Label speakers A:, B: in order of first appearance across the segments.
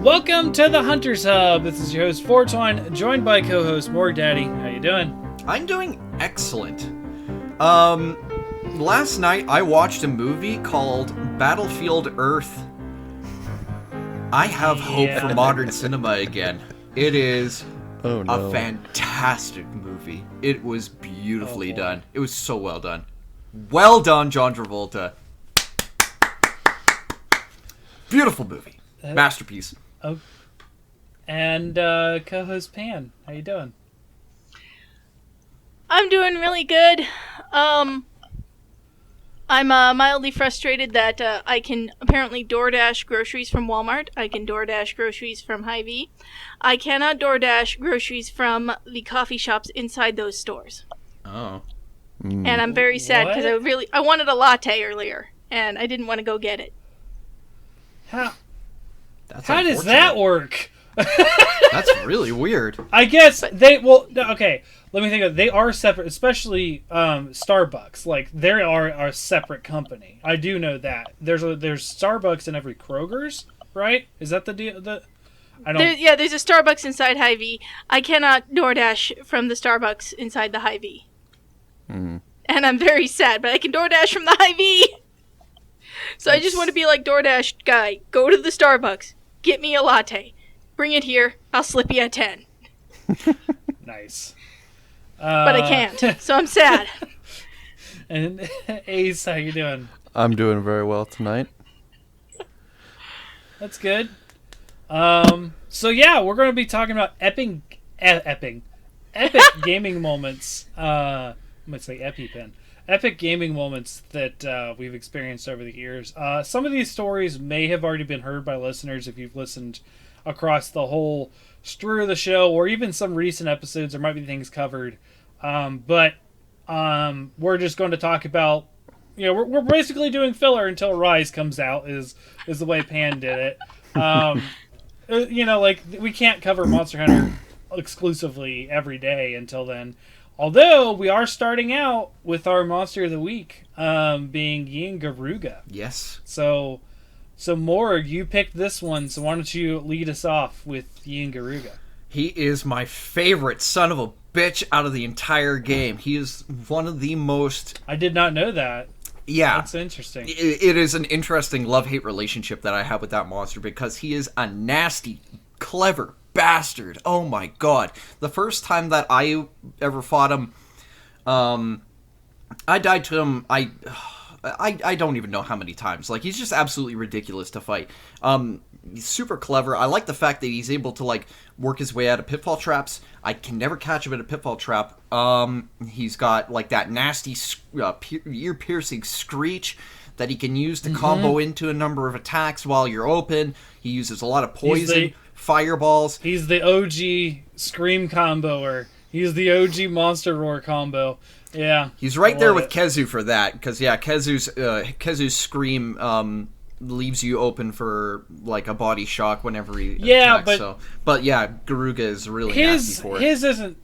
A: Welcome to the Hunter's Hub. This is your host Fortuan, joined by co-host Morg. Daddy, how you doing?
B: I'm doing excellent. Last night I watched a movie called Battlefield Earth. I have hope for modern cinema again. It is a fantastic movie. It was beautifully done. It was so well done. Well done, John Travolta. Beautiful movie. Masterpiece.
A: Oh, and co-host Pan, how you doing?
C: I'm doing really good. I'm mildly frustrated that I can apparently DoorDash groceries from Walmart. I can DoorDash groceries from Hy-Vee. I cannot DoorDash groceries from the coffee shops inside those stores.
B: Oh.
C: And I'm very sad because I wanted a latte earlier, and I didn't want to go get it.
A: How does that work?
B: That's really weird.
A: I guess okay, let me think of it. They are separate, especially Starbucks. Like, they are a separate company. I do know that. There's Starbucks in every Kroger's, right? Is that the deal? There's
C: a Starbucks inside Hy-Vee. I cannot DoorDash from the Starbucks inside the Hy-Vee. And I'm very sad, but I can DoorDash from the Hy-Vee. So I just want to be like DoorDash guy. Go to the Starbucks. Get me a latte. Bring it here. I'll slip you a 10.
A: Nice.
C: But I can't, so I'm sad.
A: And Ace, how you doing?
D: I'm doing very well tonight.
A: That's good. So yeah, we're going to be talking about epic gaming moments. I'm going to say EpiPen. Epic gaming moments that we've experienced over the years. Some of these stories may have already been heard by listeners if you've listened across the whole strew of the show, or even some recent episodes. There might be things covered. But we're just going to talk about, we're basically doing filler until Rise comes out, is the way Pan did it. We can't cover Monster Hunter exclusively every day until then. Although, we are starting out with our Monster of the Week, being Garuga.
B: Yes.
A: So Morg, you picked this one, so why don't you lead us off with Garuga?
B: He is my favorite son of a bitch out of the entire game. He is one of the most...
A: I did not know that.
B: Yeah.
A: That's interesting.
B: It is an interesting love-hate relationship that I have with that monster, because he is a nasty, clever bastard. Oh my god. The first time that I ever fought him, I died to him, I don't even know how many times. Like, he's just absolutely ridiculous to fight. He's super clever. I like the fact that he's able to, work his way out of pitfall traps. I can never catch him in a pitfall trap. He's got, that nasty, ear-piercing screech that he can use to combo into a number of attacks while you're open. He uses a lot of poison, fireballs.
A: He's the OG Scream comboer. He's the OG Monster Roar combo. Yeah.
B: He's right there with Kezu for that, because, Kezu's Scream leaves you open for, a body shock whenever he attacks. But Garuga is really nasty for it. His
A: isn't...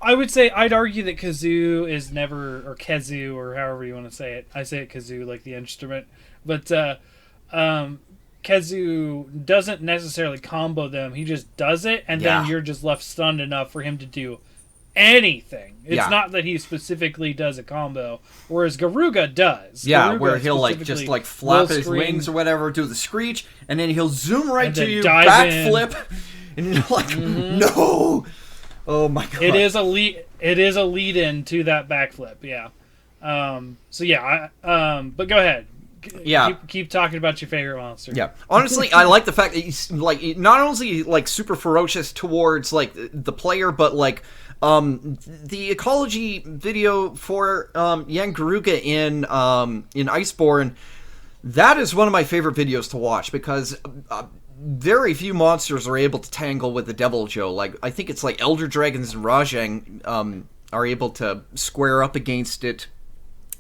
A: I would say, I'd argue that Kazoo is never... Or Kezu, or however you want to say it. I say it Kazoo, like the instrument. But, Kezu doesn't necessarily combo them. He just does it, and then you're just left stunned enough for him to do anything. It's not that he specifically does a combo, whereas Garuga does.
B: Yeah,
A: Garuga
B: where he'll just flap his wings or whatever, do the screech, and then he'll zoom right to you, backflip, and you're like, no! Oh my god.
A: It is a lead in to that backflip, yeah. But go ahead. Keep talking about your favorite monster.
B: Yeah. Honestly, I like the fact that he's not only super ferocious towards the player, but the ecology video for Garuga in Iceborne. That is one of my favorite videos to watch, because very few monsters are able to tangle with the Devil Joe. I think it's Elder Dragons and Rajang are able to square up against it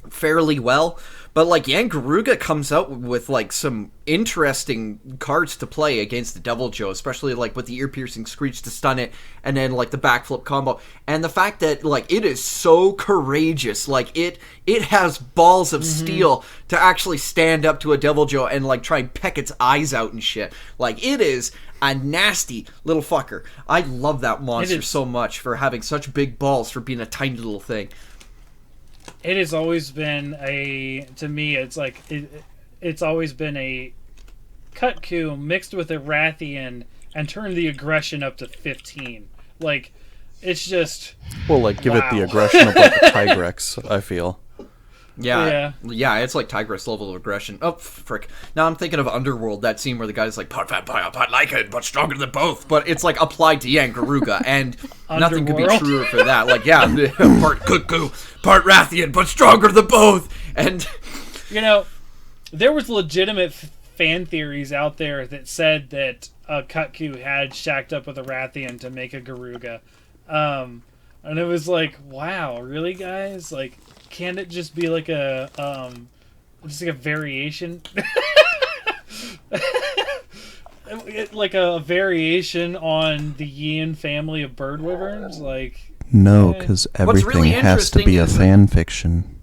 B: fairly well. But like Yangaruga comes out with like some interesting cards to play against the Devil Joe, especially like with the ear-piercing screech to stun it, and then like the backflip combo, and the fact that like it is so courageous, like it has balls of steel to actually stand up to a Devil Joe and like try and peck its eyes out and shit. Like it is a nasty little fucker. I love that monster so much for having such big balls for being a tiny little thing.
A: It has always been to me, it's like, it's always been a Kutku mixed with a Rathian and turned the aggression up to 15. Like, it's just...
D: Well, like, give it the aggression of, like, a Tigrex, I feel.
B: Yeah, it's like Tigrex level of aggression. Oh, frick. Now I'm thinking of Underworld, that scene where the guy's like, part vampire, part lycan, but stronger than both. But it's like applied to Yangaruga, and nothing could be truer for that. Like, yeah, part Cuckoo, part Rathian, but stronger than both. And,
A: you know, there was legitimate fan theories out there that said that Kutku had shacked up with a Rathian to make a Garuga. And it was like, wow, really, guys? Like, can't it just be like a variation? Like a variation on the Yin family of bird wyverns? Like,
D: no, because everything really has to be a fan fiction.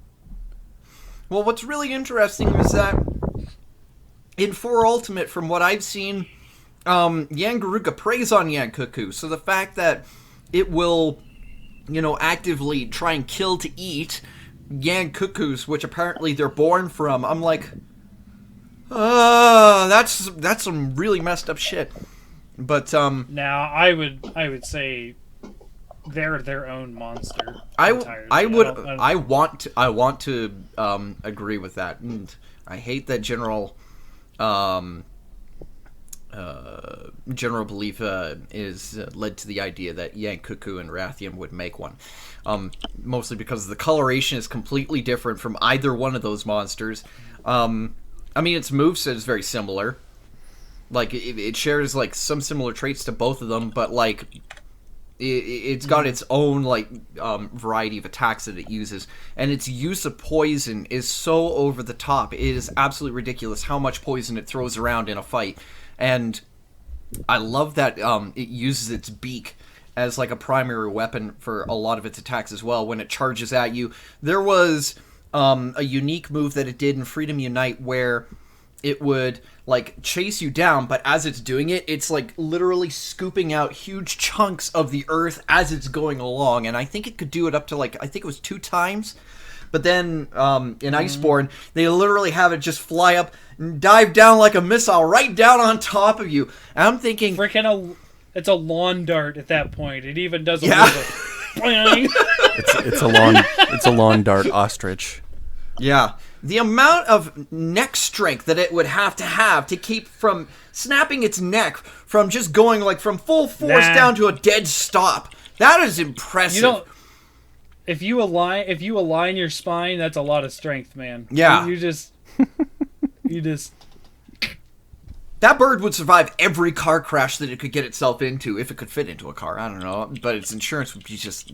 B: Well, what's really interesting is that in 4 Ultimate, from what I've seen, Yangaruga preys on Yankuku, so the fact that it will, you know, actively try and kill to eat Yankukus, which apparently they're born from, I'm like, that's some really messed up shit. But
A: now I would say they're their own monster.
B: I want to agree with that. And I hate that general belief is led to the idea that Yankuku and Rathian would make one. Mostly because the coloration is completely different from either one of those monsters. I mean, its moveset is very similar. Like, it shares, like, some similar traits to both of them, but, like, it's got its own, like, variety of attacks that it uses. And its use of poison is so over the top. It is absolutely ridiculous how much poison it throws around in a fight. And I love that it uses its beak as like a primary weapon for a lot of its attacks as well when it charges at you. There was a unique move that it did in Freedom Unite where it would like chase you down, but as it's doing it, it's like literally scooping out huge chunks of the earth as it's going along. And I think it could do it up to like, I think it was 2 times. But then in Iceborne, they literally have it just fly up and dive down like a missile right down on top of you. And I'm thinking...
A: It's a lawn dart at that point. It even does a
D: it's a lawn dart ostrich.
B: Yeah. The amount of neck strength that it would have to keep from snapping its neck from just going like from full force down to a dead stop. That is impressive.
A: If you align your spine, that's a lot of strength, man.
B: Yeah.
A: You just
B: That bird would survive every car crash that it could get itself into, if it could fit into a car. I don't know, but its insurance would be just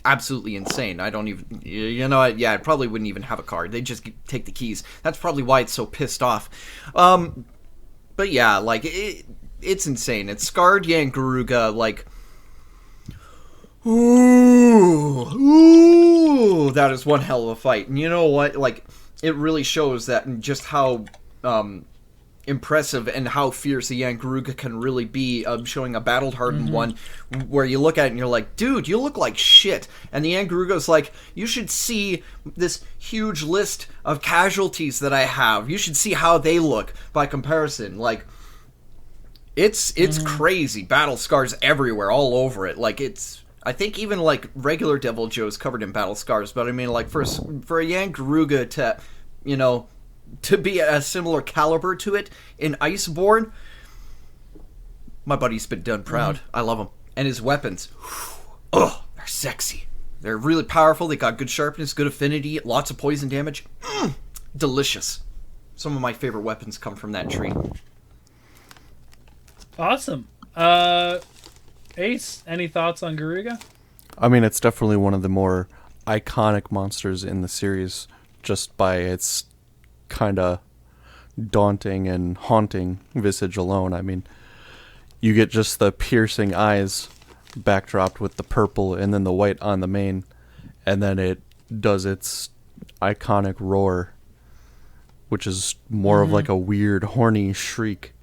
B: absolutely insane. I don't even, it probably wouldn't even have a car. They'd just take the keys. That's probably why it's so pissed off. But yeah, like, it's insane. It's scarred Yangaruga, like, ooh, that is one hell of a fight. And you know what? Like, it really shows that just how impressive and how fierce the Yangaruga can really be, showing a battle-hardened one where you look at it and you're like, dude, you look like shit. And the Yangaruga's like, you should see this huge list of casualties that I have. You should see how they look by comparison. Like, it's crazy. Battle scars everywhere, all over it. Like, it's... I think even, like, regular Devil Joe's covered in battle scars, but I mean, like, for a Yangaruga to, to be a similar caliber to it in Iceborne, my buddy's been done proud. I love him. And his weapons, they're sexy. They're really powerful. They got good sharpness, good affinity, lots of poison damage. Delicious. Some of my favorite weapons come from that tree.
A: Awesome. Ace, any thoughts on Garuga?
D: I mean, it's definitely one of the more iconic monsters in the series
E: just by its kind of daunting and haunting visage alone. I mean, you get just the piercing eyes backdropped with the purple and then the white on the mane, and then it does its iconic roar, which is more of like a weird horny shriek.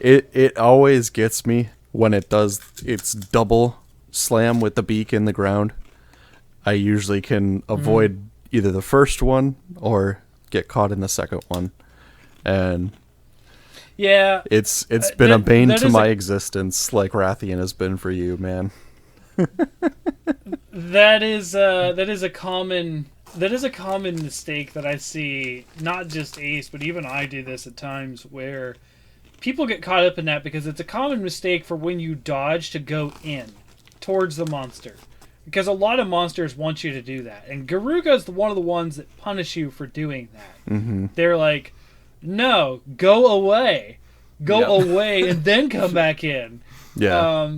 E: It always gets me when it does its double slam with the beak in the ground. I usually can avoid either the first one or get caught in the second one, and
A: yeah,
E: it's been a bane to my existence, like Rathian has been for you, man.
A: That is a common mistake that I see. Not just Ace, but even I do this at times, where people get caught up in that because it's a common mistake for when you dodge to go in towards the monster. Because a lot of monsters want you to do that. And Garuga's one of the ones that punish you for doing that. Mm-hmm. They're like, no, go away. Go away and then come back in.
E: Yeah.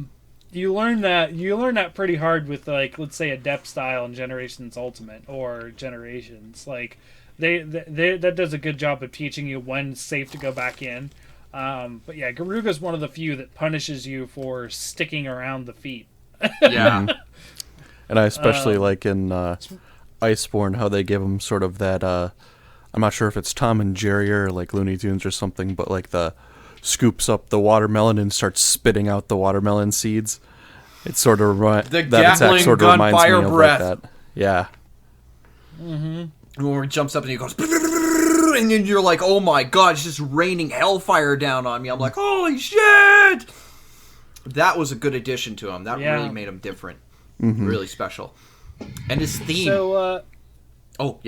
A: You learn that pretty hard with, like, let's say Adept style in Generations Ultimate or Generations. Like, they that does a good job of teaching you when it's safe to go back in. But yeah, Garuga's one of the few that punishes you for sticking around the feet.
B: Yeah.
E: And I especially like in Iceborne how they give them sort of that, I'm not sure if it's Tom and Jerry or like Looney Tunes or something, but like the scoops up the watermelon and starts spitting out the watermelon seeds. It sort of
B: the Gatling gunfire breath.
E: Like that. Yeah.
B: Mm-hmm. When it jumps up and he goes, and then you're like, oh my god, it's just raining hellfire down on me. I'm like, holy shit! That was a good addition to him. That really made him different. Mm-hmm. Really special. And his theme.
A: So,
B: I'll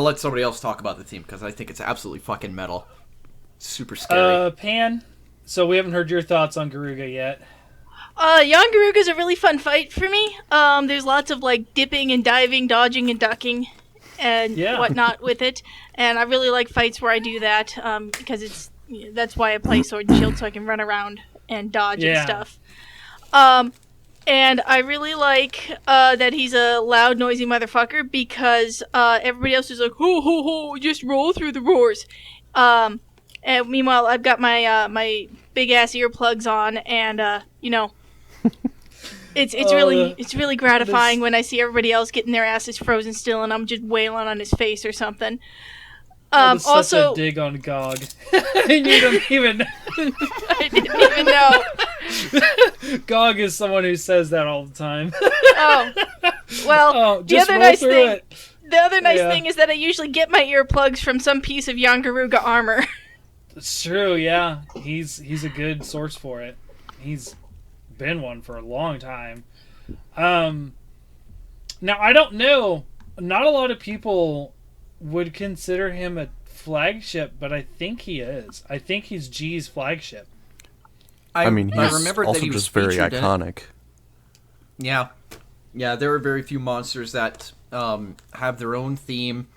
B: let somebody else talk about the theme because I think it's absolutely fucking metal. Super scary.
A: Pan, so we haven't heard your thoughts on Garuga yet.
C: Young Garuga's a really fun fight for me. There's lots of like dipping and diving, dodging and ducking and whatnot with it. And I really like fights where I do that because that's why I play Sword and Shield, so I can run around and dodge and stuff. And I really like that he's a loud, noisy motherfucker because everybody else is like, ho, ho, ho, just roll through the roars. And meanwhile, I've got my my big-ass earplugs on, and, it's really gratifying when I see everybody else getting their asses frozen still and I'm just wailing on his face or something.
A: Also, such a dig on Gog. You don't even...
C: I didn't even know.
A: Gog is someone who says that all the time.
C: Oh. Well, the other nice thing is that I usually get my earplugs from some piece of Yangaruga armor.
A: It's true, yeah. He's a good source for it. He's been one for a long time. Now, I don't know. Not a lot of people would consider him a flagship, but I think he is. I think he's G's flagship.
E: I mean, he's
B: remember
E: also
B: that he was
E: just very iconic.
B: Yeah. Yeah, there are very few monsters that have their own theme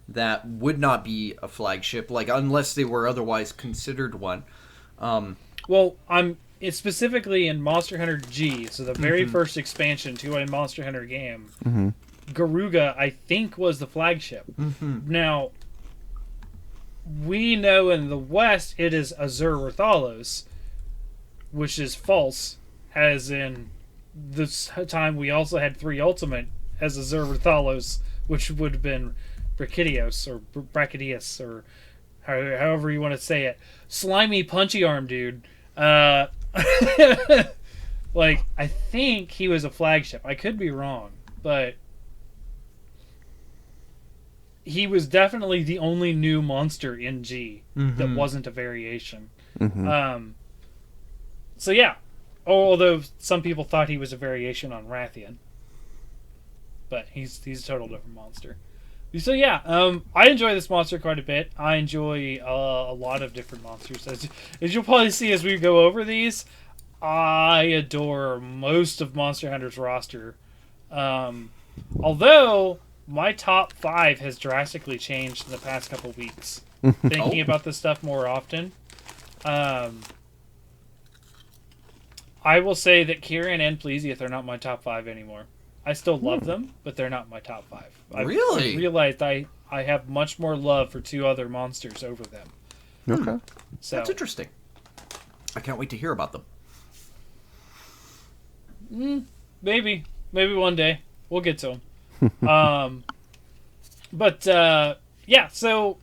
B: that would not be a flagship, like unless they were otherwise considered one.
A: It's specifically in Monster Hunter G, so the very first expansion to a Monster Hunter game.
E: Mm-hmm.
A: Garuga, I think, was the flagship. Mm-hmm. Now, we know in the West it is Azur Rathalos, which is false, as in this time we also had 3 Ultimate as Azur Rathalos, which would have been Brachydios, or Brachydius, or however you want to say it. Slimy, punchy arm dude. Like, I think he was a flagship. I could be wrong, but he was definitely the only new monster in G that wasn't a variation.
E: Mm-hmm.
A: So yeah, although some people thought he was a variation on Rathian, but he's a total different monster. So yeah, I enjoy this monster quite a bit. I enjoy a lot of different monsters. As you'll probably see as we go over these, I adore most of Monster Hunter's roster. Although my top 5 has drastically changed in the past couple weeks. Thinking about this stuff more often. I will say that Kieran and Plesiath are not my top 5 anymore. I still love them, but they're not my top 5.
B: Really?
A: I realized I have much more love for 2 other monsters over them.
E: Okay.
A: So
B: That's interesting. I can't wait to hear about them.
A: maybe one day we'll get to them. But yeah. So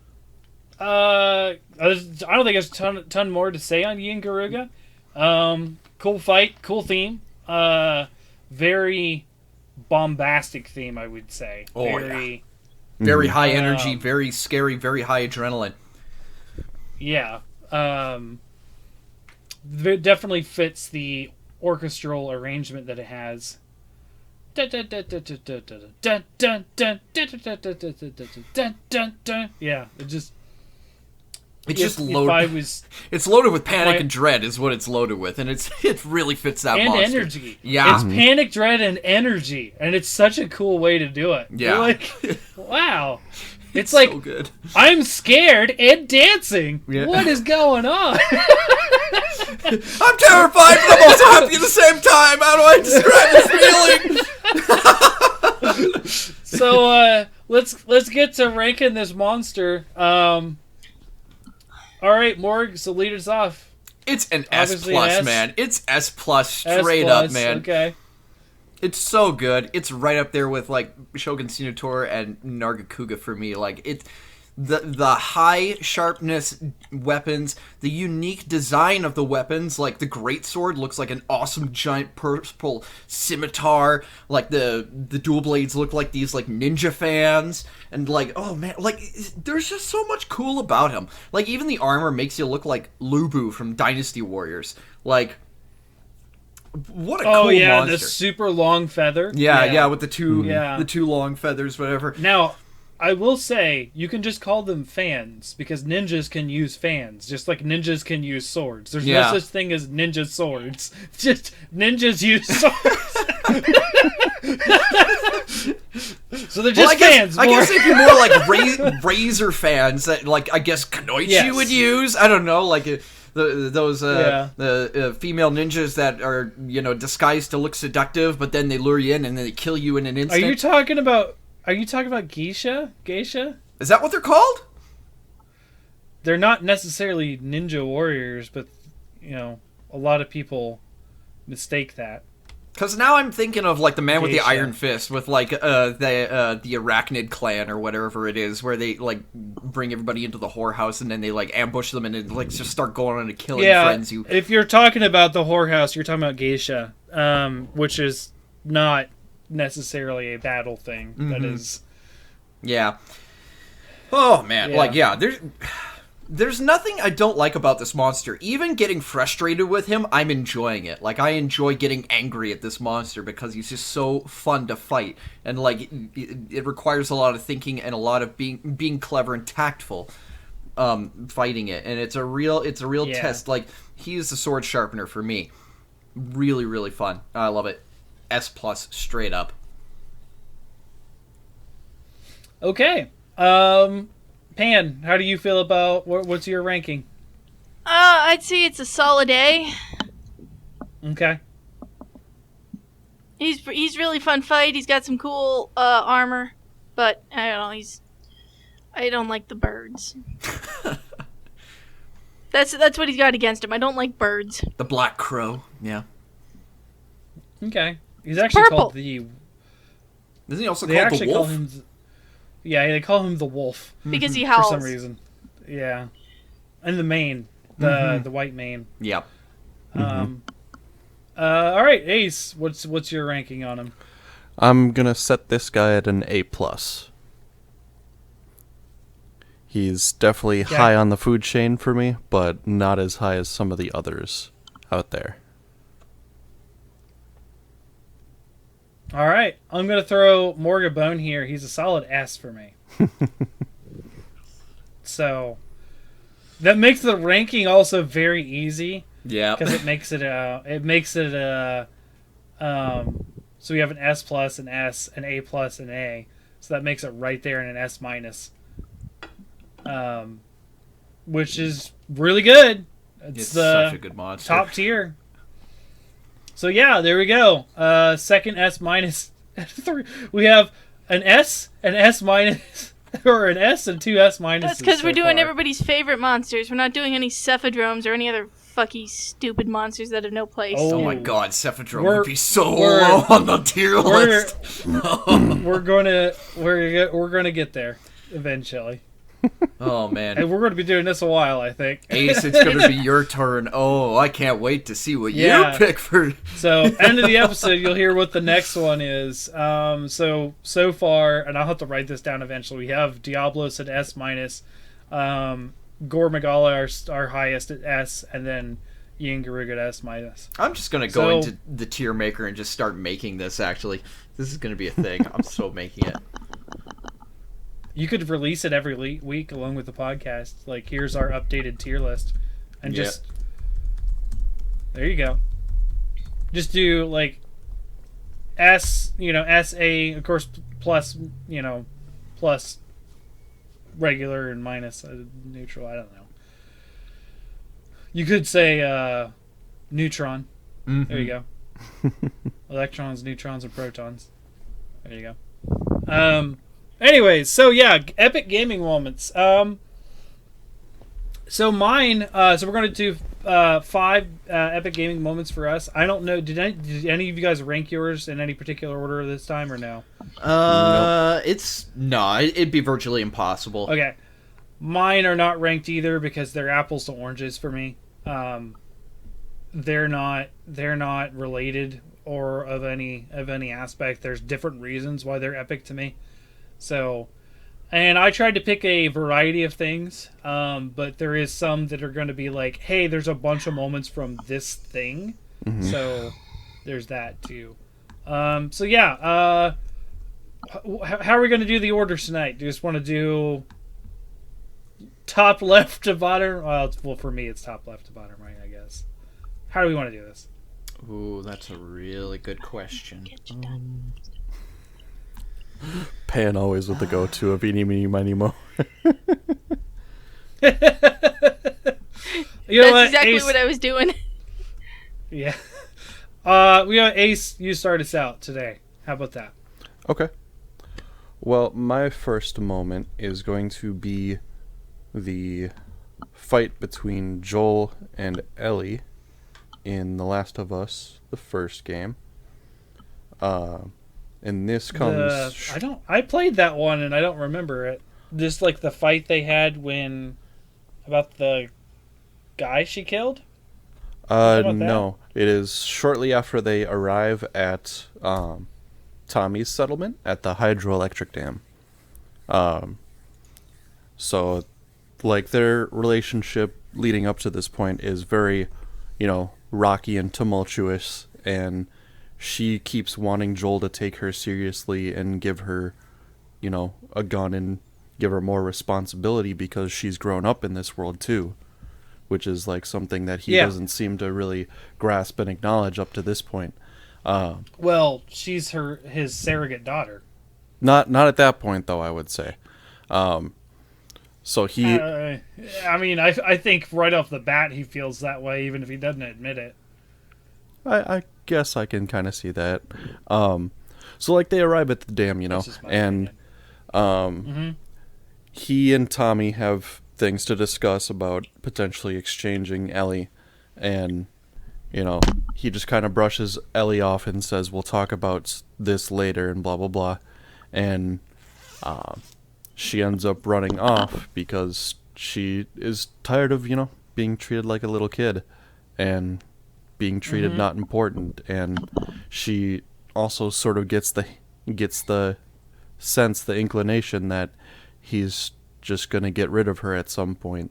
A: I don't think there's a ton more to say on Yin Garuga. Cool fight, cool theme. Very bombastic theme, I would say.
B: Oh,
A: very,
B: Very high energy, very scary, very high adrenaline.
A: yeah. Definitely fits the orchestral arrangement that it has. Yeah,
B: It's loaded. It's loaded with panic and dread, is what it's loaded with, and it really fits that
A: and
B: monster.
A: energy.
B: Yeah,
A: it's panic, dread, and energy, and it's such a cool way to do it.
B: Yeah,
A: you're like, wow. It's
B: so
A: like
B: good.
A: I'm scared and dancing.
B: Yeah.
A: What is going on?
B: I'm terrified, but I'm also happy at the same time. How do I describe this feeling?
A: So let's get to ranking this monster. All right, Morg. So lead us off.
B: It's an
A: Obviously
B: S+,
A: an S.
B: man. It's S+, straight
A: S+,
B: up, man.
A: Okay.
B: It's so good. It's right up there with like Shogun Shinotora and Nargacuga for me. Like the high sharpness weapons, the unique design of the weapons, like the greatsword looks like an awesome giant purple scimitar. Like the dual blades look like these like ninja fans, and like, oh man, like there's just so much cool about him. Like even the armor makes you look like Lubu from Dynasty Warriors. Like, what a cool monster.
A: The super long feather.
B: Yeah, with the two long feathers, whatever.
A: Now, I will say, you can just call them fans, because ninjas can use fans, just like ninjas can use swords. There's no such thing as ninja swords. Just ninjas use swords. So they're just fans.
B: I guess if you're more like Razor fans, that like I guess Kunoichi would use. I don't know, like those female ninjas that are disguised to look seductive, but then they lure you in and then they kill you in an instant.
A: Are you talking about geisha? Geisha?
B: Is that what they're called?
A: They're not necessarily ninja warriors, but a lot of people mistake that.
B: Because now I'm thinking of like the man with the
A: Geisha.
B: iron fist, with like the Arachnid clan or whatever it is, where they like bring everybody into the whorehouse and then they like ambush them and then like just start going on a killing frenzy.
A: If you're talking about the whorehouse, you're talking about geisha, which is not necessarily a battle thing. Mm-hmm. That is,
B: Oh man, There's nothing I don't like about this monster. Even getting frustrated with him, I'm enjoying it. Like, I enjoy getting angry at this monster because he's just so fun to fight. And, like, it requires a lot of thinking and a lot of being clever and tactful fighting it. And it's a real test. Like, he is the sword sharpener for me. Really, really fun. I love it. S+ straight up.
A: Okay. Pan, how do you feel about what's your ranking?
C: I'd say it's a solid A.
A: Okay.
C: He's really fun fight. He's got some cool armor, but I don't know. I don't like the birds. That's what he's got against him. I don't like birds.
B: The Black Crow, yeah.
A: Okay. He's actually
C: purple.
A: called the.
B: Isn't he also called the Wolf?
A: They call him the Wolf
C: because he howls
A: for some reason. Yeah, and the mane, the white mane.
B: Yep.
A: All right, Ace. What's your ranking on him?
E: I'm gonna set this guy at an A+. He's definitely high on the food chain for me, but not as high as some of the others out there.
A: All right, I'm gonna throw Morg a bone here. He's a solid S for me. So that makes the ranking also very easy.
B: Yeah,
A: because it makes it so we have an S+, an S, an A+, an A. So that makes it right there in an S-, which is really good. It's
B: such a good monster.
A: Top tier. So yeah, there we go. Second S- We have an S, an S minus, or an S and two S minuses.
C: That's because we're doing
A: far.
C: everybody's favorite monsters. We're not doing any cephadromes or any other fucky stupid monsters that have no place.
B: Oh my god, Cephadrome
A: We're-
B: would be so
A: we're-
B: low on the tier
A: we're-
B: list.
A: We're gonna get there eventually,
B: Oh man.
A: and we're going to be doing this a while, I think.
B: Ace, it's gonna be your turn. Oh, I can't wait to see what
A: Yeah.
B: you pick for.
A: So, end of the episode, you'll hear what the next one is. So far, and I'll have to write this down eventually. We have Diablos at S minus, Gore Magala our highest at S, and then Yin Garug at S minus.
B: I'm just gonna go into the tier maker and just start making this. Actually, this is gonna be a thing. I'm so making it.
A: You could release it every week along with the podcast. Like, here's our updated tier list, and
B: Yeah.
A: just there you go. Just do like S, SA, of course, plus, plus regular and minus neutral. I don't know. You could say neutron.
B: Mm-hmm.
A: There you go. Electrons, neutrons, and protons. There you go. Anyways, so yeah, epic gaming moments. So mine. So we're going to do 5 epic gaming moments for us. I don't know. Did any of you guys rank yours in any particular order this time or no?
B: It'd be virtually impossible.
A: Okay, mine are not ranked either because they're apples to oranges for me. They're not related or of any aspect. There's different reasons why they're epic to me. So, and I tried to pick a variety of things, but there is some that are going to be like, hey, there's a bunch of moments from this thing.
E: Mm-hmm.
A: So there's that too. So yeah, how are we going to do the orders tonight? Do you just want to do top left to bottom? Well, for me, it's top left to bottom right, I guess. How do we want to do this?
B: Ooh, that's a really good question.
E: Pan always with the go-to of eeny, meeny, miny, mo.
A: You know
C: That's
A: what,
C: exactly
A: Ace?
C: what I was doing.
A: Yeah. We got Ace. You start us out today. How about that?
E: Okay. Well, my first moment is going to be the fight between Joel and Ellie in The Last of Us, the first game. And this comes...
A: I played that one and I don't remember it. Just like the fight they had about the guy she killed? About
E: no. It is shortly after they arrive at Tommy's settlement at the hydroelectric dam. So, like, their relationship leading up to this point is very, rocky and tumultuous, and she keeps wanting Joel to take her seriously and give her, a gun and give her more responsibility because she's grown up in this world too, which is like something that he doesn't seem to really grasp and acknowledge up to this point.
A: Well, she's his surrogate daughter.
E: Not at that point, though, I would say. So he...
A: I think right off the bat he feels that way, even if he doesn't admit it.
E: I guess I can kind of see that. So, like, they arrive at the dam, and he and Tommy have things to discuss about potentially exchanging Ellie, and, he just kind of brushes Ellie off and says, we'll talk about this later, and blah, blah, blah. And she ends up running off because she is tired of, being treated like a little kid and being treated not important. And she also sort of gets the sense, the inclination that he's just going to get rid of her at some point.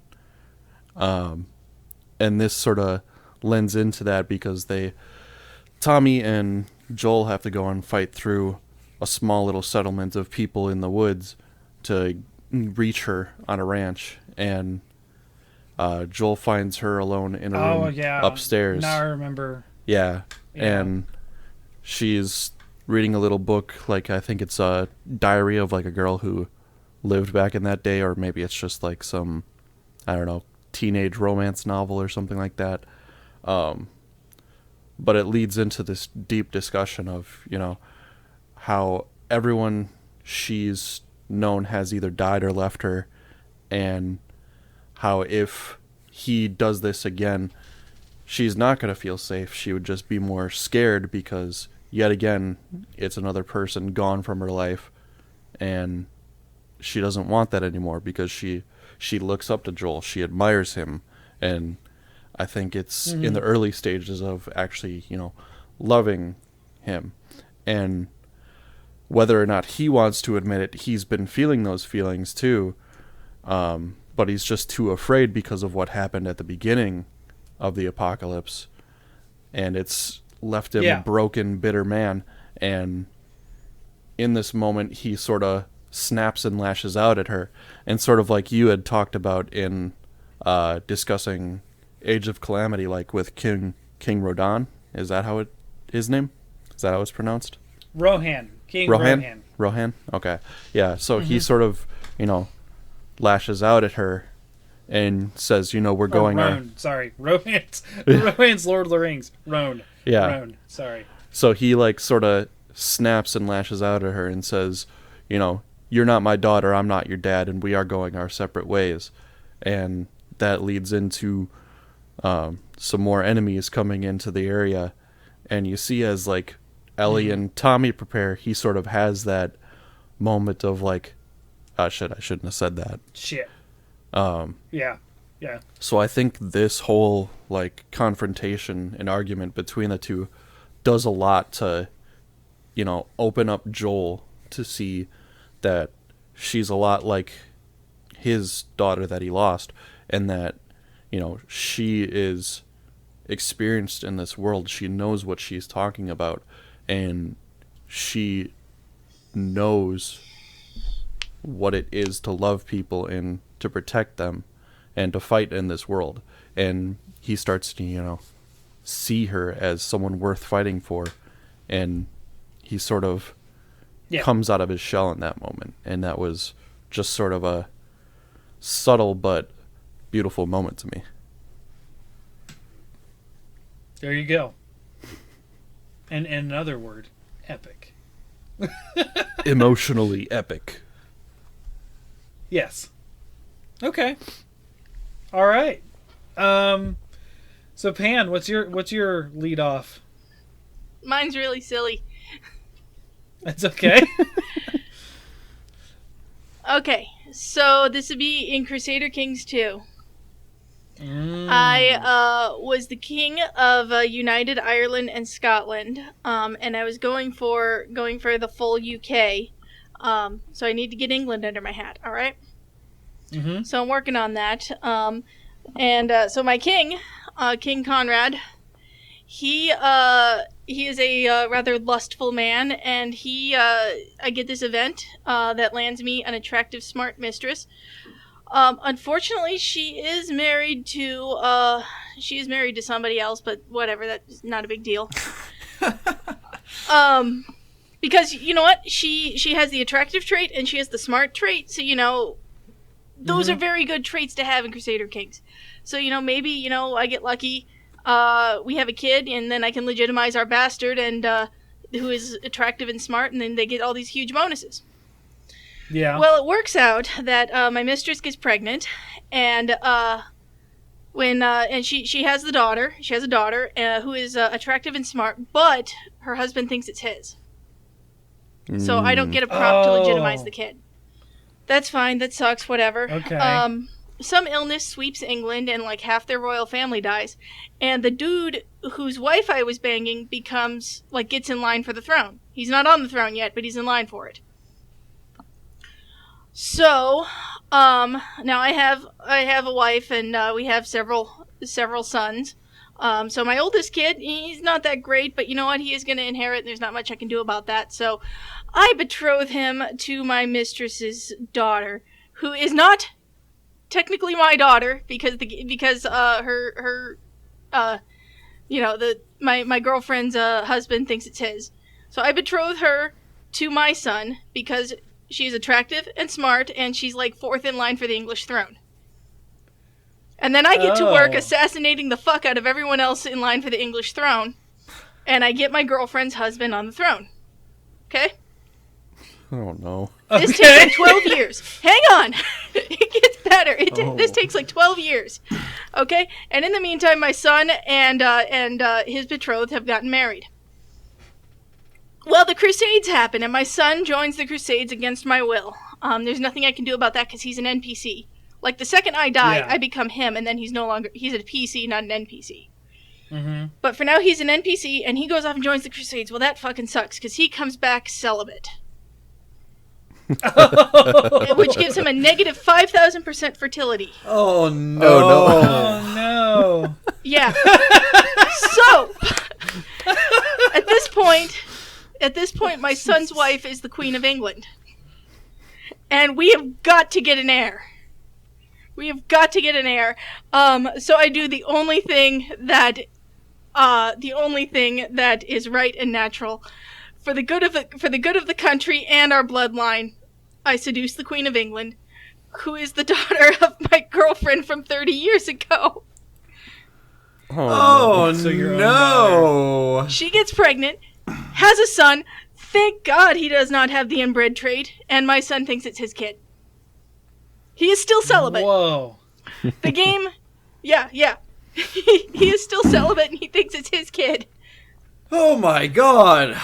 E: And this sort of lends into that because Tommy and Joel have to go and fight through a small little settlement of people in the woods to reach her on a ranch, and Joel finds her alone in a room upstairs.
A: Now I remember.
E: Yeah, and she's reading a little book, like I think it's a diary of like a girl who lived back in that day, or maybe it's just like some, I don't know, teenage romance novel or something like that. But it leads into this deep discussion of, how everyone she's known has either died or left her, and how if he does this again, she's not going to feel safe. She would just be more scared because, yet again, it's another person gone from her life, and she doesn't want that anymore because she looks up to Joel. She admires him, and I think it's in the early stages of actually, loving him. And whether or not he wants to admit it, he's been feeling those feelings too, but he's just too afraid because of what happened at the beginning of the apocalypse, and it's left him a broken, bitter man. And in this moment, he sort of snaps and lashes out at her, and sort of like you had talked about in discussing Age of Calamity, like with King Rodan. Is that how his name? Is that how it's pronounced?
A: Rohan. King Rohan.
E: Rohan? Okay. Yeah, so he sort of, lashes out at her and says, we're going
A: Rohan. Sorry. Rohan's Lord of the Rings. Rohan.
E: Yeah.
A: Rohan. Sorry.
E: So he, sort of snaps and lashes out at her and says, you're not my daughter, I'm not your dad, and we are going our separate ways. And that leads into some more enemies coming into the area. And you see as, Ellie and Tommy prepare, he sort of has that moment of, I shouldn't have said that.
A: Shit. Yeah.
E: So I think this whole, confrontation and argument between the two does a lot to, open up Joel to see that she's a lot like his daughter that he lost, and that, she is experienced in this world. She knows what she's talking about, and she knows what it is to love people and to protect them and to fight in this world. And he starts to, see her as someone worth fighting for, and he sort of comes out of his shell in that moment. And that was just sort of a subtle but beautiful moment to me.
A: There you go. And another word, epic.
E: Emotionally epic.
A: Yes. Okay. All right. So Pan, what's your lead off?
C: Mine's really silly.
A: That's okay.
C: Okay, so this would be in Crusader Kings 2. I was the king of United Ireland and Scotland, and I was going for the full UK. So I need to get England under my hat. All right.
A: Mm-hmm.
C: So I'm working on that. So my king, King Conrad, he is a rather lustful man, and I get this event that lands me an attractive, smart mistress. Unfortunately, she is married to somebody else, but whatever, that's not a big deal. Because you know what, she has the attractive trait and she has the smart trait, so those are very good traits to have in Crusader Kings. So maybe I get lucky, we have a kid, and then I can legitimize our bastard and who is attractive and smart, and then they get all these huge bonuses.
A: Yeah.
C: Well, it works out that my mistress gets pregnant, and she has the daughter. She has a daughter who is attractive and smart, but her husband thinks it's his. So I don't get a prop to legitimize the kid. That's fine. That sucks. Whatever.
A: Okay.
C: Some illness sweeps England, and half their royal family dies, and the dude whose wife I was banging gets in line for the throne. He's not on the throne yet, but he's in line for it. So, now I have a wife, and we have several sons. So my oldest kid, he's not that great, but you know what? He is going to inherit, and there's not much I can do about that. So I betroth him to my mistress's daughter, who is not technically my daughter because my girlfriend's husband thinks it's his. So I betroth her to my son because she's attractive and smart, and she's fourth in line for the English throne. And then I get to work assassinating the fuck out of everyone else in line for the English throne, and I get my girlfriend's husband on the throne. Okay?
E: Oh no.
C: This takes like 12 years. Hang on. It gets better. This takes like 12 years. Okay? And in the meantime, my son and his betrothed have gotten married. Well, the Crusades happen, and my son joins the Crusades against my will. There's nothing I can do about that because he's an NPC. Like, the second I die, I become him, and then he's a PC, not an NPC.
A: Mm-hmm.
C: But for now, he's an NPC, and he goes off and joins the Crusades. Well, that fucking sucks, because he comes back celibate. Which gives him a negative 5,000% fertility.
B: Oh, no.
A: Oh, no.
C: Yeah. So, at this point, my son's wife is the Queen of England. And we have got to get an heir. So I do the only thing that is right and natural. For the good of the country and our bloodline, I seduce the Queen of England, who is the daughter of my girlfriend from 30 years ago.
B: Oh, no.
C: She gets pregnant, has a son. Thank God he does not have the inbred trait, and my son thinks it's his kid. He is still celibate.
A: Whoa.
C: The game, yeah. He is still celibate, and he thinks it's his kid.
B: Oh, my God.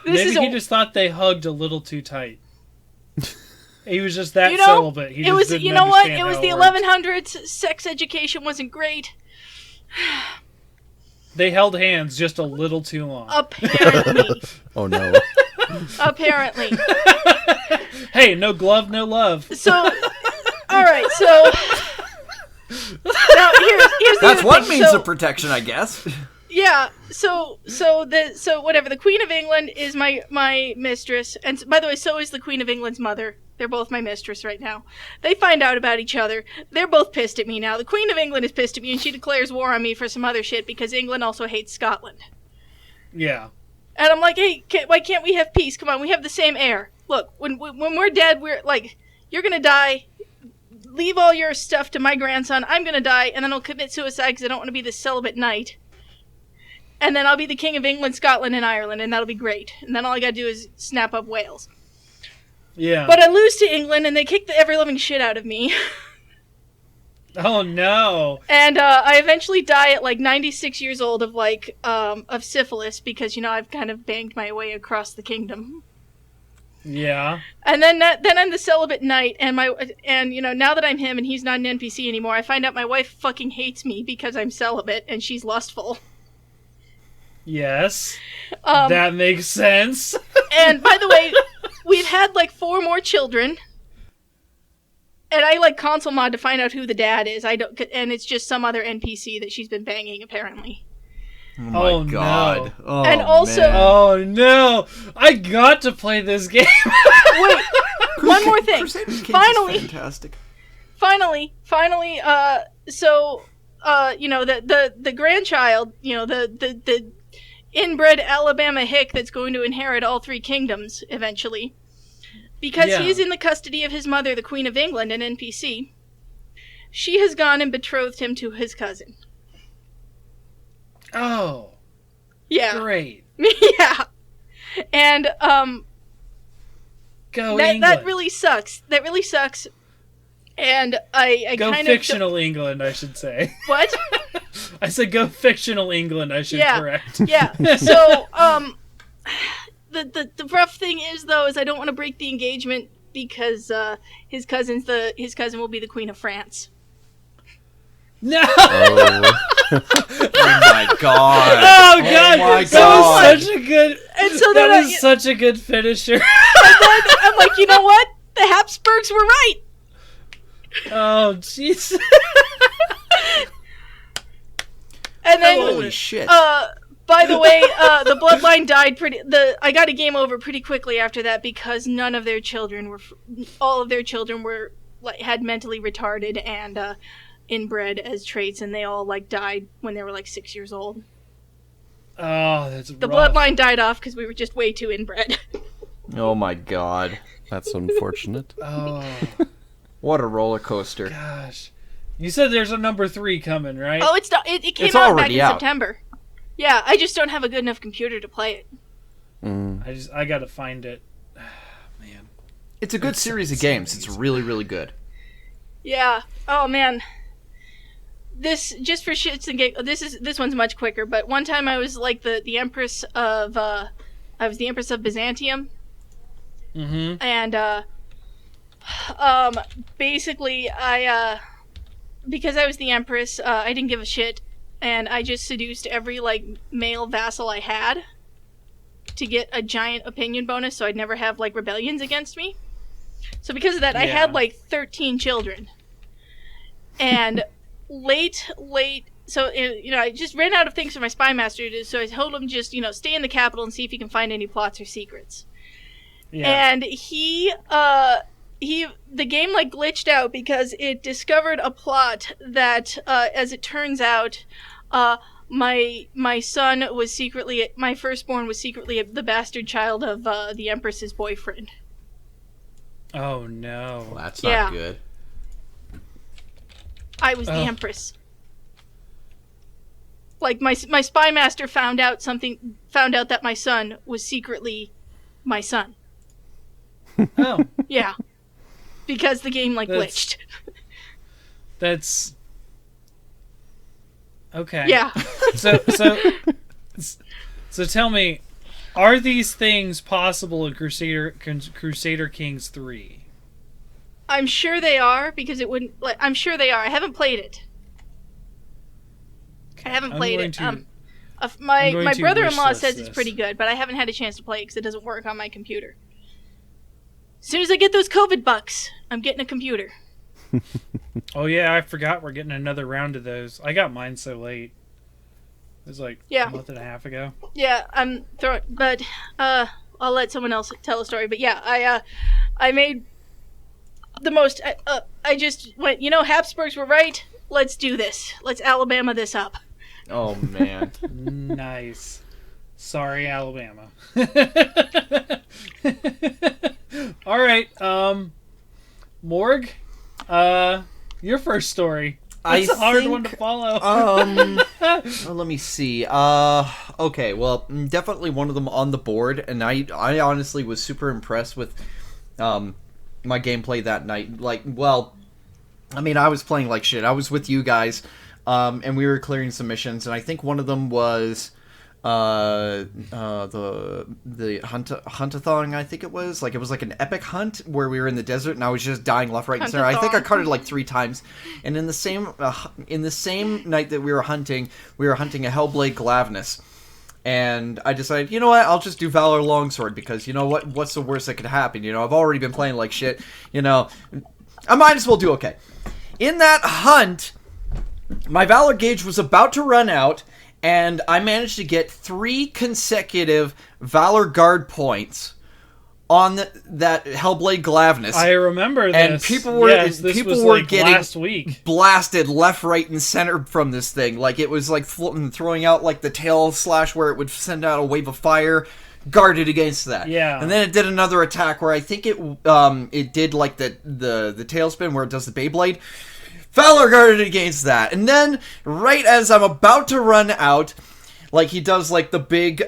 A: Maybe he just thought they hugged a little too tight. He was just that celibate. He just didn't understand
C: It was
A: how
C: the
A: it worked.
C: 1100s. Sex education wasn't great.
A: They held hands just a little too long.
C: Apparently.
E: Oh no.
C: Apparently.
A: Hey, no glove, no love.
C: So, alright, so... Now, here's the
B: That's
C: other
B: one
C: thing.
B: means
C: So-
B: of protection, I guess.
C: Yeah, so whatever. The Queen of England is my mistress, and by the way, so is the Queen of England's mother. They're both my mistress right now. They find out about each other. They're both pissed at me now. The Queen of England is pissed at me, and she declares war on me for some other shit because England also hates Scotland.
A: Yeah.
C: And I'm like, hey, why can't we have peace? Come on, we have the same heir. Look, when we're dead, we're like, you're gonna die. Leave all your stuff to my grandson. I'm gonna die, and then I'll commit suicide because I don't want to be the celibate knight. And then I'll be the King of England, Scotland, and Ireland, and that'll be great. And then all I gotta do is snap up Wales.
A: Yeah.
C: But I lose to England, and they kick the ever-loving shit out of me.
A: Oh, no.
C: And I eventually die at, 96 years old of syphilis, because, I've kind of banged my way across the kingdom.
A: Yeah.
C: And then I'm the celibate knight, and now that I'm him and he's not an NPC anymore, I find out my wife fucking hates me because I'm celibate, and she's lustful.
A: Yes. That makes sense.
C: And, by the way, we've had, 4 more children. And I, console mod to find out who the dad is. And it's just some other NPC that she's been banging, apparently.
B: Oh my God.
A: No.
B: Oh,
C: And also-
B: man.
A: Oh, no. I got to play this game.
C: Wait, one more thing.
B: Crusader Kings is
C: Finally,
B: fantastic.
C: finally, the grandchild, the inbred Alabama hick that's going to inherit all 3 kingdoms eventually, because he's in the custody of his mother, the Queen of England, an NPC. She has gone and betrothed him to his cousin.
A: Oh.
C: Yeah.
A: Great.
C: Yeah. And
A: Go
C: that
A: England.
C: really sucks. That really sucks. And I
A: Go
C: kind
A: fictional England, I should say.
C: What?
A: I said go fictional England, I should correct.
C: Yeah. So, the rough thing is I don't want to break the engagement because his cousin will be the Queen of France.
A: No!
E: Oh.
B: Oh my God.
A: Oh God!
B: my
A: That
B: God.
A: was such a good.
C: And so
A: that
C: then
A: was such a good finisher.
C: and then I'm like, you know what? The Habsburgs were right.
A: Oh jeez.
C: And then,
B: Holy shit.
C: by the way, the bloodline died I got a game over pretty quickly after that because none of their children all of their children were had mentally retarded and inbred as traits, and they all died when they were 6 years old.
A: Oh, that's
C: The
A: rough.
C: bloodline died off because we were just way too inbred.
B: Oh my God.
E: That's unfortunate.
A: Oh
B: What a roller coaster.
A: gosh. You said there's a number 3 coming, right?
C: Oh, it's not. It came
B: It's
C: out back
B: already
C: in
B: out.
C: September. Yeah, I just don't have a good enough computer to play it.
E: Mm.
A: I gotta find it. man.
B: It's a good series of games. It's really, really good.
C: Yeah. Oh man. This, just for shits and giggles, this one's much quicker. But one time I was like the Empress of I was the Empress of Byzantium.
A: Mm-hmm.
C: And basically I because I was the Empress, I didn't give a shit, and I just seduced every like male vassal I had to get a giant opinion bonus, so I'd never have like rebellions against me. So because of that, I had like 13 children. And late, so, I just ran out of things for my spy master to do, so I told him just, stay in the capital and see if he can find any plots or secrets. Yeah. And the game like glitched out because it discovered a plot that, as it turns out, my son was secretly, my firstborn was secretly the bastard child of the Empress's boyfriend.
A: Oh no.
B: Well, that's not good.
C: I was the Empress. Like my spy master found out that my son was secretly my son.
A: Oh.
C: Yeah. Because the game glitched.
A: That's okay.
C: Yeah.
A: So tell me, are these things possible in Crusader Kings 3?
C: I'm sure they are, because it wouldn't. I'm sure they are. I haven't played it.
A: Okay.
C: I haven't played it.
A: I'm
C: my
A: going to
C: brother-in-law
A: wishlist
C: says
A: this.
C: it's pretty good, but I haven't had a chance to play it because it doesn't work on my computer. As soon as I get those COVID bucks, I'm getting a computer.
A: Oh yeah, I forgot we're getting another round of those. I got mine so late. It was like a month and a half ago.
C: Yeah, I'm throwing, but I'll let someone else tell a story. But yeah, I made the most. I just went. Habsburgs were right. Let's do this. Let's Alabama this up.
B: Oh man.
A: Nice. Sorry, Alabama. All right, Morg, your first story. It's a hard one to follow.
B: Let me see. Okay, well, definitely one of them on the board, and I honestly was super impressed with my gameplay that night. I was playing like shit. I was with you guys, and we were clearing some missions, and I think one of them was the huntathon. I think it was like an epic hunt where we were in the desert and I was just dying left, right, and center. I think I caught it like 3 times. And in the same night that we were hunting a Hellblade Glavnus. And I decided, you know what, I'll just do Valor Longsword because what's the worst that could happen? I've already been playing like shit. I might as well do okay. In that hunt, my Valor gauge was about to run out. And I managed to get 3 consecutive Valor Guard points on that Hellblade Glavnus.
A: I remember this.
B: And people were getting
A: last week.
B: blasted left, right, and center from this thing. Like, it was like throwing out like the tail slash where it would send out a wave of fire, guarded against that.
A: Yeah.
B: And then it did another attack where I think it did like the tailspin where it does the Beyblade. Valor guarded against that. And then, right as I'm about to run out, he does, the big,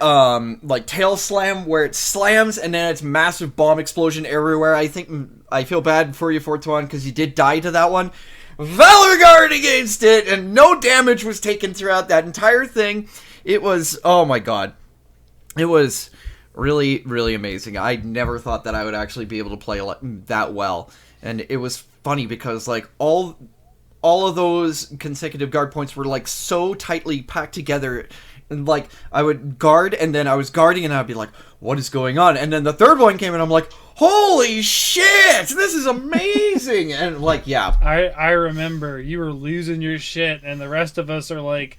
B: tail slam where it slams and then it's massive bomb explosion everywhere. I feel bad for you, Fortuan, because you did die to that one. Valor guarded against it, and no damage was taken throughout that entire thing. It was, oh my god. It was really, really amazing. I never thought that I would actually be able to play that well. And it was funny because, all of those consecutive guard points were so tightly packed together, and I would guard and then I was guarding and I'd be like, what is going on? And then the third one came and I'm like, holy shit, this is amazing. And yeah,
A: I remember you were losing your shit and the rest of us are like,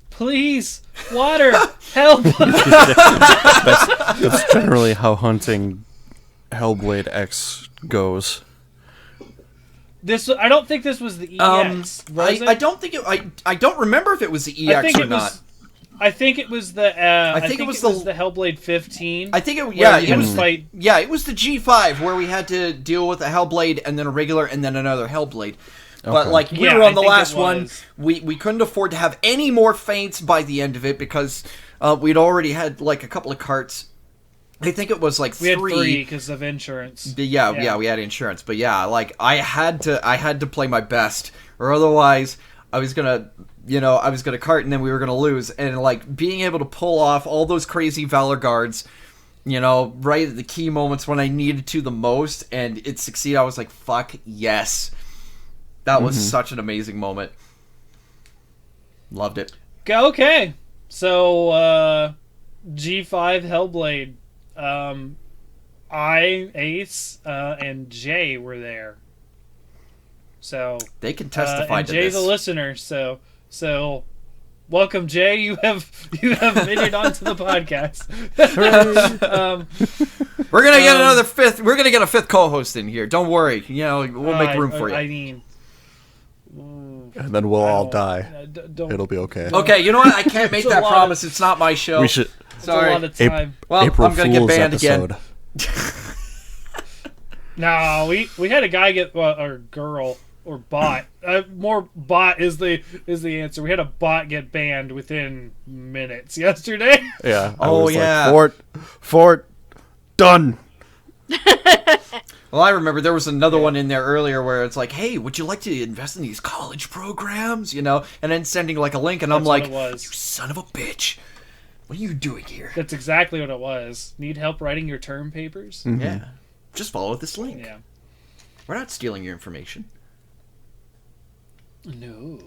A: please, water, help.
E: That's generally how hunting Hellblade X goes.
A: I don't think this was the EX.
B: I don't think it. I don't remember if it was the EX or not.
A: I think it was the. I think it was the Hellblade 15.
B: I think it.
A: It was fight.
B: Yeah, it was the G5 where we had to deal with a Hellblade and then a regular and then another Hellblade. Okay. But we were on the last one. We couldn't afford to have any more faints by the end of it because we'd already had a couple of carts I think it was like
A: we had 3 because of insurance.
B: Yeah, we had insurance. But yeah, like I had to play my best, or otherwise I was gonna cart and then we were gonna lose. And like being able to pull off all those crazy Valor guards, right at the key moments when I needed to the most, and it succeeded. I was like, fuck yes, that was such an amazing moment. Loved it.
A: Okay, so G5 Hellblade. I, Ace, and Jay were there. So
B: they can testify
A: and
B: to
A: Jay's
B: this.
A: a listener, so welcome, Jay. You have made it onto the podcast.
B: We're gonna get another fifth. We're gonna get a 5th co-host in here. Don't worry. We'll make room for you.
A: I mean,
E: and then we'll all die. It'll be okay.
B: Okay, you know what? I can't make that promise. It's not my show.
E: We should.
B: Sorry.
A: A lot of time.
B: Well,
E: April
B: I'm gonna get
E: Fool's
B: banned
E: episode.
B: again.
A: No, we had a guy get or girl or bot. More bot is the answer. We had a bot get banned within minutes yesterday.
E: Yeah.
B: Yeah.
E: Fort, done.
B: Well, I remember there was another one in there earlier where it's like, hey, would you like to invest in these college programs? And then sending like a link, and I'm like, you son of a bitch. What are you doing here?
A: That's exactly what it was. Need help writing your term papers?
E: Mm-hmm.
B: Yeah. Just follow this link.
A: Yeah.
B: We're not stealing your information.
A: No.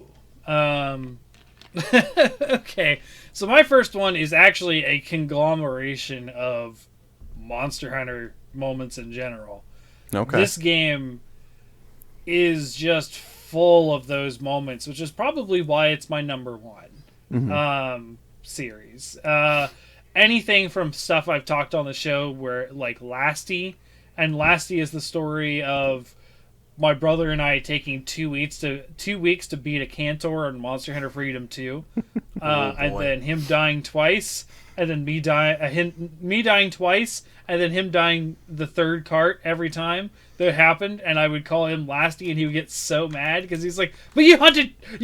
A: Okay. So my first one is actually a conglomeration of Monster Hunter moments in general.
E: Okay.
A: This game is just full of those moments, which is probably why it's my number 1 series. Anything from stuff I've talked on the show where like Lasty is the story of my brother and I taking 2 weeks to beat a Cantor on Monster Hunter Freedom 2, and then him dying twice, and then me dying twice, and then him dying the 3rd cart every time that happened, and I would call him Lasty, and he would get so mad because he's like, "But you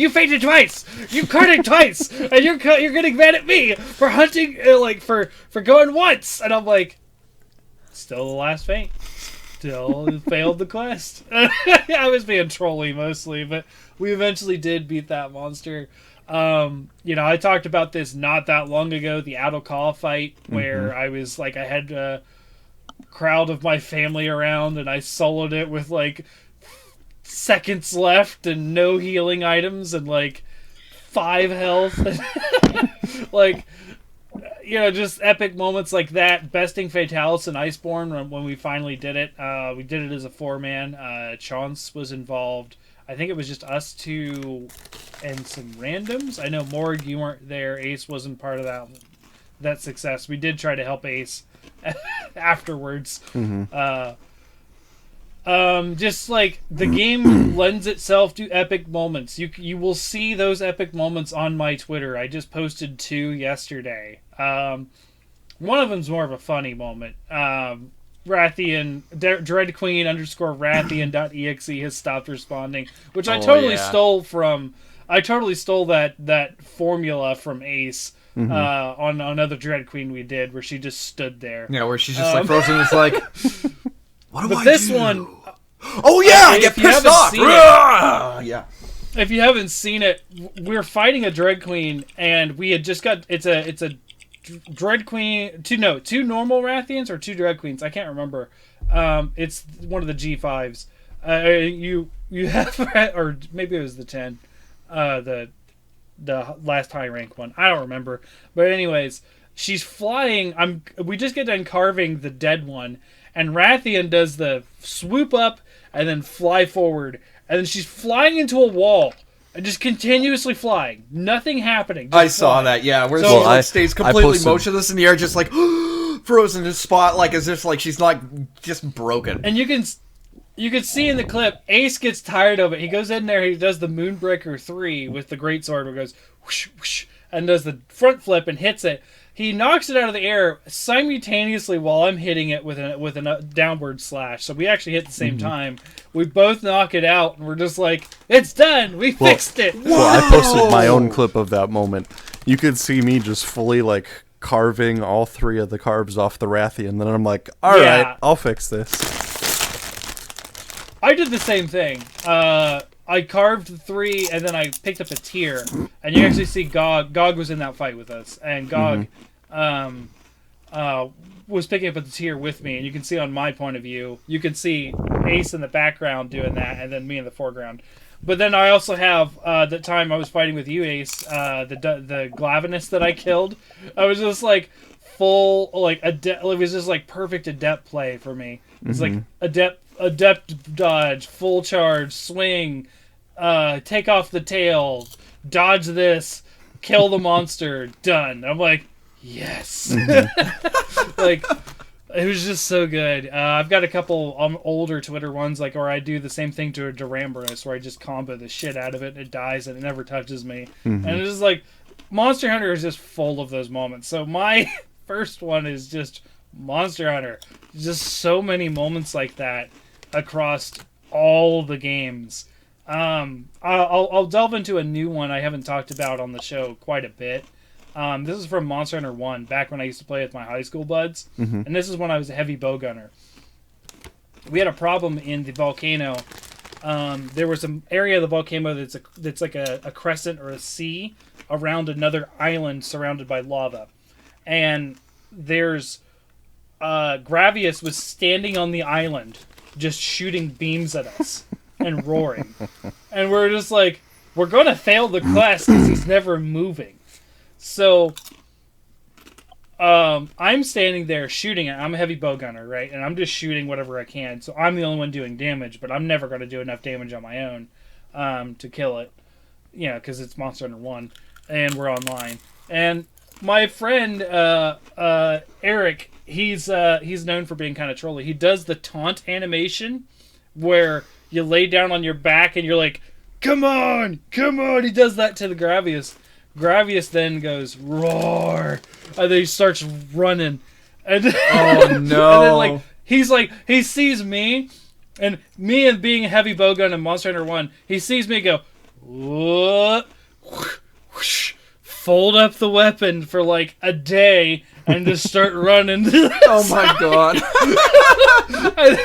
A: fainted twice, you carted twice, and you're getting mad at me for hunting, for going once," and I'm like, still the last faint. Still failed the quest. I was being trolly mostly, but we eventually did beat that monster. I talked about this not that long ago, the Adokal fight, where I was like, I had a crowd of my family around, and I soloed it with like seconds left and no healing items and like 5 health. Just epic moments like that. Besting Fatalis and Iceborne when we finally did it. We did it as a 4-man. Chance was involved. I think it was just us 2 and some randoms. I know, Morg, you weren't there. Ace wasn't part of that success. We did try to help Ace afterwards. Just like the game lends itself to epic moments. You will see those epic moments on my Twitter. I just posted 2 yesterday. One of them's more of a funny moment. Rathian, Dread Queen _Rathian.exe has stopped responding, which I totally stole from. I totally stole that formula from Ace on another Dread Queen we did, where she just stood there.
B: Yeah, where she's just like frozen. It's like, what do I
A: this
B: do?
A: one,
B: oh yeah, I get pissed off. Yeah.
A: If you haven't seen it, we're fighting a Dread Queen, and we had just got it's a Dread Queen, 2 normal Rathians or 2 Dread Queens. I can't remember. It's one of the G5s. You have, or maybe it was the 10, the last high rank one. I don't remember. But anyways, she's flying. We just get done carving the dead one, and Rathian does the swoop up and then fly forward, and then she's flying into a wall. And just continuously flying. Nothing happening.
B: I saw that, yeah. Where she stays completely motionless in the air, just like frozen in a spot, like as if like she's not just broken.
A: And you can see in the clip, Ace gets tired of it. He goes in there, he does the Moonbreaker 3 with the greatsword, where it goes whoosh, whoosh, and does the front flip and hits it. He knocks it out of the air simultaneously while I'm hitting it with a downward slash. So we actually hit at the same time. We both knock it out, and we're just like, it's done! Fixed it!
E: Well, I posted my own clip of that moment. You could see me just fully, like, carving all 3 of the carbs off the Rathian, and then I'm like, all right, I'll fix this.
A: I did the same thing. I carved 3, and then I picked up a tier, and you actually see Gog. Gog was in that fight with us, and Gog was picking up a tier with me, and you can see on my point of view, you can see Ace in the background doing that, and then me in the foreground. But then I also have the time I was fighting with you, Ace, the Glavinus that I killed. I was just like full, like it was just like perfect adept play for me. It's like adept dodge, full charge, swing, take off the tail, dodge this, kill the monster, done. I'm like, yes. Like, it was just so good. I've got a couple older Twitter ones, like, where I do the same thing to a Duramboros, where I just combo the shit out of it, and it dies, and it never touches me. And it's just like, Monster Hunter is just full of those moments. So my first one is just Monster Hunter. Just so many moments like that across all the games. I'll delve into a new one I haven't talked about on the show quite a bit. This is from Monster Hunter 1, back when I used to play with my high school buds. And this is when I was a heavy bow gunner. We had a problem in the volcano. There was an area of the volcano that's like a crescent or a C around another island surrounded by lava. And there's... Gravius was standing on the island just shooting beams at us and roaring. And we're just like, we're going to fail the quest because he's never moving. So, I'm standing there shooting it. I'm a heavy bow gunner, right? And I'm just shooting whatever I can. So I'm the only one doing damage, but I'm never going to do enough damage on my own to kill it. You know, because it's Monster Hunter 1, and we're online. And my friend, Eric, he's known for being kind of trolly. He does the taunt animation where you lay down on your back and you're like, come on, come on. He does that to the Gravius. Gravius then goes, roar, and then he starts running. And
B: oh, no.
A: And then, he sees me, and me and being a heavy bowgun in Monster Hunter 1, he sees me go, whoa, whoosh, fold up the weapon for like a day, and just start running.
B: Oh my god.
A: And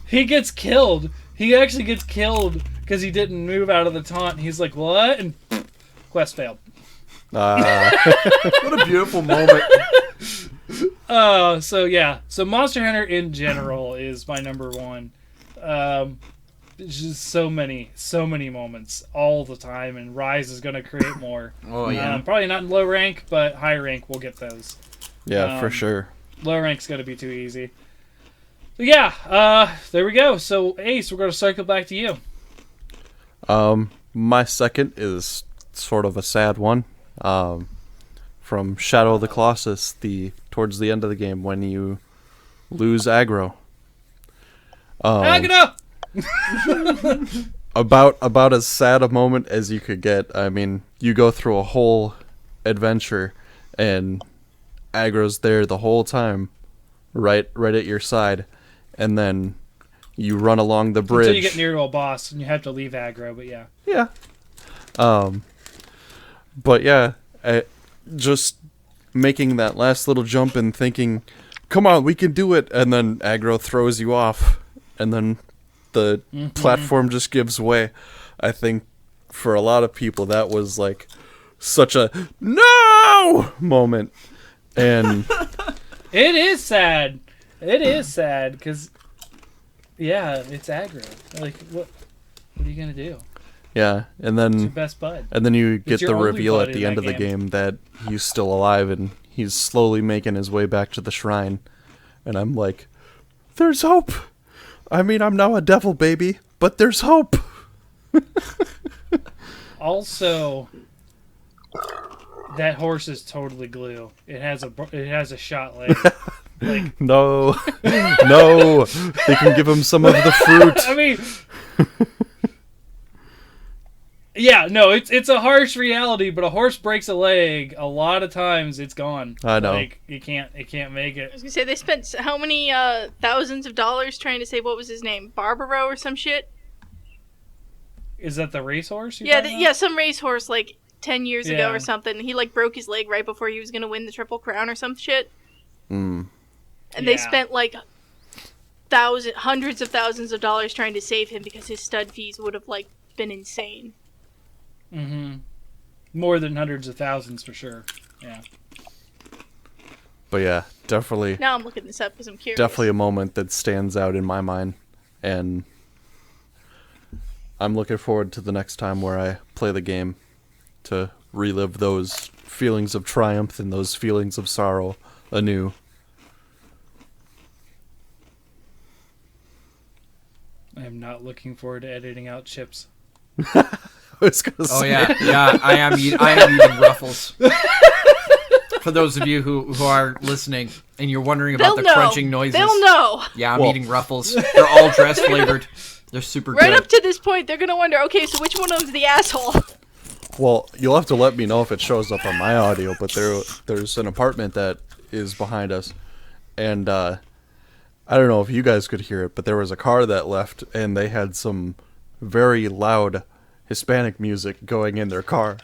A: he gets killed. He actually gets killed because he didn't move out of the taunt. He's like, what? And quest failed.
B: What a beautiful moment.
A: So yeah. So Monster Hunter in general is my number one. It's just so many moments all the time, and Rise is going to create more.
B: Oh yeah.
A: Probably not in low rank, but high rank we'll get those.
E: Yeah, for sure.
A: Low rank's going to be too easy. So yeah, there we go. So Ace, we're going to circle back to you.
E: My second is sort of a sad one. From Shadow of the Colossus, towards the end of the game when you lose aggro.
A: Aggro!
E: About as sad a moment as you could get. I mean, you go through a whole adventure and aggro's there the whole time, right at your side, and then you run along the bridge
A: until you get near to a boss and you have to leave aggro. But yeah.
E: Yeah. But yeah, just making that last little jump and thinking, come on, we can do it, and then aggro throws you off, and then the platform just gives way. I think for a lot of people that was like such a no moment. And
A: it is sad. It is sad because, yeah, it's aggro. Like, what are you gonna do?
E: Yeah, and then
A: it's your best bud.
E: And then you get the reveal at the end of the
A: game
E: game that he's still alive and he's slowly making his way back to the shrine. And I'm like, there's hope. I mean, I'm now a devil baby, but there's hope.
A: Also, that horse is totally glue. It has a shot leg. Like,
E: no, they can give him some of the fruit.
A: I mean, yeah, no, it's a harsh reality, but a horse breaks a leg, a lot of times it's gone.
E: I know.
A: Like, it can't make it.
C: I was gonna say, they spent how many thousands of dollars trying to say, what was his name, Barbaro or some shit?
A: Is that the racehorse?
C: Yeah, some racehorse, like, 10 years ago or something. He like broke his leg right before he was gonna win the Triple Crown or some shit. And they spent like hundreds of thousands of dollars trying to save him because his stud fees would have like been insane.
A: More than hundreds of thousands for sure. Yeah.
E: But yeah, definitely.
C: Now I'm looking this up because I'm curious.
E: Definitely a moment that stands out in my mind, and I'm looking forward to the next time where I play the game to relive those feelings of triumph and those feelings of sorrow anew.
A: I am not looking forward to editing out chips.
E: I was gonna say.
B: Oh yeah, I am eating Ruffles. For those of you who are listening and you're wondering about the crunching noises,
C: they'll know.
B: Yeah, I'm eating Ruffles. They're all dress flavored. They're super good.
C: Right up to this point, they're gonna wonder, okay, so which one owns the asshole?
E: Well, you'll have to let me know if it shows up on my audio, but there's an apartment that is behind us, and I don't know if you guys could hear it, but there was a car that left, and they had some very loud Hispanic music going in their car,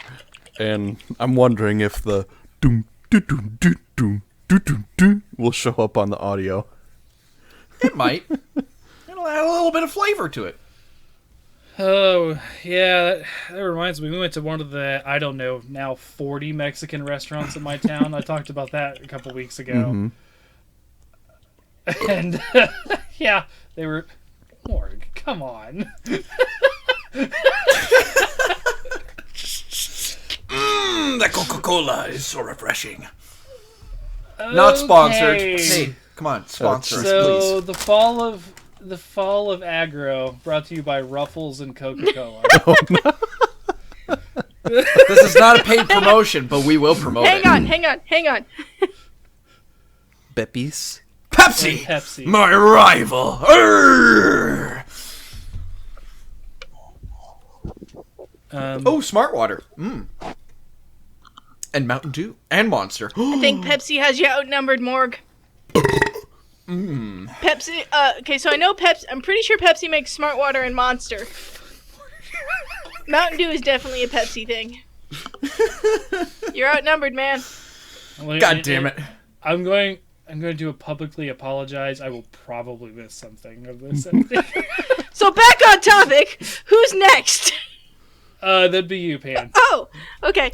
E: and I'm wondering if the doom doom doom doom doom doom doom will show up on the audio.
B: It might. It'll add a little bit of flavor to it.
A: Oh, yeah, that reminds me. We went to one of the, I don't know, now 40 Mexican restaurants in my town. I talked about that a couple weeks ago. And, yeah, they were... Morg, come on.
B: That Coca-Cola is so refreshing. Okay. Not sponsored. Hey, come on, sponsor us, please.
A: So, the fall of aggro, brought to you by Ruffles and Coca-Cola.
E: Oh, no.
B: This is not a paid promotion, but we will promote it.
C: Hang on.
E: Peppies?
B: Pepsi! My rival! Smart water. And Mountain Dew. And Monster.
C: I think Pepsi has you outnumbered, Morg. Pepsi, okay, so I know Pepsi, I'm pretty sure Pepsi makes Smart Water and Monster. Mountain Dew is definitely a Pepsi thing. You're outnumbered, man.
B: God damn it.
A: I'm going to publicly apologize. I will probably miss something of this.
C: So back on topic, who's next?
A: That'd be you, Pan.
C: Oh, okay.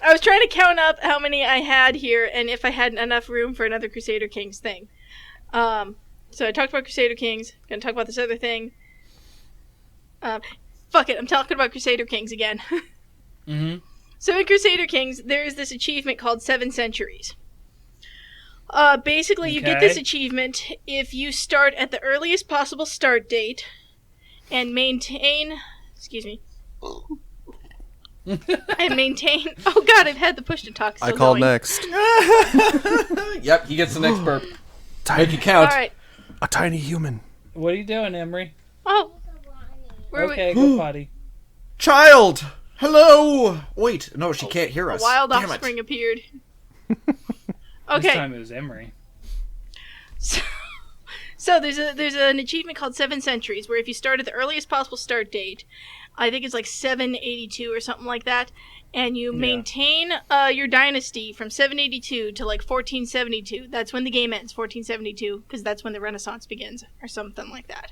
C: I was trying to count up how many I had here and if I had enough room for another Crusader Kings thing. So I talked about Crusader Kings. Gonna talk about this other thing. Fuck it, I'm talking about Crusader Kings again. So in Crusader Kings, there's this achievement called 7 Centuries. Basically, you get this achievement if you start at the earliest possible start date and maintain... Excuse me. And maintain... Oh god, I've had the push-to-talk still
E: I call
C: going.
E: next.
B: Yep, he gets the next burp. Make it count.
C: Alright.
E: A tiny human.
A: What are you doing, Emery?
C: Oh.
A: Okay, go potty.
B: Child! Hello! Wait, no, she can't hear us.
C: A wild
B: Damn
C: offspring
B: it.
C: appeared.
A: This
C: Okay.
A: time it was Emery.
C: So there's an achievement called 7 Centuries where if you start at the earliest possible start date, I think it's like 782 or something like that, and you maintain your dynasty from 782 to like 1472. That's when the game ends, 1472, because that's when the Renaissance begins, or something like that.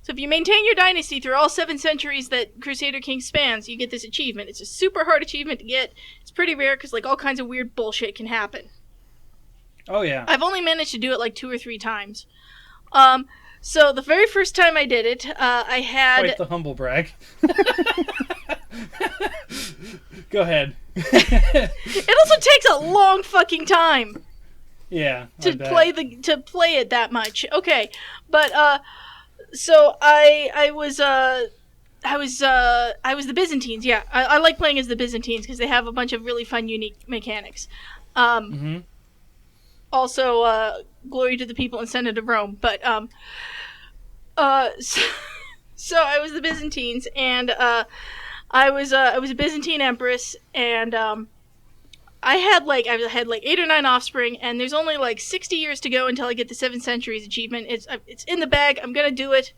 C: So if you maintain your dynasty through all 7 centuries that Crusader Kings spans, you get this achievement. It's a super hard achievement to get. It's pretty rare because like all kinds of weird bullshit can happen.
A: Oh yeah.
C: I've only managed to do it like 2 or 3 times. So the very first time I did it, I had...
A: Quite the humble brag. Go ahead.
C: It also takes a long fucking time.
A: Yeah.
C: To play it that much. Okay, but so I was the Byzantines. Yeah, I like playing as the Byzantines because they have a bunch of really fun, unique mechanics. Also, glory to the people and Senate of Rome. But so I was the Byzantines, and I was a Byzantine empress, and I had like 8 or 9 offspring, and there's only like 60 years to go until I get the 7 Centuries achievement. It's in the bag. I'm gonna do it.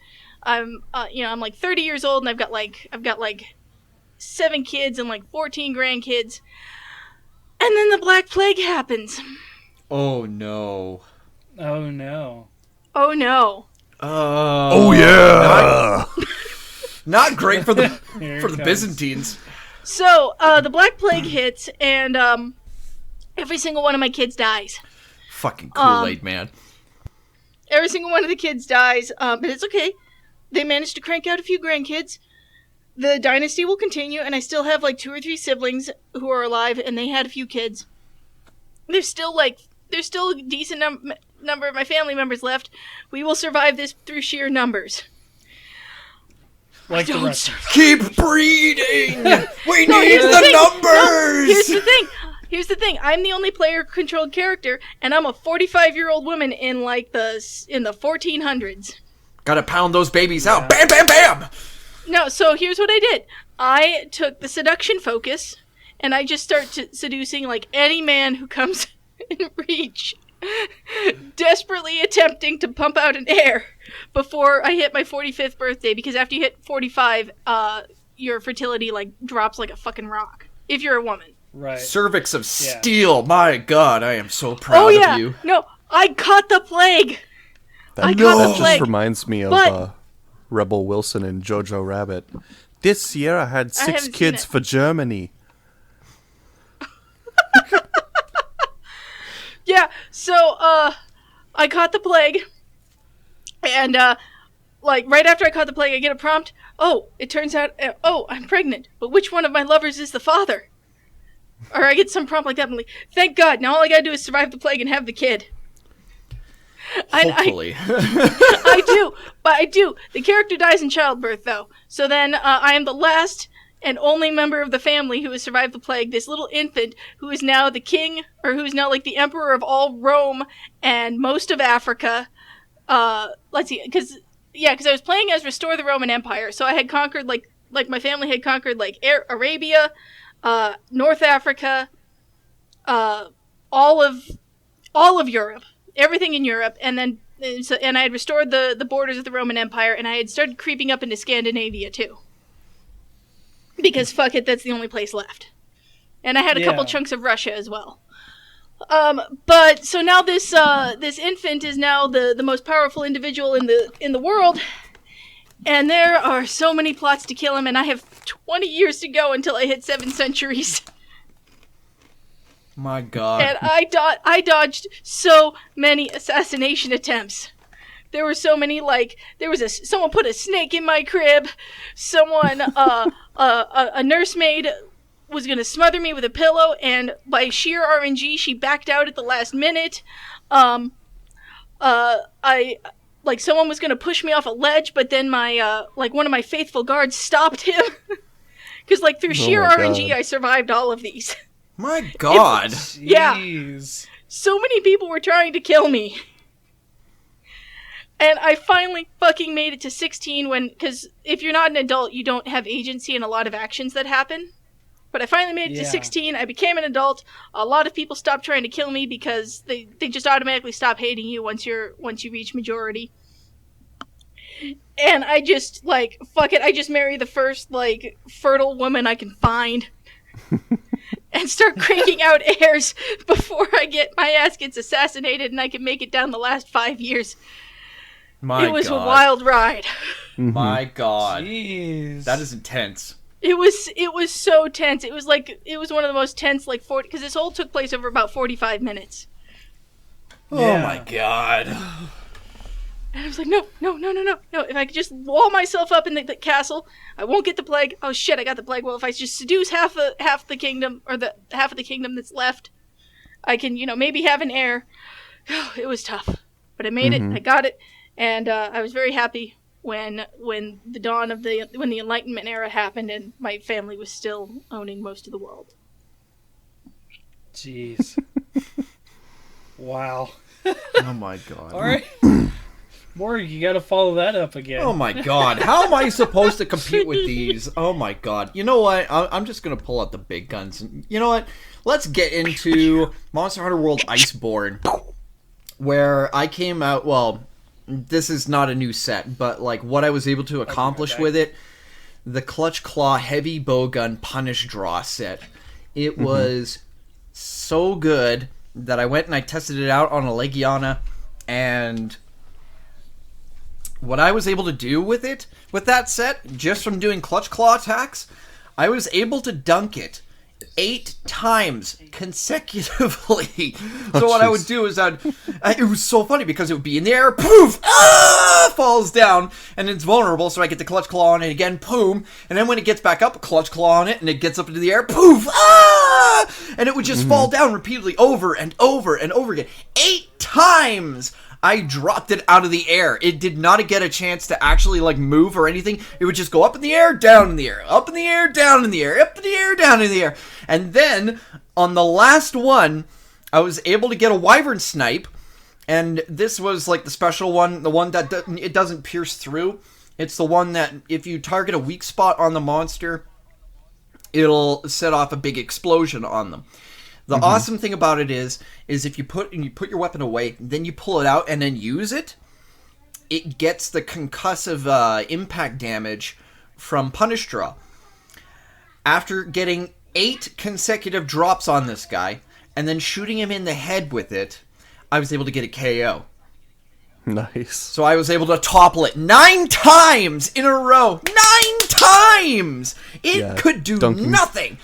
C: I'm like 30 years old, and I've got like 7 kids and like 14 grandkids. And then the Black Plague happens.
B: Oh no.
A: Oh no.
C: Oh no.
E: Oh yeah.
B: Not great for the
A: Here
B: for
A: it
B: the
A: comes.
B: Byzantines.
C: So, the Black Plague hits, and every single one of my kids dies.
B: Fucking Kool-Aid man.
C: Every single one of the kids dies, but it's okay. They managed to crank out a few grandkids. The dynasty will continue, and I still have like 2 or 3 siblings who are alive, and they had a few kids. There's still a decent number of my family members left. We will survive this through sheer numbers.
A: Like the Russians.
B: Keep breeding. We
C: No,
B: need
C: here's the
B: the
C: thing.
B: numbers.
C: Here's the thing. I'm the only player-controlled character, and I'm a 45-year-old woman in like the 1400s.
B: Gotta pound those babies out. Bam, bam, bam.
C: No, so here's what I did. I took the seduction focus, and I just start seducing like any man who comes in reach, desperately attempting to pump out an heir before I hit my 45th birthday, because after you hit 45, your fertility like drops like a fucking rock if you're a woman.
A: Right.
B: Cervix of steel. My God, I am so proud
C: Oh yeah,
B: of you.
C: no, I caught the plague. I
E: That
C: got the
E: just
C: plague.
E: reminds me of
C: But-
E: Rebel Wilson and Jojo Rabbit. This year I had
C: I
E: 6
C: haven't seen
E: kids
C: it.
E: for Germany.
C: Yeah, so, I caught the plague, and, like, right after I caught the plague, I get a prompt. Oh, it turns out, I'm pregnant, but which one of my lovers is the father? Or I get some prompt like that, and I'm like, thank God, now all I gotta do is survive the plague and have the kid.
B: Hopefully.
C: I do, but I do. The character dies in childbirth, though. So then, I am the last and only member of the family who has survived the plague. This little infant who is now the king, or who is now like the emperor of all Rome and most of Africa. Let's see, because I was playing as Restore the Roman Empire, so I had conquered like my family had conquered like Arabia, North Africa, all of Europe, everything in Europe, and I had restored the borders of the Roman Empire, and I had started creeping up into Scandinavia too. Because fuck it, that's the only place left. And I had a couple chunks of Russia as well. But so now this infant is now the most powerful individual in the world, and there are so many plots to kill him, and I have 20 years to go until I hit 7 centuries.
B: My God.
C: And I dodged so many assassination attempts. There were so many, like, someone put a snake in my crib, someone, a nursemaid was gonna smother me with a pillow, and by sheer RNG, she backed out at the last minute. Someone was gonna push me off a ledge, but then one of my faithful guards stopped him. Because, like, through sheer
E: my
C: RNG,
E: God.
C: I survived all of these.
B: My God.
C: Yeah.
A: Jeez.
C: So many people were trying to kill me. And I finally fucking made it to 16 because if you're not an adult, you don't have agency in a lot of actions that happen. But I finally made it to 16. I became an adult. A lot of people stopped trying to kill me because they just automatically stop hating you once you reach majority. And I just, like, fuck it, I just marry the first, like, fertile woman I can find. And start cranking out heirs before my ass gets assassinated and I can make it down the last 5 years. It was a wild ride.
B: My God.
A: Jeez.
B: That is intense.
C: It was so tense. It was one of the most tense, like, 40, because this whole took place over about 45 minutes.
B: Oh my God.
C: And I was like, no. If I could just wall myself up in the castle, I won't get the plague. Oh shit, I got the plague. Well, if I just seduce half the kingdom, or the half of the kingdom that's left, I can, maybe have an heir. It was tough, but I made it. I got it, and I was very happy when the dawn of the Enlightenment era happened, and my family was still owning most of the world.
A: Jeez. Wow.
E: Oh my God.
A: All right. Morg, you gotta follow that up again.
B: Oh my God. How am I supposed to compete with these? Oh my God. You know what? I'm just going to pull out the big guns. And you know what? Let's get into Monster Hunter World Iceborne, where I came out, well, this is not a new set, but like what I was able to accomplish with it, the Clutch Claw Heavy Bowgun Punish Draw set. It was so good that I went and I tested it out on a Legiana, and what I was able to do with it, with that set, just from doing Clutch Claw attacks, I was able to dunk it 8 times consecutively. So what I would do is it was so funny because it would be in the air, poof, falls down, and it's vulnerable, so I get the Clutch Claw on it again, boom, and then when it gets back up, a Clutch Claw on it, and it gets up into the air, poof, and it would just fall down repeatedly over and over and over again. 8 times! I dropped it out of the air. It did not get a chance to actually, like, move or anything. It would just go up in the air, down in the air, up in the air, down in the air, up in the air, down in the air. And then, on the last one, I was able to get a Wyvern Snipe, and this was, like, the special one, the one that it doesn't pierce through. It's the one that, if you target a weak spot on the monster, it'll set off a big explosion on them. The awesome thing about it is if you put your weapon away, then you pull it out and then use it, it gets the concussive impact damage from Punish Draw. After getting 8 consecutive drops on this guy, and then shooting him in the head with it, I was able to get a KO.
E: Nice.
B: So I was able to topple it 9 times in a row. 9 times! It could do nothing!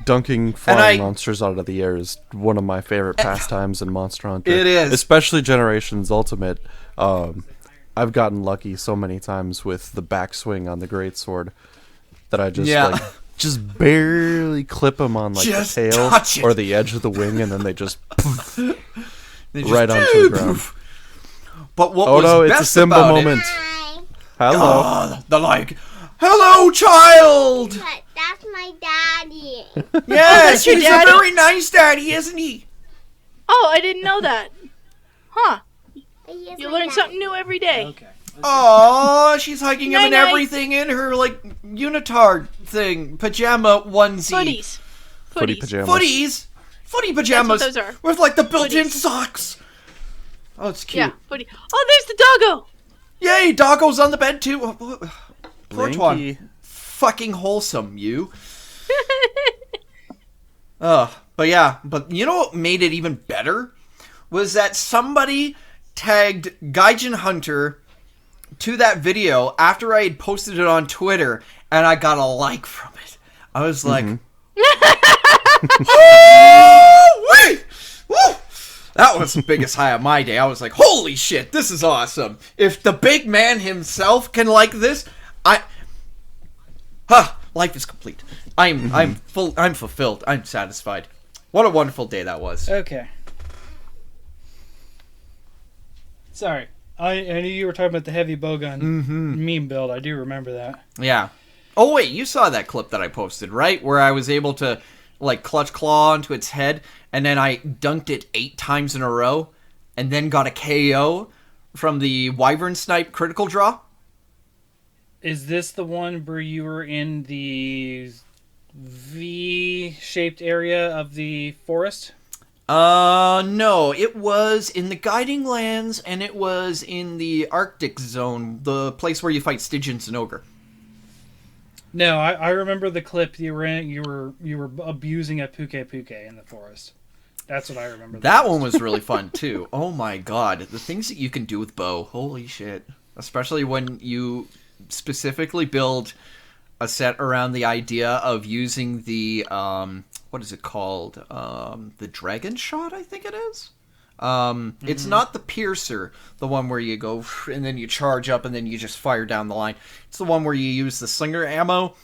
E: Dunking flying monsters out of the air is one of my favorite pastimes in Monster Hunter.
B: It is.
E: Especially Generations Ultimate. I've gotten lucky so many times with the backswing on the greatsword that I just just barely clip them on like
B: just
E: the tail or the edge of the wing, and then they just right onto the ground.
B: But what was
E: no,
B: best
E: it's a Simba
B: about
E: moment. Hello.
B: The like, hello, child.
F: That's my daddy.
B: Yes,
C: your
B: he's
C: daddy?
B: a very nice daddy, isn't he?
C: Oh, I didn't know that. Huh.
F: He's
C: You
F: my
C: learn
F: daddy.
C: something new every day.
A: Okay.
B: Oh, she's hugging him and
C: Night-night.
B: everything in her like unitard thing, pajama onesie,
C: Footies.
E: Footy pajamas.
B: footy pajamas
C: That's what those are.
B: with like the built-in
C: Footies.
B: socks. Oh, it's cute.
C: Yeah, footy. Oh, there's the doggo.
B: Yay, doggo's on the bed too. Fortuan,
E: Blinky.
B: fucking wholesome, you. But you know what made it even better? Was that somebody tagged Gaijin Hunter to that video after I had posted it on Twitter, and I got a like from it. I was like, oh, woo! That was the biggest high of my day. I was like, holy shit, this is awesome. If the big man himself can like this, life is complete. I'm fulfilled. I'm satisfied. What a wonderful day that was.
A: Okay. Sorry. I knew you were talking about the heavy bowgun meme build. I do remember that.
B: Yeah. Oh wait, you saw that clip that I posted, right? Where I was able to like clutch claw onto its head, and then I dunked it 8 times in a row, and then got a KO from the Wyvern Snipe critical draw.
A: Is this the one where you were in the V-shaped area of the forest?
B: No, it was in the Guiding Lands, and it was in the Arctic Zone, the place where you fight Stygians and Ogre.
A: No, I remember the clip you were in. You were abusing a puke in the forest. That's what I remember.
B: That one was really fun too. Oh my god, the things that you can do with bow! Holy shit! Especially when you specifically build a set around the idea of using the what is it called? The Dragon Shot, I think it is. It's not the Piercer, the one where you go and then you charge up and then you just fire down the line. It's the one where you use the slinger ammo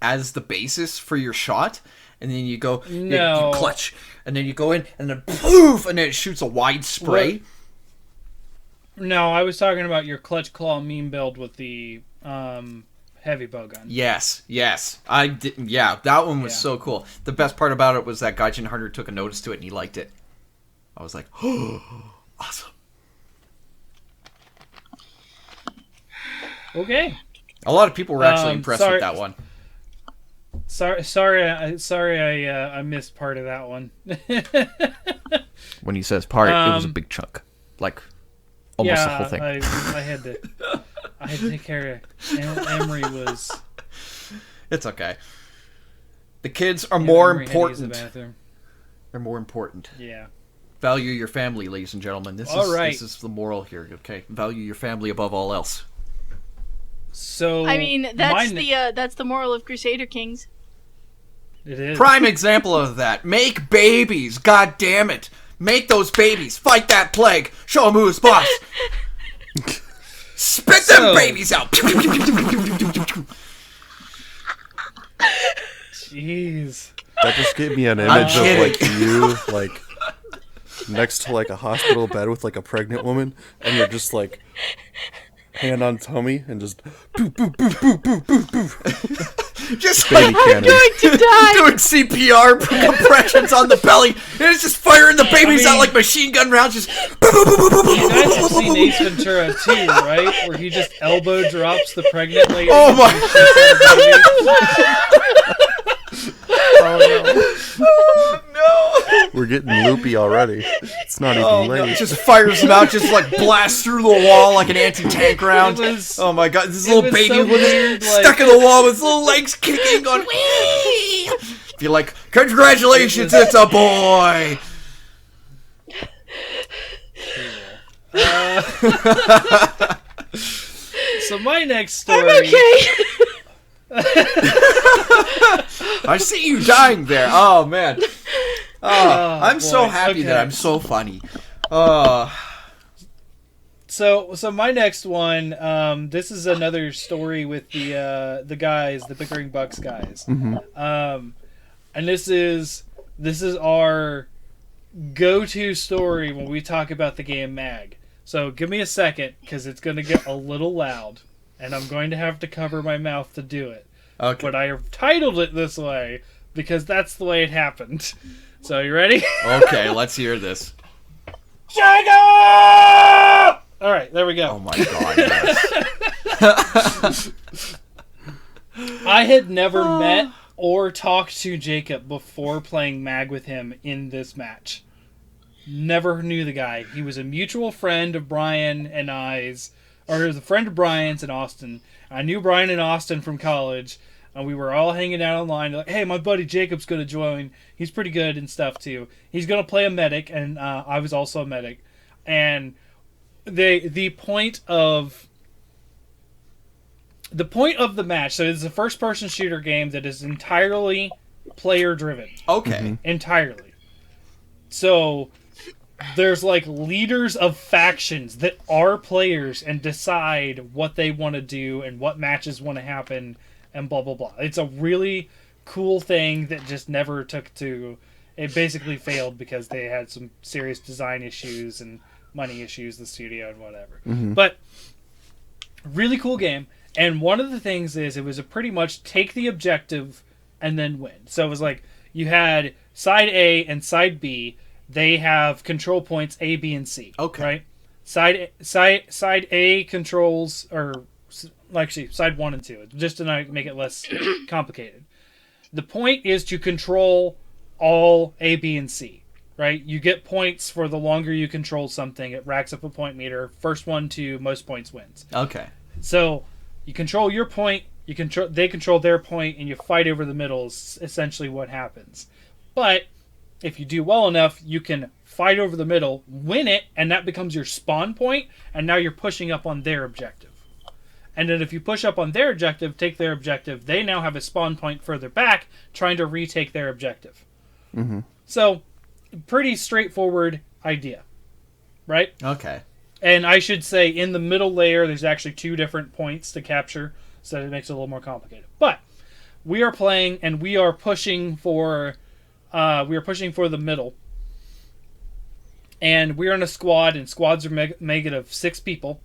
B: as the basis for your shot, and then you go, you clutch, and then you go in, and then poof, and then it shoots a wide spray.
A: No, I was talking about your clutch claw meme build with the heavy bowgun.
B: Yes. I did. Yeah, that one was so cool. The best part about it was that Gaijin Hunter took a notice to it and he liked it. I was like, oh, awesome.
A: Okay.
B: A lot of people were actually impressed with that one.
A: Sorry, I missed part of that one.
B: When he says part, it was a big chunk. Like,
E: almost the whole thing.
A: I had to take care of Emery was.
B: It's okay. The kids are more
A: Emery had to use the
B: important.
A: bathroom.
B: They're more important.
A: Yeah.
B: Value your family, ladies and gentlemen. This is the moral here. Okay, value your family above all else.
A: So
C: I mean, that's the moral of Crusader Kings.
A: It is.
B: Prime example of that. Make babies. God damn it. Make those babies. Fight that plague. Show them who's boss. Spit them babies out.
A: Jeez.
E: That just gave me an image of like you like next to like a hospital bed with like a pregnant woman, and you're just like hand on tummy and just boo boo boo boo boo boo boo.
B: Just
E: Baby cannon.
B: doing CPR compressions on the belly, and it's just firing the babies out like machine gun rounds. Just.
A: You guys have seen Ace Ventura 2, right? Where he just elbow drops the pregnant lady.
B: Oh my!
E: Oh no! We're getting loopy already. It's not even late.
B: No. It just fires them out, just like blasts through the wall like an anti-tank round. Oh my god, this little baby
A: so weird,
B: stuck in the wall with his little legs kicking, going wee. You're like, congratulations, it's a boy.
A: So my next story.
C: I'm okay.
B: I see you dying there. Oh man. I'm so
A: boy.
B: happy
A: Okay.
B: that I'm so funny.
A: So my next one, this is another story with the guys, the Pickering Bucks guys. And this is our go-to story when we talk about the game Mag. So give me a second, because it's going to get a little loud, and I'm going to have to cover my mouth to do it.
B: Okay.
A: But I have titled it this way because that's the way it happened. So you ready?
B: Okay, let's hear this.
A: Jacob! All right, there we go.
B: Oh my god. Yes.
A: I had never met or talked to Jacob before playing Mag with him in this match. Never knew the guy. He was a mutual friend of Brian and I's, or he was a friend of Brian's in Austin. I knew Brian and Austin from college, and we were all hanging out online. Like, hey, my buddy Jacob's going to join. He's pretty good and stuff too. He's going to play a medic, and I was also a medic. And the point of the match. So it's a first-person shooter game that is entirely player-driven.
B: Okay.
A: Entirely. So there's like leaders of factions that are players and decide what they want to do and what matches want to happen and blah blah blah. It's a really cool thing that just never took to. It basically failed because they had some serious design issues and money issues, the studio and whatever. But really cool game. And one of the things is it was a pretty much take the objective and then win. So it was like you had side A and side B. They have control points A, B, and C.
B: Okay.
A: Right? Side A controls, or actually side 1 and 2, just to make it less complicated. The point is to control all A, B, and C. Right? You get points for the longer you control something. It racks up a point meter. First one to most points wins.
B: Okay.
A: So you control your point. They control their point, and you fight over the middle. Is essentially what happens. But if you do well enough, you can fight over the middle, win it, and that becomes your spawn point, and now you're pushing up on their objective. And then if you push up on their objective, take their objective, they now have a spawn point further back, trying to retake their objective. So, pretty straightforward idea, right?
B: Okay.
A: And I should say, in the middle layer, there's actually 2 different points to capture, so it makes it a little more complicated. But we are playing, and we are pushing for the middle. And we're in a squad, and squads are made of 6 people.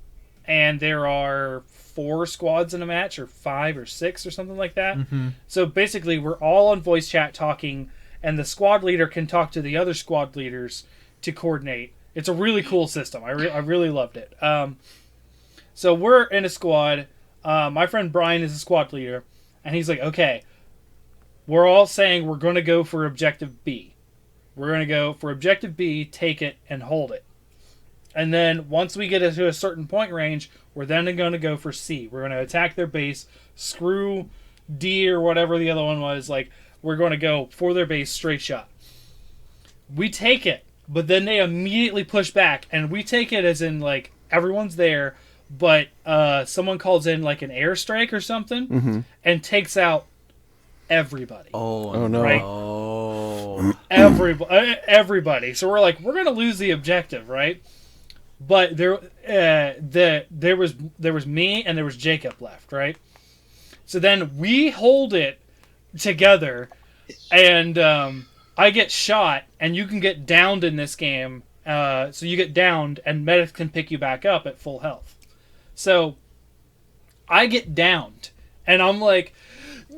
A: And there are 4 squads in a match, or 5 or 6 or something like that. So basically, we're all on voice chat talking, and the squad leader can talk to the other squad leaders to coordinate. It's a really cool system. I really loved it. So we're in a squad. My friend Brian is a squad leader, and he's like, okay, we're all saying we're going to go for objective B. We're going to go for objective B, take it, and hold it. And then once we get to a certain point range, we're then going to go for C. We're going to attack their base, screw D or whatever the other one was. Like, we're going to go for their base, straight shot. We take it, but then they immediately push back. And we take it as in, like, everyone's there, but someone calls in, like, an airstrike or something and takes out everybody.
B: Oh
E: no.
A: Right?
B: Oh.
A: Everybody. So we're like, we're going to lose the objective, right? But there was me and there was Jacob left, right? So then we hold it together, and I get shot, and you can get downed in this game. So you get downed, and medics can pick you back up at full health. So I get downed, and I'm like,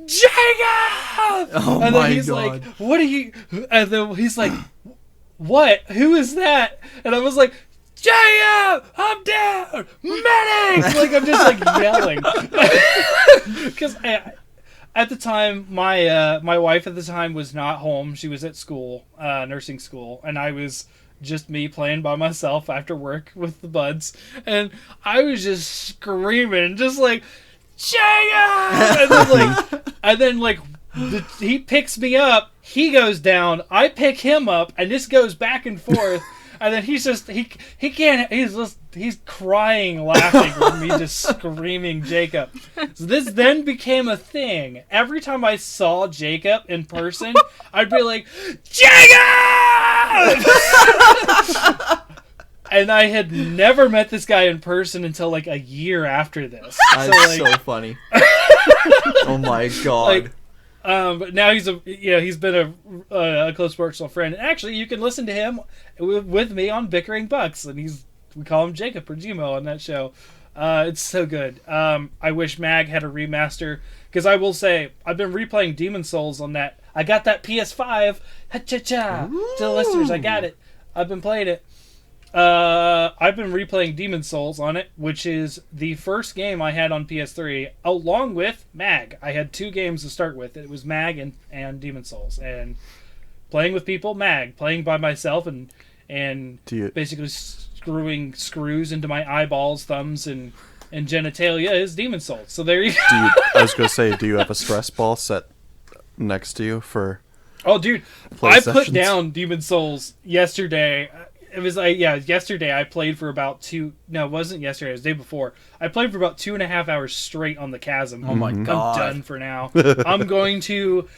A: Jacob!
B: Oh
A: and then
B: my
A: he's
B: God.
A: like, what are you... And then he's like, what? Who is that? And I was like, Jacob! I'm down! Medic! Like, I'm just, like, yelling. Because at the time, my wife at the time was not home. She was at school, nursing school, and I was just me playing by myself after work with the buds. And I was just screaming, just like, Jacob! And then, he picks me up, he goes down, I pick him up, and this goes back and forth. And then he's just, he can't, he's crying, laughing with me just screaming Jacob. So this then became a thing. Every time I saw Jacob in person, I'd be like, Jacob! And I had never met this guy in person until like a year after this.
B: That's so funny. Oh my God.
A: Like, but now he's been a close personal friend. And actually, you can listen to him with me on Bickering Bucks, and we call him Jacob or Gmo on that show. It's so good. I wish Mag had a remaster, because I will say I've been replaying Demon Souls on that. I got that PS5. Ha-cha-cha. To the listeners, I got it. I've been playing it. I've been replaying Demon Souls on it, which is the first game I had on PS3, along with Mag. I had 2 games to start with. It was Mag and Demon Souls. And playing with people, Mag. Playing by myself and basically screwing screws into my eyeballs, thumbs, and genitalia is Demon Souls. So there you go.
E: I was going to say, do you have a stress ball set next to you for...
A: Oh, dude.
E: play
A: I
E: sessions?
A: put down Demon Souls yesterday. It was yesterday I played for about 2... No, it wasn't yesterday. It was the day before. I played for about 2.5 hours straight on the Chasm.
B: Oh my God.
A: I'm done for now. I'm going to...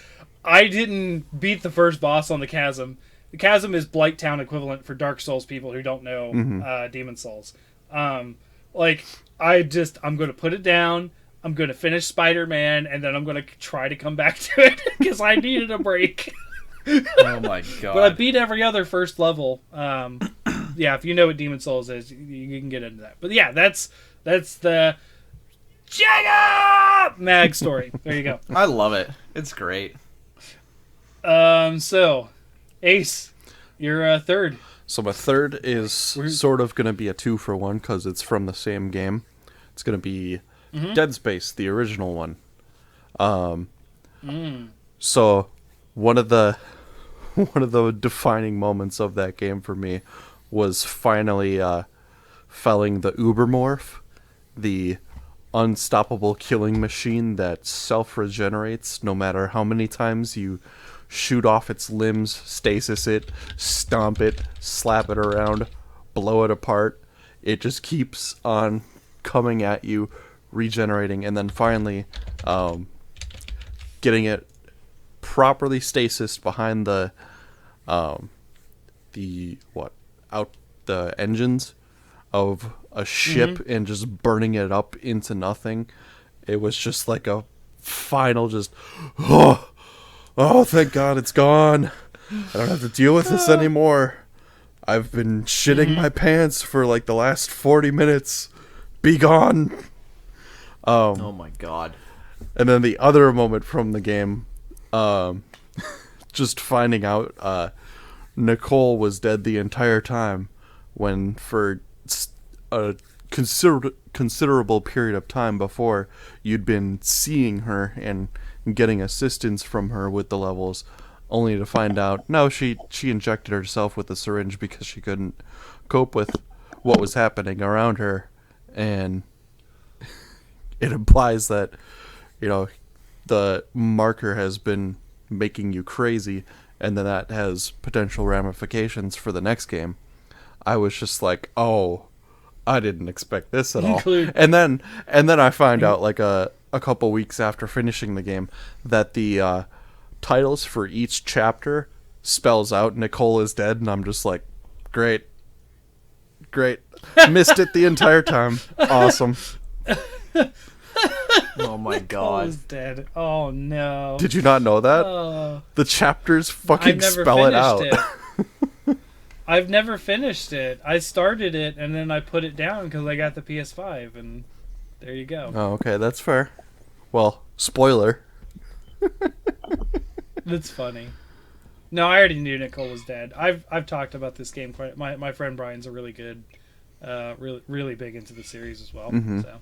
A: I didn't beat the first boss on the Chasm. The Chasm is Blighttown equivalent for Dark Souls people who don't know Demon Souls. I'm going to put it down. I'm going to finish Spider-Man, and then I'm going to try to come back to it because I needed a break.
B: Oh my God.
A: But I beat every other first level. Yeah, if you know what Demon Souls is, you can get into that. But yeah, that's the Jacob Mag story. There you go.
B: I love it. It's great.
A: So Ace, you're third.
E: So my third is sort of going to be a 2-for-1 because it's from the same game. It's going to be Dead Space, the original one. So one of the defining moments of that game for me was finally felling the Ubermorph, the unstoppable killing machine that self-regenerates no matter how many times you shoot off its limbs, stasis it, stomp it, slap it around, blow it apart. It just keeps on coming at you, regenerating, and then finally getting it properly stasised behind the engines of a ship and just burning it up into nothing. It was just like a final oh, thank God it's gone. I don't have to deal with this anymore. I've been shitting my pants for like the last 40 minutes. Be gone.
B: Oh my God.
E: And then the other moment from the game, just finding out Nicole was dead the entire time, when for a considerable period of time before you'd been seeing her and getting assistance from her with the levels, only to find out no, she injected herself with a syringe because she couldn't cope with what was happening around her, and it implies that, the marker has been making you crazy, and then that has potential ramifications for the next game. I was just like, oh, I didn't expect this at all. And then I find out like a couple weeks after finishing the game that the titles for each chapter spells out Nicole is dead, and I'm just like, great. Missed it the entire time. Awesome.
B: Oh my
A: Nicole
B: god.
A: is dead. Oh no.
E: Did you not know that? The chapters fucking spell it out.
A: I've never finished it. I started it and then I put it down because I got the PS5, and there you go.
E: Oh, okay, that's fair. Well, spoiler.
A: That's funny. No, I already knew Nicole was dead. I've talked about this game quite. My friend Brian's a really good, really big into the series as well.
E: Mm-hmm.
A: So,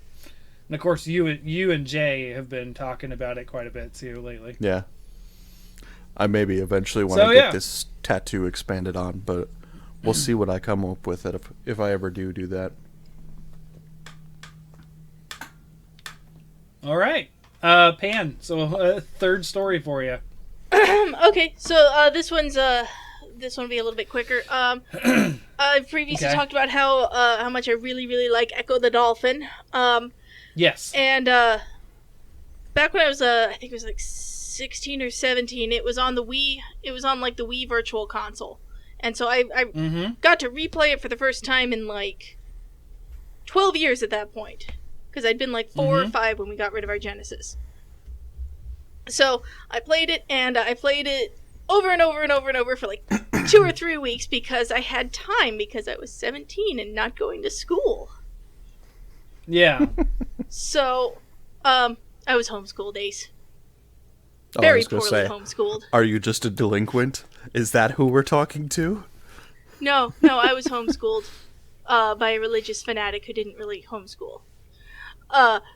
A: and of course you and Jay have been talking about it quite a bit too lately.
E: Yeah. I maybe eventually want to get this tattoo expanded on, but we'll see what I come up with it if I ever do that.
A: All right, Pan. So third story for you.
C: Okay, so this one will be a little bit quicker. I've previously talked about how much I really like Echo the Dolphin.
A: Yes.
C: And back when I was I think it was like 16 or 17, it was on the Wii. It was on like the Wii Virtual Console, and so I got to replay it for the first time in like 12 years at that point, because I'd been like 4 or 5 when we got rid of our Genesis. So I played it, and I played it over and over and over and over for like 2 or 3 weeks because I had time, because I was 17 and not going to school.
A: Yeah.
C: So, I was homeschooled, Ace.
E: Oh,
C: Very poorly homeschooled.
E: Are you just a delinquent? Is that who we're talking to?
C: No, I was homeschooled by a religious fanatic who didn't really homeschool.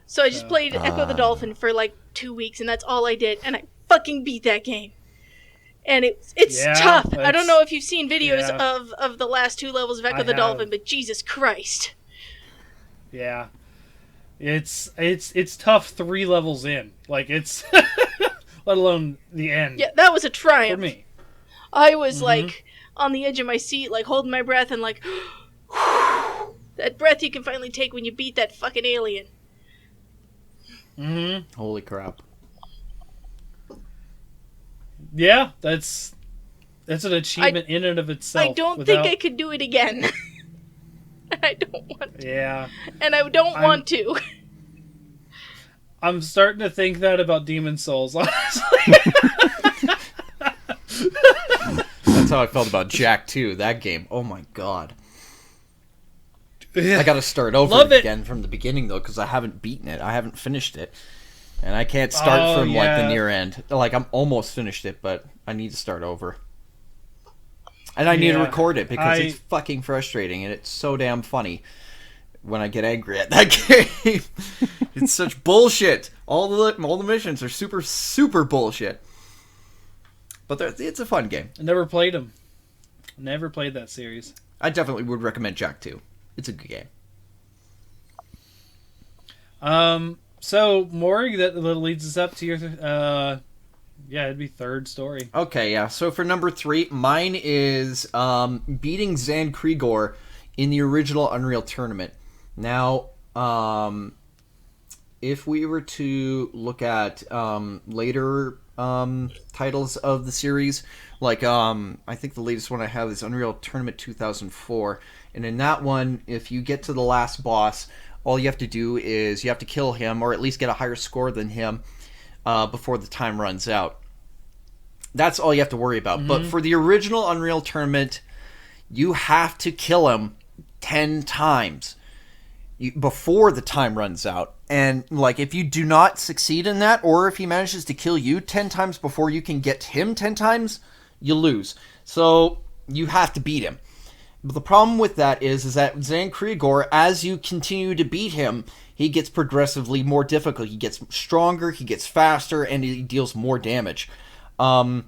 C: So I just played Echo the Dolphin for like 2 weeks, and that's all I did, and I fucking beat that game. And it's tough. I don't know if you've seen videos of the last 2 levels of Echo the Dolphin, but Jesus Christ.
A: Yeah. It's tough 3 levels in. Like, it's let alone the end.
C: Yeah, that was a triumph.
A: For me.
C: I was like on the edge of my seat, like holding my breath, and like that breath you can finally take when you beat that fucking alien.
B: Holy crap.
A: Yeah, that's an achievement in and of itself.
C: I don't think I could do it again. I don't want to.
A: Yeah.
C: And I don't want to.
A: I'm starting to think that about Demon Souls, honestly.
B: That's how I felt about Jack 2, that game. Oh my god. I gotta start over again from the beginning, though, because I haven't beaten it. I haven't finished it. And I can't start from, like, the near end. Like, I'm almost finished it, but I need to start over. And I need to record it, because it's fucking frustrating, and it's so damn funny when I get angry at that game. It's such bullshit. All the missions are super, super bullshit. But it's a fun game.
A: I never played them. Never played that series.
B: I definitely would recommend Jack 2. It's a good game.
A: So Morg, that leads us up to your it'd be third story.
B: Okay, yeah. So for number 3, mine is beating Zan Krigor in the original Unreal Tournament. Now, if we were to look at later titles of the series, like I think the latest one I have is Unreal Tournament 2004, and in that one, if you get to the last boss, all you have to do is you have to kill him, or at least get a higher score than him before the time runs out. That's all you have to worry about. But for the original Unreal Tournament, you have to kill him 10 times before the time runs out. And like, if you do not succeed in that, or if he manages to kill you 10 times before you can get him 10 times, you lose. So you have to beat him. But the problem with that is that Zan Krigor, as you continue to beat him, he gets progressively more difficult. He gets stronger, he gets faster, and he deals more damage. And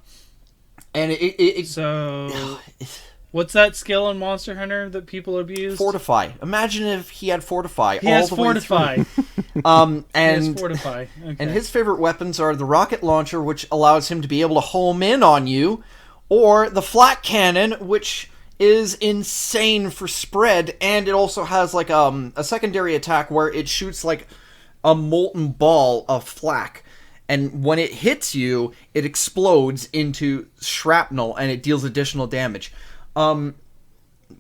A: What's that skill in Monster Hunter that people abuse?
B: Fortify. Imagine if he had Fortify
A: He
B: all
A: has
B: the
A: Fortify.
B: way through.
A: He has
B: And
A: Fortify. Okay.
B: and his favorite weapons are the rocket launcher, which allows him to be able to home in on you, or the flat cannon, which is insane for spread, and it also has like a secondary attack where it shoots like a molten ball of flak. And when it hits you, it explodes into shrapnel, and it deals additional damage.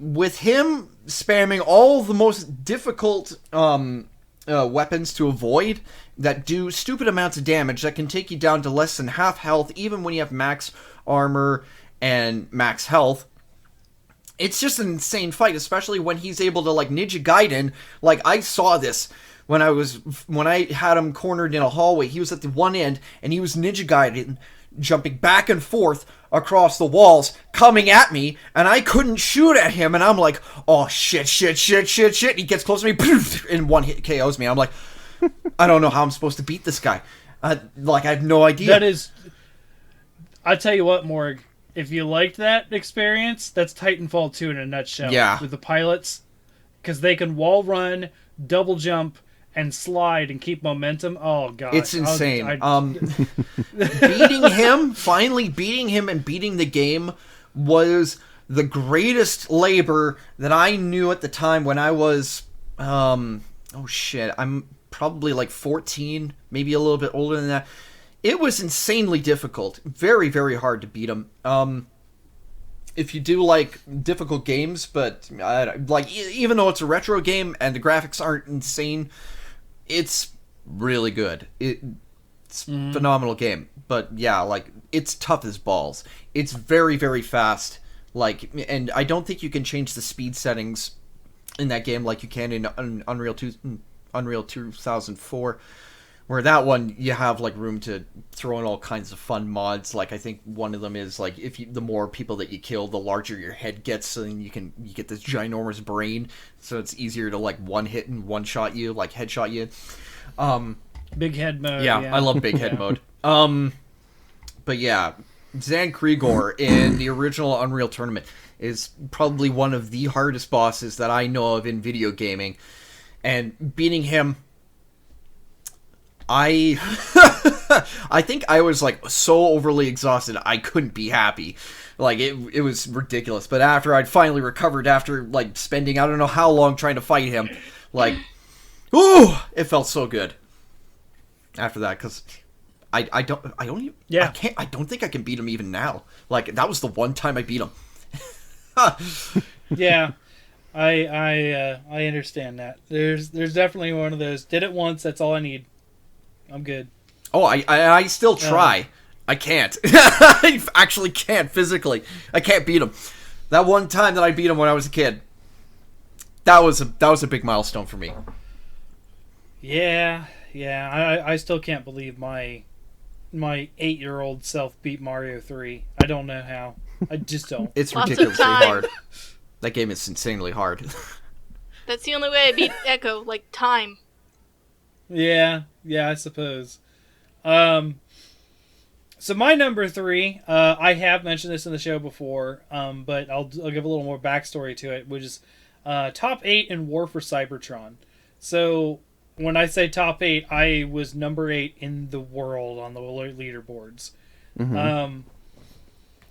B: With him spamming all the most difficult weapons to avoid that do stupid amounts of damage that can take you down to less than half health, even when you have max armor and max health, it's just an insane fight, especially when he's able to like Ninja Gaiden. Like, I saw this when I had him cornered in a hallway. He was at the one end, and he was Ninja Gaiden, jumping back and forth across the walls, coming at me, and I couldn't shoot at him, and I'm like, oh, shit, and he gets close to me, and one hit KOs me. I'm like, I don't know how I'm supposed to beat this guy. I have no idea.
A: That is... I tell you what, Morg, if you liked that experience, that's Titanfall 2 in a nutshell.
B: Yeah.
A: With the pilots, because they can wall run, double jump, and slide and keep momentum. Oh god,
B: it's insane. Finally beating him and beating the game was the greatest labor that I knew at the time when I was I'm probably like 14, maybe a little bit older than that. It was insanely difficult, very, very hard to beat him. If you do like difficult games, but even though it's a retro game and the graphics aren't insane, it's really good. It's phenomenal game. But yeah, like, it's tough as balls. It's very, very fast. Like, and I don't think you can change the speed settings in that game like you can in Unreal 2004. Where that one, you have like room to throw in all kinds of fun mods. Like, I think one of them is like, the more people that you kill, the larger your head gets, so then you get this ginormous brain, so it's easier to like one hit and one shot you, like headshot you.
A: Big head mode.
B: Yeah, I love big head mode. But yeah, Zan Krigor in the original Unreal Tournament is probably one of the hardest bosses that I know of in video gaming, and beating him, I think I was like so overly exhausted I couldn't be happy. Like, it was ridiculous. But after I'd finally recovered, after like spending I don't know how long trying to fight him, like, ooh, it felt so good after that, because I don't think I can beat him even now. Like, that was the one time I beat him.
A: Yeah. I understand that. There's definitely one of those. Did it once, that's all I need. I'm good.
B: Oh, I still try. I can't. I actually can't physically. I can't beat him. That one time that I beat him when I was a kid, that was a big milestone for me.
A: Yeah. I still can't believe my 8-year-old self beat Mario 3. I don't know how. I just don't.
B: It's ridiculously hard. That game is insanely hard.
C: That's the only way I beat Echo, like time.
A: Yeah, I suppose. So my number 3, I have mentioned this in the show before, but I'll give a little more backstory to it, which is top 8 in War for Cybertron. So when I say top 8, I was number 8 in the world on the leaderboards. Mm-hmm.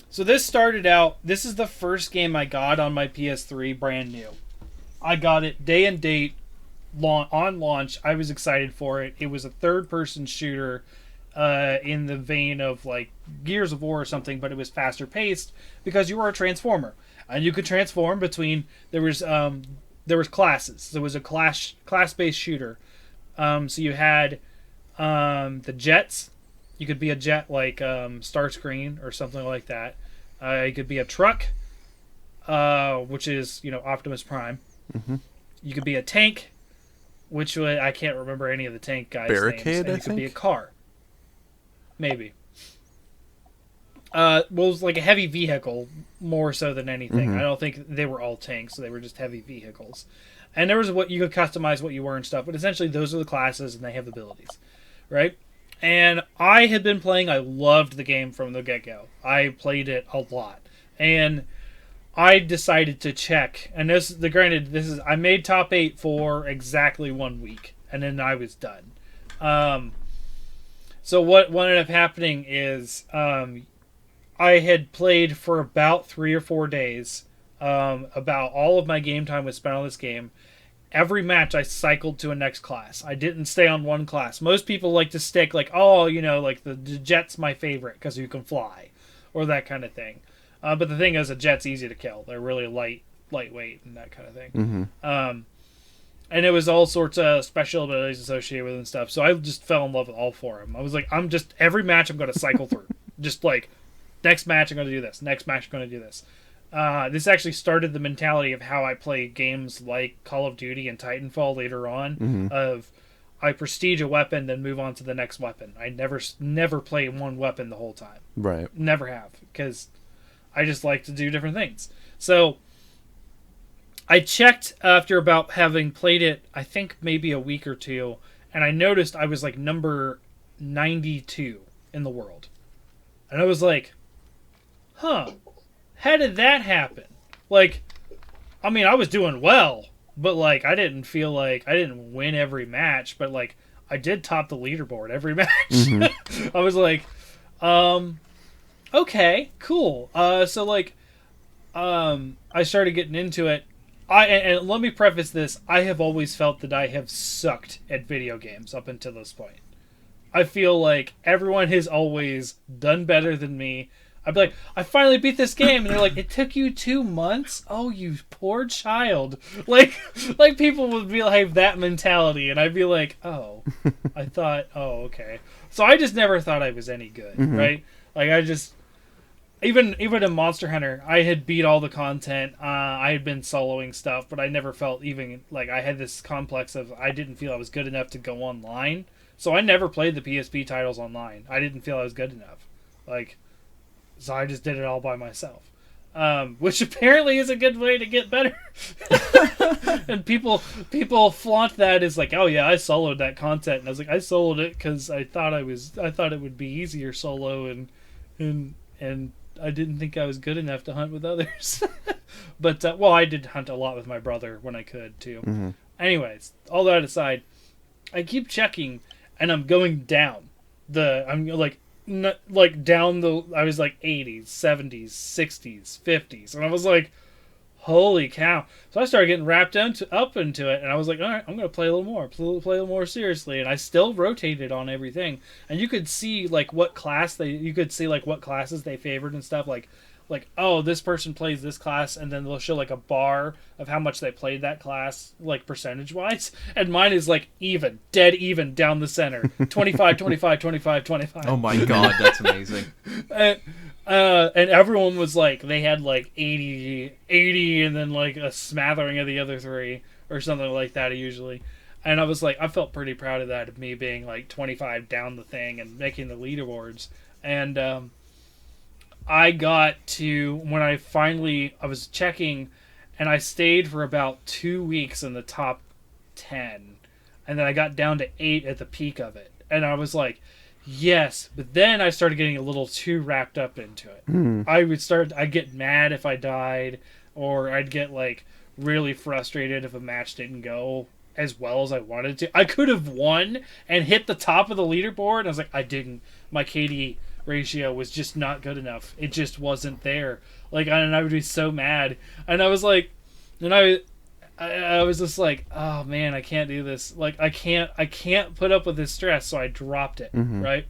A: So this started out, this is the first game I got on my PS3 brand new. I got it day and date on launch. I was excited for it. It was a third-person shooter in the vein of like Gears of War or something, but it was faster paced because you were a transformer and you could transform between. There was classes. There was a class-based shooter. So you had the jets. You could be a jet like Starscream or something like that. You could be a truck, which is Optimus Prime. Mm-hmm. You could be a tank, which I can't remember any of the tank guys'
E: Barricade,
A: names. And you could be a car. Maybe. Well, it was like a heavy vehicle more so than anything. Mm-hmm. I don't think they were all tanks, so they were just heavy vehicles. And there was what you could customize what you were and stuff, but essentially those are the classes and they have abilities, right? And I had been playing. I loved the game from the get-go. I played it a lot, and I decided to check, and I made top 8 for exactly 1 week, and then I was done. So what ended up happening is I had played for about 3 or 4 days. About all of my game time was spent on this game. Every match I cycled to a next class. I didn't stay on one class. Most people like to stick like, the jet's my favorite because you can fly, or that kind of thing. But the thing is, a jet's easy to kill. They're really lightweight and that kind of thing.
E: Mm-hmm.
A: And it was all sorts of special abilities associated with it and stuff. So I just fell in love with all 4 of them. I was like, every match I'm going to cycle through. Just like, next match I'm going to do this. Next match I'm going to do this. This actually started the mentality of how I play games like Call of Duty and Titanfall later on.
E: Mm-hmm.
A: Of I prestige a weapon, then move on to the next weapon. I never play one weapon the whole time.
E: Right.
A: Never have, because I just like to do different things. So I checked after about having played it, I think maybe a week or 2, and I noticed I was like number 92 in the world. And I was like, how did that happen? Like, I mean, I was doing well, but like, I didn't feel like I didn't win every match, but like, I did top the leaderboard every match. Mm-hmm. I was like, okay, cool. So like, I started getting into it. And let me preface this: I have always felt that I have sucked at video games up until this point. I feel like everyone has always done better than me. I'd be like, I finally beat this game, and they're like, it took you 2 months? Oh, you poor child. Like people would be like that mentality, and I'd be like, oh, I thought, oh, okay. So I just never thought I was any good, mm-hmm. right? Like I just, even in Monster Hunter, I had beat all the content. I had been soloing stuff, but I never felt even like I had this complex of I didn't feel I was good enough to go online. So I never played the PSP titles online. I didn't feel I was good enough. So I just did it all by myself. Which apparently is a good way to get better. And people flaunt that as like, oh yeah, I soloed that content. And I was like, I soloed it because I thought it would be easier solo and I didn't think I was good enough to hunt with others. But I did hunt a lot with my brother when I could too.
E: Mm-hmm.
A: Anyways, all that aside, I keep checking and I'm going down. I'm like down the. I was like 80s, 70s, 60s, 50s, and I was like, holy cow! So I started getting wrapped up into it, and I was like, all right, I'm gonna play a little more seriously. And I still rotated on everything, and you could see like what classes they favored and stuff. Like, oh, this person plays this class, and then they'll show like a bar of how much they played that class, like percentage wise. And mine is like dead even down the center, 25, 25, 25, 25.
B: Oh my god, that's amazing.
A: And everyone was like, they had like 80, and then like a smattering of the other 3 or something like that usually. And I was like, I felt pretty proud of that, of me being like 25 down the thing and making the leaderboards. And I got to, when I was checking, and I stayed for about 2 weeks in the top 10, and then I got down to 8 at the peak of it, and I was like, yes, but then I started getting a little too wrapped up into it. I'd get mad if I died, or I'd get like really frustrated if a match didn't go as well as I wanted to. I could have won and hit the top of the leaderboard, and I was like, I didn't. My KD ratio was just not good enough. It just wasn't there. And I would be so mad. And I was like, and I was just like, oh man, I can't do this. Like, I can't put up with this stress. So I dropped it. Mm-hmm. Right.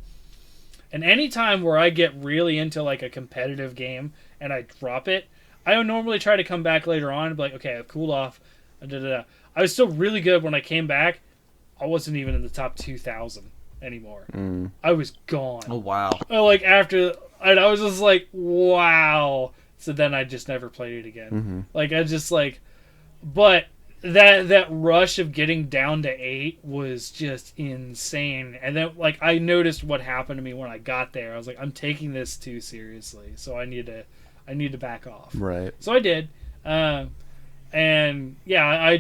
A: And any time where I get really into like a competitive game and I drop it, I would normally try to come back later on and be like, okay, I've cooled off. I was still really good when I came back. I wasn't even in the top 2,000 anymore. I was gone.
B: Oh wow.
A: After, and I was just like, wow. So then I just never played it again. Mm-hmm. But that rush of getting down to 8 was just insane. And then I noticed what happened to me when I got there. I was like, I'm taking this too seriously, so I need to back off.
E: Right.
A: So I did. And yeah,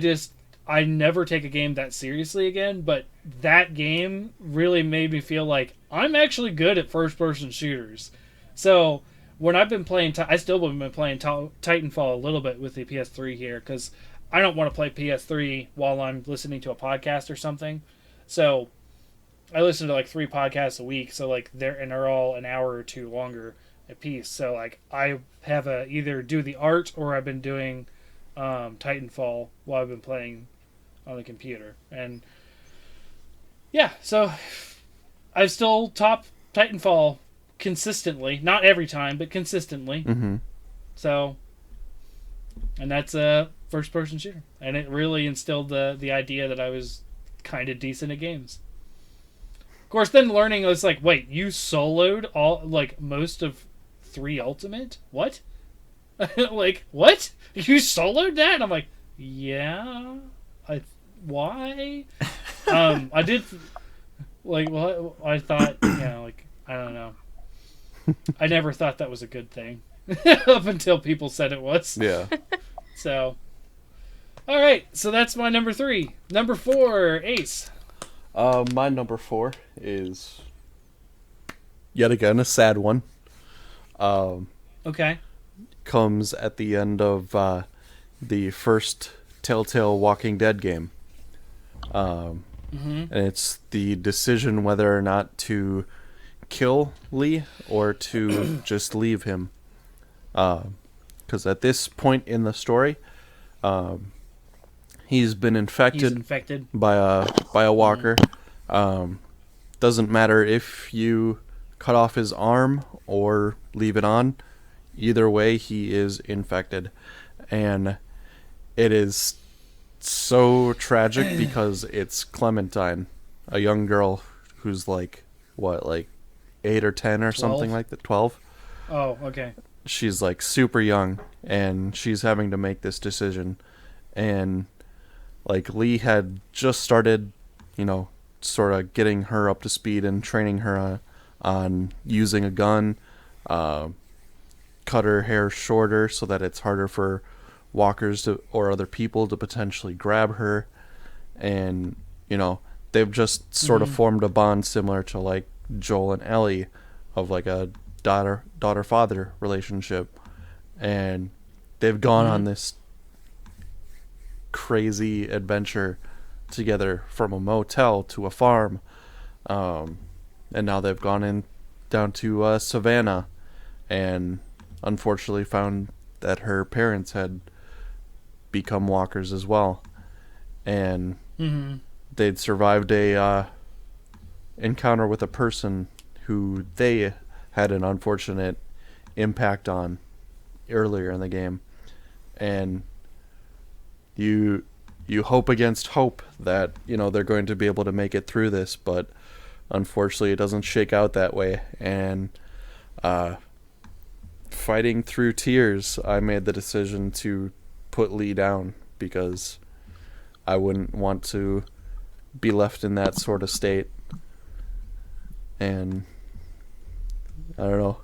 A: I never take a game that seriously again, but that game really made me feel like I'm actually good at first-person shooters. So when I've been playing, I still have been playing Titanfall a little bit with the PS3 here because I don't want to play PS3 while I'm listening to a podcast or something. So I listen to like 3 podcasts a week. So like they're all an hour or 2 longer a piece. So like I have either do the art or I've been doing Titanfall while I've been playing on the computer. And yeah, so I've still topped Titanfall consistently, not every time, but consistently.
E: Mm-hmm.
A: So, and that's a first-person shooter, and it really instilled the idea that I was kind of decent at games. Of course, then learning, I was like, wait, you soloed most of 3 Ultimate? What? Like, what? You soloed that? And I'm like, yeah. Why? I did. Like, well, I thought, I don't know. I never thought that was a good thing up until people said it was.
E: Yeah.
A: So, all right. So that's my number 3. Number 4, Ace.
E: My number 4 is yet again a sad one.
A: Okay.
E: Comes at the end of the first Telltale Walking Dead game. And it's the decision whether or not to kill Lee or to just leave him. Because at this point in the story, he's been infected by a walker. Doesn't matter if you cut off his arm or leave it on. Either way, he is infected. And it is so tragic because it's Clementine, a young girl who's like 8 or 10 or
A: 12?
E: something like that. 12.
A: Oh, okay.
E: She's like super young, and she's having to make this decision. And like Lee had just started, sort of getting her up to speed and training her on using a gun, cut her hair shorter so that it's harder for walkers or other people to potentially grab her. And they've just sort of formed a bond similar to like Joel and Ellie, of like a daughter-father relationship. And they've gone on this crazy adventure together, from a motel to a farm, and now they've gone down to Savannah, and unfortunately found that her parents had become walkers as well, and they'd survived a encounter with a person who they had an unfortunate impact on earlier in the game. And you hope against hope that they're going to be able to make it through this, but unfortunately it doesn't shake out that way. And fighting through tears, I made the decision to put Lee down, because I wouldn't want to be left in that sort of state. And I don't know,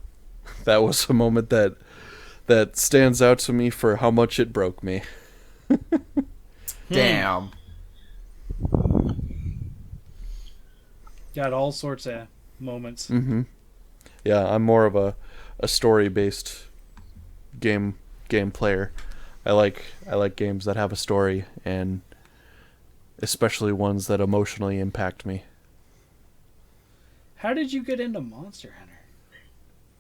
E: that was a moment that stands out to me for how much it broke me.
B: Damn.
A: Got all sorts of moments.
E: Yeah, I'm more of a story-based game player. I like games that have a story, and especially ones that emotionally impact me.
A: How did you get into Monster Hunter?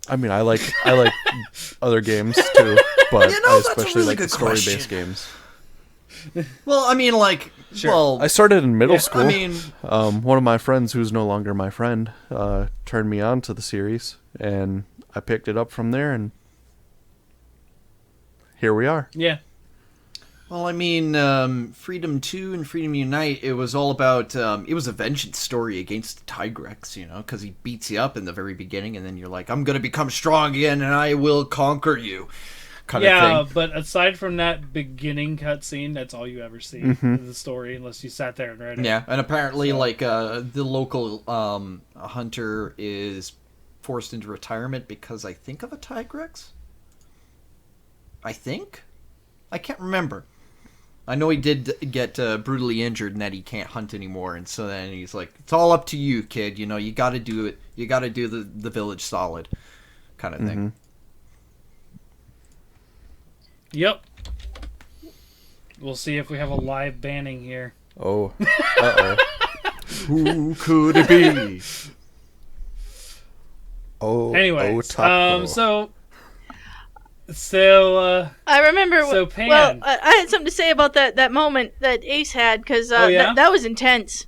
E: I mean, I like other games too, but I especially like the story-based games.
B: Well, I mean, like,
E: I started in middle school.
B: I mean,
E: one of my friends, who's no longer my friend, turned me on to the series, and I picked it up from there, and here we are.
A: Yeah.
B: Well, I mean, Freedom 2 and Freedom Unite, it was all about, it was a vengeance story against the Tigrex, because he beats you up in the very beginning, and then you're like, I'm going to become strong again, and I will conquer you, kind of thing.
A: But aside from that beginning cutscene, that's all you ever see of the story, unless you sat there and read it.
B: Yeah, and apparently, the local hunter is forced into retirement because, I think, of a Tigrex? I think? I can't remember. I know he did get brutally injured and that he can't hunt anymore, and so then he's like, it's all up to you, kid, you gotta do it. You gotta do the village solid, kind of thing.
A: Yep. We'll see if we have a live banning here.
E: Oh. Uh-oh.
B: Who could it be?
E: Oh.
A: Anyways,
E: Taco.
A: So
C: I remember.
A: So, Pan.
C: Well, I had something to say about that moment that Ace had because that was intense.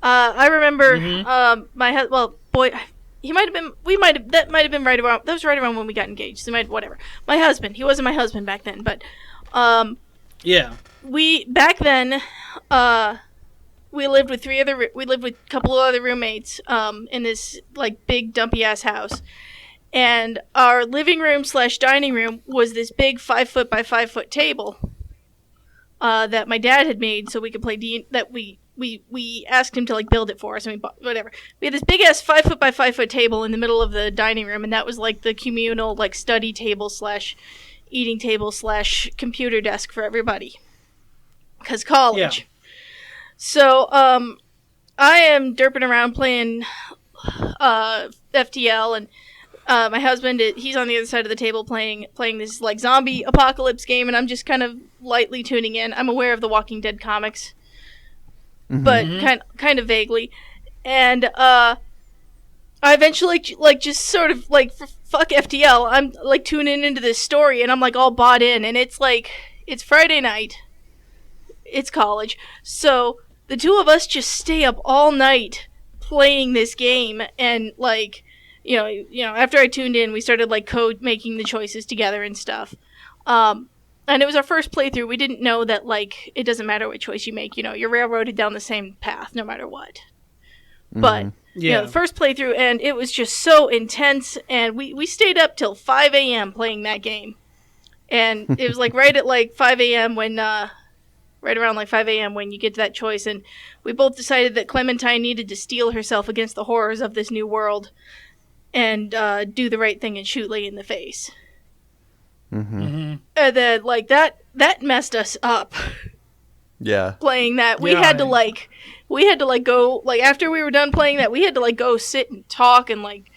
C: I remember he might have been. That might have been right around. That was right around when we got engaged. So whatever. My husband. He wasn't my husband back then, but
A: yeah.
C: We back then. We lived with we lived with a couple of other roommates in this like big dumpy ass house, and our living room / dining room was this big 5 foot by 5 foot table that my dad had made so we could play that we asked him to like build it for us, and we bought whatever. We had this big ass 5 foot by 5 foot table in the middle of the dining room, and that was like the communal like study table / eating table / computer desk for everybody because college. Yeah. So, I am derping around playing, FTL, and, my husband, he's on the other side of the table playing this, like, zombie apocalypse game, and I'm just kind of lightly tuning in. I'm aware of the Walking Dead comics, but kind of vaguely. And, I eventually, like, just sort of, like, fuck FTL, I'm, like, tuning into this story, and I'm, like, all bought in, and it's, like, it's Friday night. It's college, so the two of us just stay up all night playing this game, and like, you know, after I tuned in, we started like making the choices together and stuff. And it was our first playthrough. We didn't know that like it doesn't matter what choice you make. You know, you're railroaded down the same path no matter what. But you know, the first playthrough, and it was just so intense, and we stayed up till 5 a.m. playing that game, and it was like right at like 5 a.m. when. Right around like 5 a.m. when you get to that choice, and we both decided that Clementine needed to steel herself against the horrors of this new world and do the right thing and shoot Lee in the face. And then, like, that messed us up.
E: Yeah.
C: Playing that. We had to go, like, after we were done playing that, we had to, like, go sit and talk, and, like,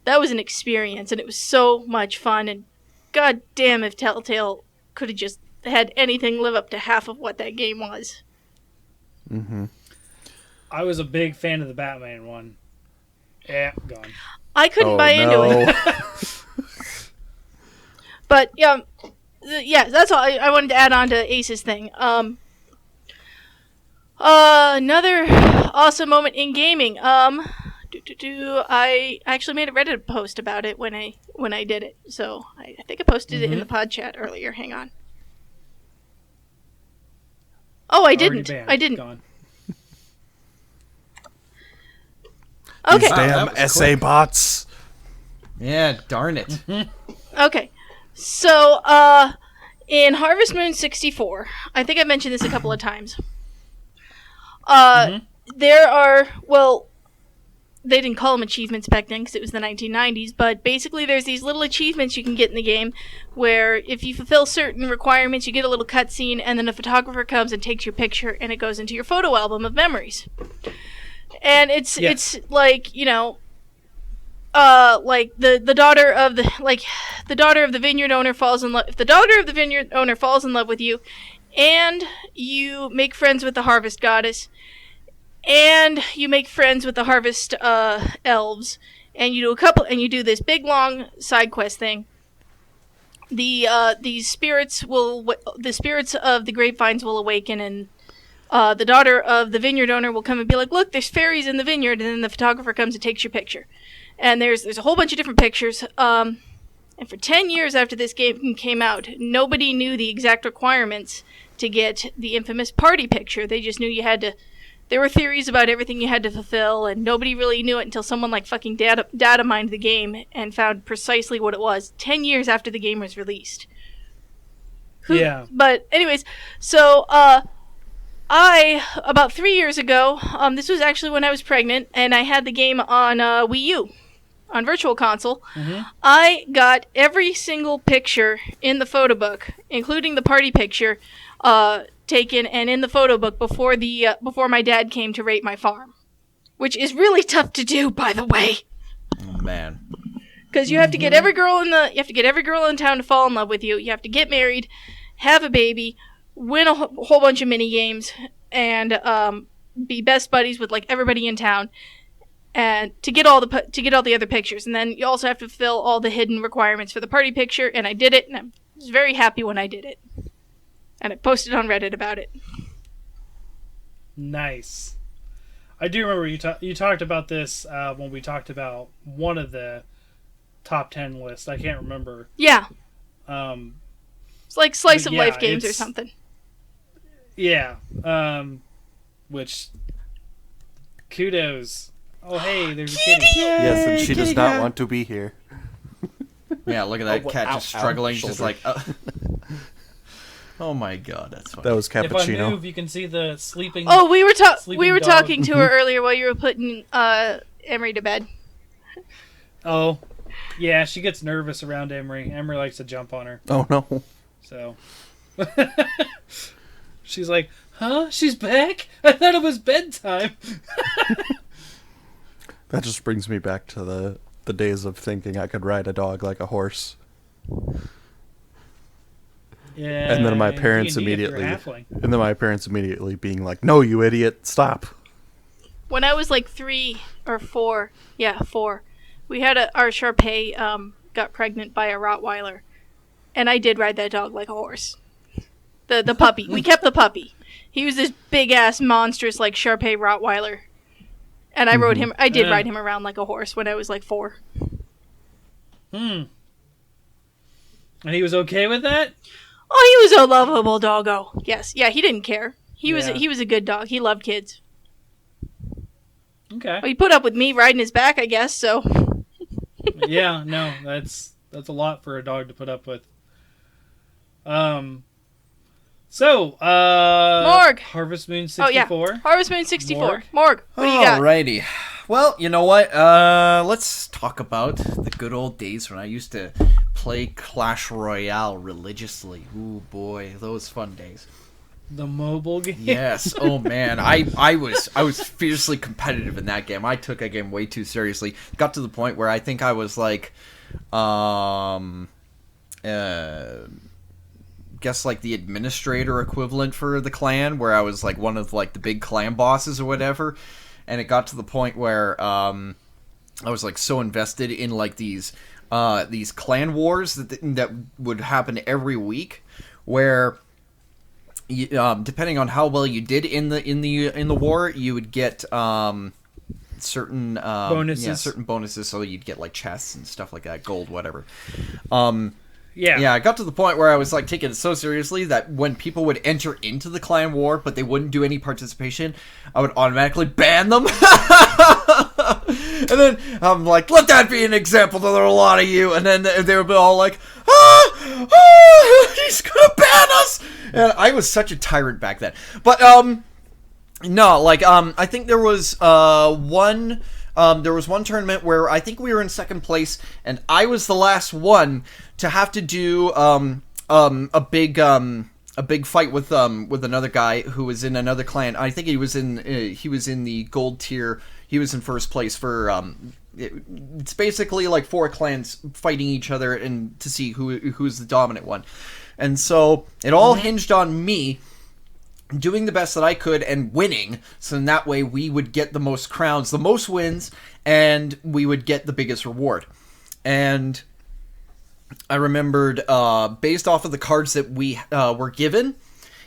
C: that was an experience, and it was so much fun, and god damn if Telltale could have just had anything live up to half of what that game was.
A: I was a big fan of the Batman one. Yeah, gone.
C: I couldn't buy into it. But yeah, that's all I wanted to add on to Ace's thing. Another awesome moment in gaming. I actually made a Reddit post about it when I did it. So I think I posted it in the pod chat earlier. Hang on. Oh, I didn't.
A: Gone.
C: Okay.
E: These damn SA bots.
B: Yeah, darn it.
C: Okay. So, in Harvest Moon 64, I think I mentioned this a couple of times. There are, well, they didn't call them achievements back then because it was the 1990s, but basically there's these little achievements you can get in the game where if you fulfill certain requirements, you get a little cutscene, and then a photographer comes and takes your picture, and it goes into your photo album of memories. And it's like, you know, like the daughter of the vineyard owner falls in love. If the daughter of the vineyard owner falls in love with you, and you make friends with the harvest goddess, and you make friends with the harvest elves, and you do this big long side quest thing. The spirits of the grapevines will awaken, and the daughter of the vineyard owner will come and be like, "Look, there's fairies in the vineyard," and then the photographer comes and takes your picture. And there's a whole bunch of different pictures. And for 10 years after this game came out, nobody knew the exact requirements to get the infamous party picture. They just knew you had to. There were theories about everything you had to fulfill, and nobody really knew it until someone like fucking data mined the game and found precisely what it was 10 years after the game was released.
A: Yeah.
C: But anyways, so about 3 years ago, this was actually when I was pregnant, and I had the game on Wii U, on Virtual Console. I got every single picture in the photo book, including the party picture, taken and in the photo book before my dad came to rate my farm, which is really tough to do, by the way.
B: Oh, man.
C: Because you have to get every girl in town to fall in love with you. You have to get married, have a baby, win a whole bunch of mini games, and be best buddies with like everybody in town, and to get all the other pictures. And then you also have to fulfill all the hidden requirements for the party picture. And I did it, and I was very happy when I did it. And I posted on Reddit about it.
A: Nice. I do remember you talked about this when we talked about one of the top 10 lists. I can't remember.
C: Yeah. It's like slice of life games or something.
A: Yeah. Which, kudos. Oh, hey, there's a kitty.
E: Yes, and she does not want to be here.
B: Yeah, look at that cat just struggling, just like... Oh my god, that's funny.
E: That was Cappuccino.
A: If I move, you can see the sleeping...
C: Oh, we were
A: dog.
C: talking to her earlier while you were putting Emery to bed.
A: Oh, yeah, she gets nervous around Emery. Emery likes to jump on her.
E: Oh, no.
A: So... She's like, huh? She's back? I thought it was bedtime.
E: That just brings me back to the days of thinking I could ride a dog like a horse.
A: Yeah.
E: And then my parents immediately being like, "No, you idiot, stop."
C: When I was like 3 or 4, we had our Shar Pei got pregnant by a Rottweiler, and I did ride that dog like a horse. The puppy. We kept the puppy. He was this big ass monstrous like Shar Pei Rottweiler. And I rode him. I did ride him around like a horse when I was like 4.
A: And he was okay with that?
C: Oh, he was a lovable doggo. Yes, yeah, he didn't care. He was a good dog. He loved kids.
A: Okay.
C: Well, he put up with me riding his back, I guess. So.
A: Yeah, no, that's a lot for a dog to put up with. So,
C: Morg.
A: Harvest Moon 64.
C: Oh, yeah. Harvest Moon 64. Morg, what do you got?
B: Alrighty. Well, you know what? Let's talk about the good old days when I used to play Clash Royale religiously. Ooh, boy, those fun days.
A: The mobile game?
B: Yes. Oh, man. I was fiercely competitive in that game. I took that game way too seriously. Got to the point where I think I was like, guess like the administrator equivalent for the clan, where I was like one of like the big clan bosses or whatever, and it got to the point where I was like so invested in like these clan wars that would happen every week, where you, depending on how well you did in the war, you would get certain bonuses. Yeah, certain bonuses. So you'd get like chests and stuff like that, gold, whatever. Yeah, I got to the point where I was like taking it so seriously that when people would enter into the clan war, but they wouldn't do any participation, I would automatically ban them. And then I'm like, let that be an example. There are a lot of you, and then they would be all like, he's gonna ban us. And I was such a tyrant back then. But no, like I think there was one tournament where I think we were in second place, and I was the last one to have to do a big fight with another guy who was in another clan. I think he was in the gold tier. He was in first place for it's basically like 4 clans fighting each other and to see who's the dominant one. And so it all hinged on me doing the best that I could and winning, so in that way we would get the most crowns, the most wins, and we would get the biggest reward. And I remembered, based off of the cards that we were given,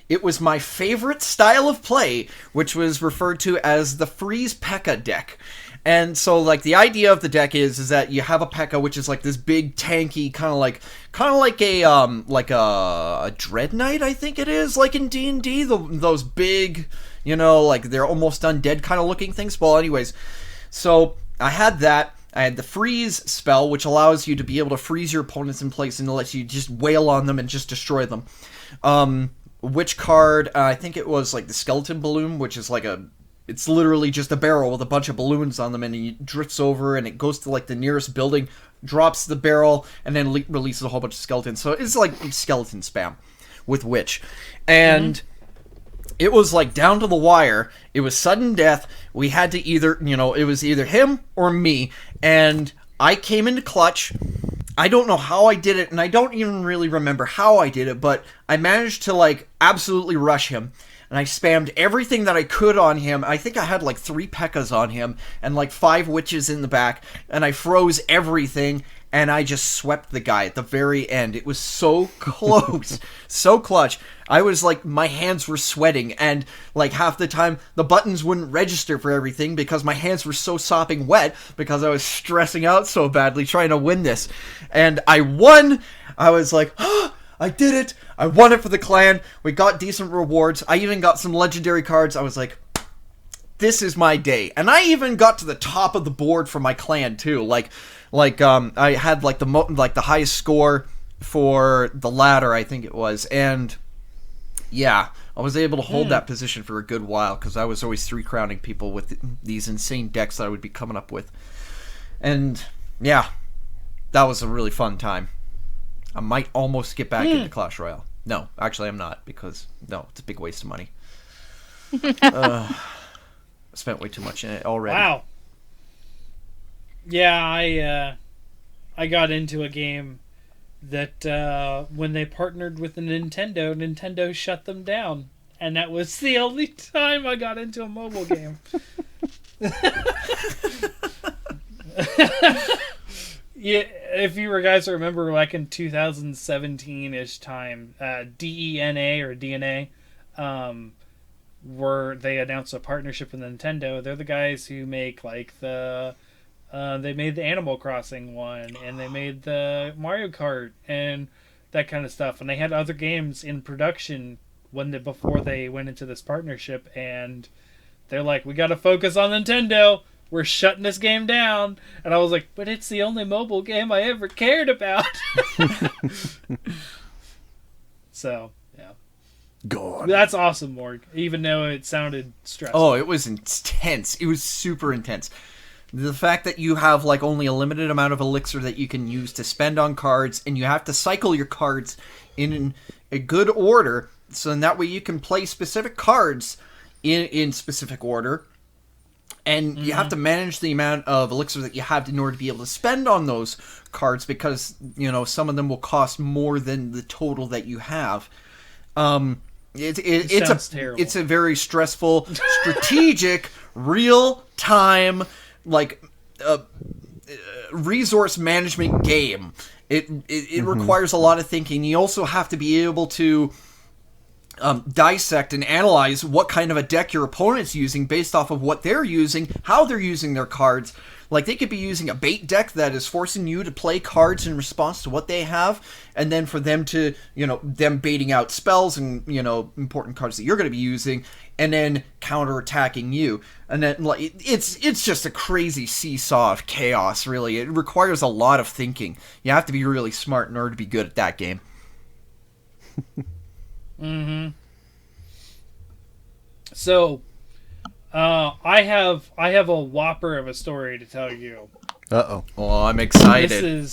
B: it was my favorite style of play, which was referred to as the Freeze Pekka deck. And so, like, the idea of the deck is that you have a Pekka, which is like this big, tanky, kind of like a Dread Knight, I think it is, like in D&D, those big, you know, like they're almost undead kind of looking things. Well, anyways, so I had that. I had the freeze spell, which allows you to be able to freeze your opponents in place and lets you just wail on them and just destroy them. Which card? I think it was like the skeleton balloon, which is like it's literally just a barrel with a bunch of balloons on them, and it drifts over and it goes to like the nearest building, drops the barrel, and then releases a whole bunch of skeletons. So it's like skeleton spam with Witch. And it was like down to the wire. It was sudden death. We had to either, it was either him or me. And I came into clutch. I don't know how I did it, and I don't even really remember how I did it, but I managed to, like, absolutely rush him. And I spammed everything that I could on him. I think I had, like, 3 Pekkas on him and, like, 5 witches in the back. And I froze everything, and I just swept the guy at the very end. It was so close. So clutch. I was, like, my hands were sweating, and, like, half the time the buttons wouldn't register for everything because my hands were so sopping wet because I was stressing out so badly trying to win this. And I won! I was like, oh, I did it! I won it for the clan. We got decent rewards. I even got some legendary cards. I was like, this is my day. And I even got to the top of the board for my clan too. I had like the highest score for the ladder, I think it was. And yeah, I was able to hold that position for a good while because I was always 3-crowning people with these insane decks that I would be coming up with. And yeah, that was a really fun time. I might almost get back into Clash Royale. No, actually I'm not, because, no, it's a big waste of money. I spent way too much in it already.
A: Wow. Yeah, I got into a game that when they partnered with Nintendo shut them down. And that was the only time I got into a mobile game. Yeah, if you guys remember, like in 2017-ish time, DENA or DNA, where they announced a partnership with Nintendo. They're the guys who make like they made the Animal Crossing one, and they made the Mario Kart and that kind of stuff. And they had other games in production before they went into this partnership, and they're like, we got to focus on Nintendo. We're shutting this game down. And I was like, but it's the only mobile game I ever cared about. So, yeah.
E: God.
A: That's awesome, Morg. Even though it sounded stressful.
B: Oh, it was intense. It was super intense. The fact that you have like only a limited amount of elixir that you can use to spend on cards, and you have to cycle your cards in a good order, so in that way you can play specific cards in specific order. And you have to manage the amount of elixir that you have in order to be able to spend on those cards, because, you know, some of them will cost more than the total that you have. It's a very stressful, strategic, real-time, like, resource management game. It requires a lot of thinking. You also have to be able to dissect and analyze what kind of a deck your opponent's using based off of what they're using, how they're using their cards. Like, they could be using a bait deck that is forcing you to play cards in response to what they have, and then for them to, you know, them baiting out spells and, you know, important cards that you're going to be using, and then counter-attacking you. And then, like, it's just a crazy seesaw of chaos, really. It requires a lot of thinking. You have to be really smart in order to be good at that game.
A: So, I have a whopper of a story to tell you.
E: Uh-oh.
B: Oh, I'm excited.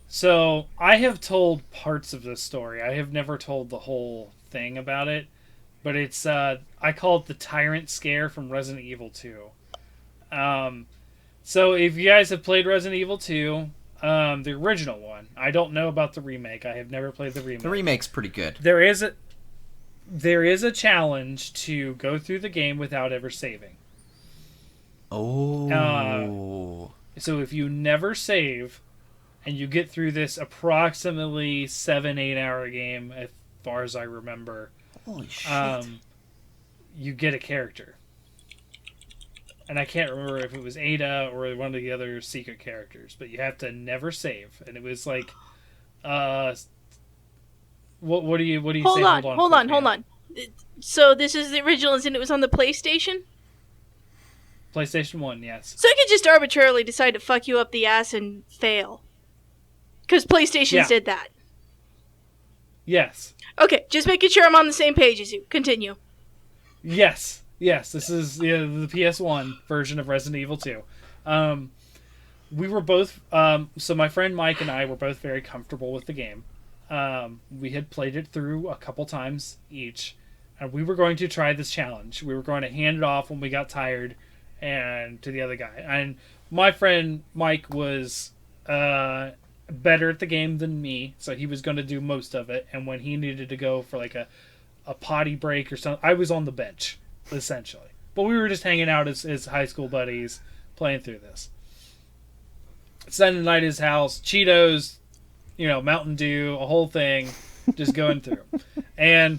A: So, I have told parts of this story. I have never told the whole thing about it, but it's I call it the Tyrant scare from Resident Evil 2. So if you guys have played Resident Evil 2, the original one, I don't know about the remake. I have never played the remake.
B: The remake's pretty good.
A: There is a challenge to go through the game without ever saving.
B: Oh.
A: So if you never save, and you get through this approximately 7-8 hour game, as far as I remember,
B: Holy shit.
A: You get a character. And I can't remember if it was Ada or one of the other secret characters, but you have to never save. And it was like, what do you say?
C: Hold on. So this is the original, and it was on the PlayStation?
A: PlayStation 1, yes.
C: So you could just arbitrarily decide to fuck you up the ass and fail. Because PlayStations did that.
A: Yes.
C: Okay, just making sure I'm on the same page as you. Continue.
A: Yes, this is the PS1 version of Resident Evil 2. We were both, so my friend Mike and I were both very comfortable with the game. We had played it through a couple times each, and we were going to try this challenge. We were going to hand it off when we got tired and to the other guy. And my friend Mike was better at the game than me, so he was going to do most of it. And when he needed to go for like a potty break or something, I was on the bench, essentially. But we were just hanging out as high school buddies playing through this. Spending the night at his house, Cheetos, Mountain Dew, a whole thing, just going through. And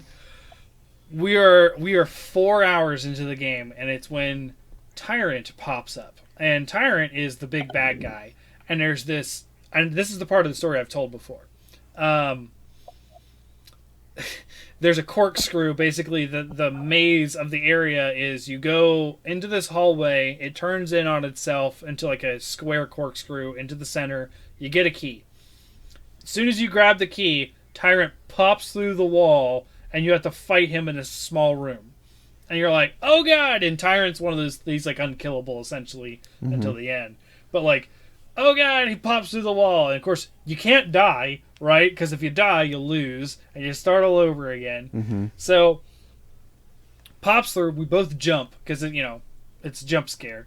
A: we are 4 hours into the game, and it's when Tyrant pops up. And Tyrant is the big bad guy. And there's this, and this is the part of the story I've told before. There's a corkscrew. Basically, the maze of the area is you go into this hallway, it turns in on itself into like a square corkscrew into the center. You get a key. As soon as you grab the key, Tyrant pops through the wall, and you have to fight him in a small room. And you're like, oh god! And Tyrant's one of those, he's like unkillable essentially until the end. But like, oh god, he pops through the wall. And of course, you can't die, right? Because if you die, you lose, and you start all over again. So, pops through, we both jump, because, it's a jump scare.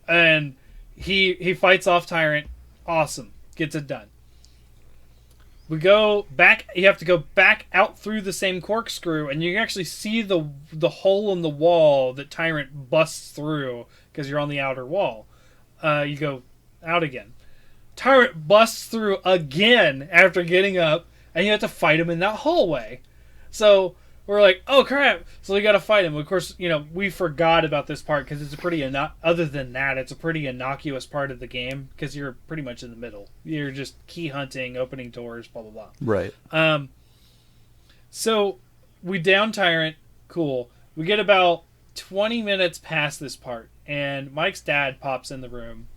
A: And he fights off Tyrant. Awesome. Gets it done. We go back, you have to go back out through the same corkscrew, and you can actually see the hole in the wall that Tyrant busts through, because you're on the outer wall. You go out again. Tyrant busts through again after getting up, and you have to fight him in that hallway. So we're like, oh crap! So we got to fight him. Of course, we forgot about this part because it's a pretty other than that, it's a pretty innocuous part of the game because you're pretty much in the middle. You're just key hunting, opening doors, blah blah blah.
E: Right.
A: So we down Tyrant. Cool. We get about 20 minutes past this part, and Mike's dad pops in the room.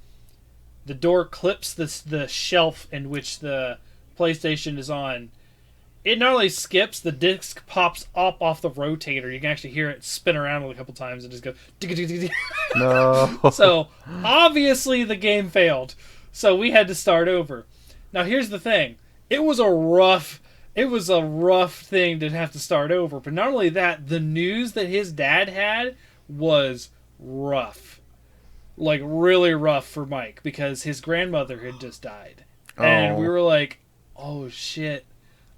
A: The door clips the shelf in which the PlayStation is on. It not only skips, the disc pops up off the rotator. You can actually hear it spin around a couple times and just go...
E: No.
A: So, obviously the game failed. So we had to start over. Now, here's the thing. It was a rough thing to have to start over. But not only that, the news that his dad had was rough. Like, really rough for Mike, because his grandmother had just died. And we were like, oh, shit.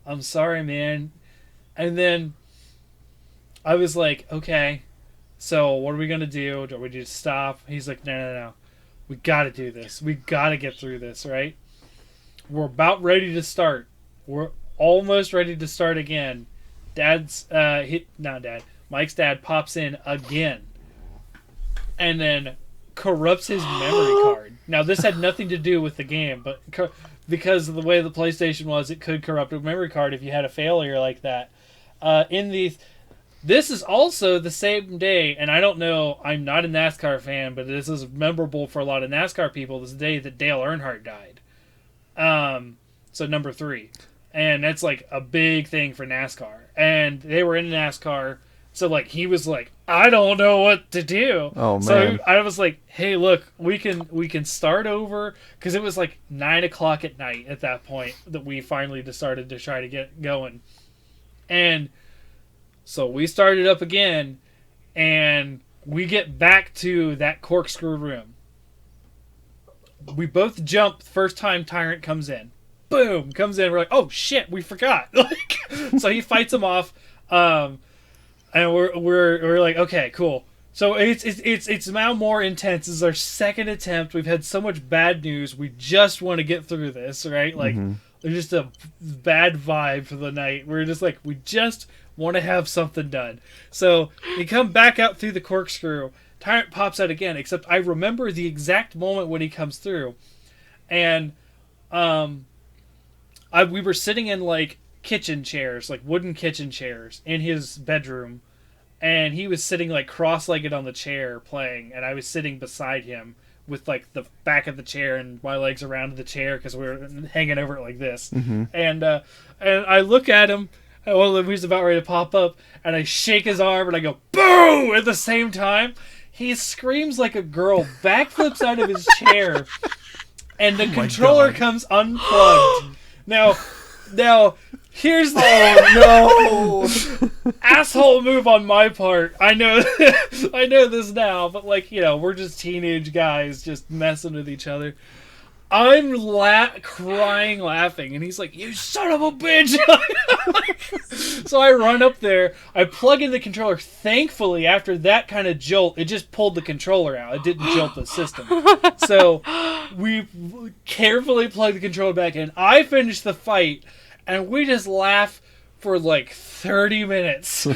A: I'm sorry, man. And then I was like, okay, so what are we going to do? Do we just stop? He's like, no. We got to do this. We got to get through this, right? We're about ready to start. We're almost ready to start again. Mike's dad pops in again. And then corrupts his memory card. Now, this had nothing to do with the game, but because of the way the PlayStation was, it could corrupt a memory card if you had a failure like that. This is also the same day, and I don't know, I'm not a NASCAR fan, but this is memorable for a lot of NASCAR people. This is the day that Dale Earnhardt died. So number 3. And that's like a big thing for NASCAR. And they were in NASCAR, so like he was like, I don't know what to do.
E: Oh man.
A: So I was like, hey, look, we can start over, because it was like 9:00 at night at that point that we finally decided to try to get going. And so we started up again, and we get back to that corkscrew room. We both jump the first time Tyrant comes in. Boom, comes in. We're like, oh shit, we forgot. So he fights him off. And we're like, okay, cool. So it's now more intense. This is our second attempt. We've had so much bad news. We just want to get through this, right? Like, there's just a bad vibe for the night. We're just like, we just want to have something done. So we come back out through the corkscrew. Tyrant pops out again, except I remember the exact moment when he comes through. And we were sitting in, like, kitchen chairs, like wooden kitchen chairs, in his bedroom, and he was sitting like cross-legged on the chair playing, and I was sitting beside him with like the back of the chair and my legs around the chair because we were hanging over it like this. And I look at him, and he's about ready to pop up, and I shake his arm and I go boo at the same time. He screams like a girl, backflips out of his chair, and the controller comes unplugged. Now Here's the
B: no.
A: asshole move on my part. I know I know this now, but like, we're just teenage guys just messing with each other. I'm crying laughing, and he's like, "You son of a bitch!" So I run up there, I plug in the controller. Thankfully, after that kind of jolt, it just pulled the controller out. It didn't jolt the system. So we carefully plug the controller back in. I finish the fight, and we just laugh for like 30 minutes.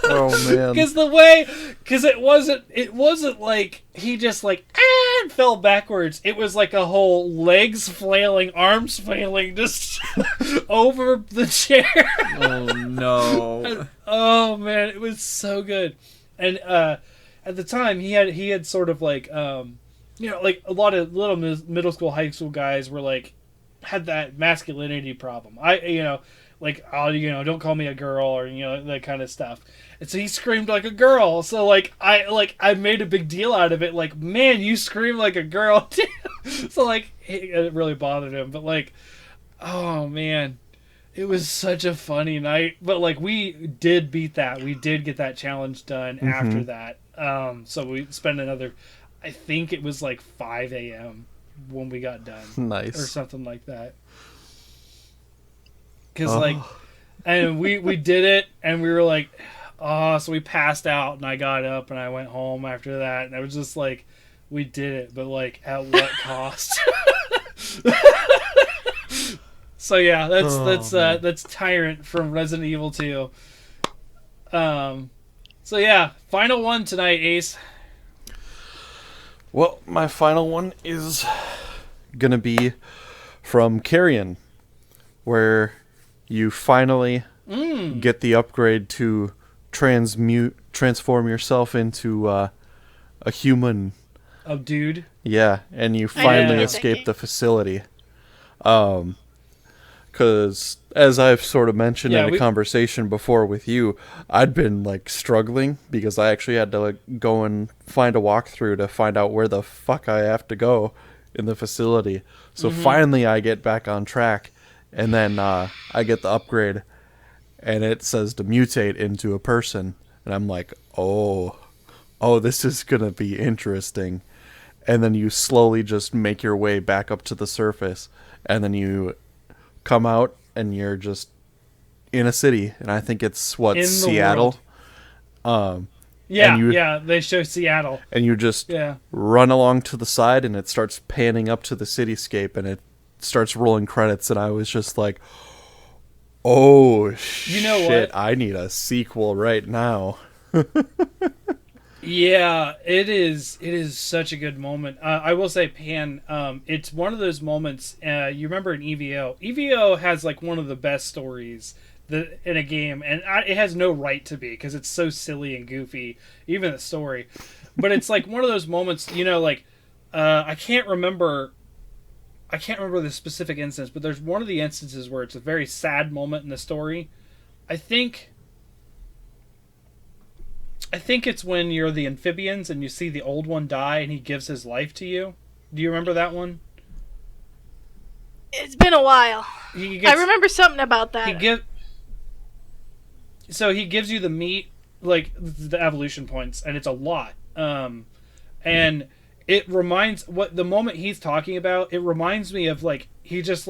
E: Oh man!
A: Because it wasn't like he just like and fell backwards. It was like a whole legs flailing, arms flailing, just over the chair.
B: Oh no!
A: Oh man, it was so good. And at the time, he had sort of like like a lot of little middle school, high school guys were like had that masculinity problem. Don't call me a girl, or that kind of stuff. And so he screamed like a girl. So I made a big deal out of it. Like, man, you scream like a girl too. So it really bothered him. But oh man, it was such a funny night. But we did beat that. We did get that challenge done after that. So we spent another, I think it was 5 a.m. when we got done.
E: Nice.
A: Or something like that. Because and we did it, and we were like, so we passed out, and I got up and I went home after that, and I was just like, we did it, but at what cost? So yeah, that's Tyrant from Resident Evil 2. So yeah, final one tonight, Ace.
E: Well, my final one is gonna be from Carrion, where you finally get the upgrade to transform yourself into a human.
A: Oh, dude.
E: Yeah, and you finally escape the facility. Because, as I've sort of mentioned in a conversation before with you, I'd been, struggling because I actually had to, go and find a walkthrough to find out where the fuck I have to go in the facility. So finally I get back on track, and then I get the upgrade, and it says to mutate into a person. And I'm like, oh, this is going to be interesting. And then you slowly just make your way back up to the surface, and then you come out and you're just in a city, and I think it's Seattle.
A: They show Seattle,
E: and you just run along to the side, and it starts panning up to the cityscape, and it starts rolling credits, and I was just like, oh shit, I need a sequel right now.
A: Yeah, it is such a good moment. I will say, Pan, it's one of those moments, you remember in EVO. EVO has one of the best stories in a game, and it has no right to be, because it's so silly and goofy, even the story. But it's one of those moments, I can't remember the specific instance, but there's one of the instances where it's a very sad moment in the story. I think it's when you're the amphibians and you see the old one die and he gives his life to you. Do you remember that one?
C: It's been a while. I remember something about that.
A: So he gives you the meat, the evolution points, and it's a lot. And it reminds, the moment he's talking about, it reminds me of he gives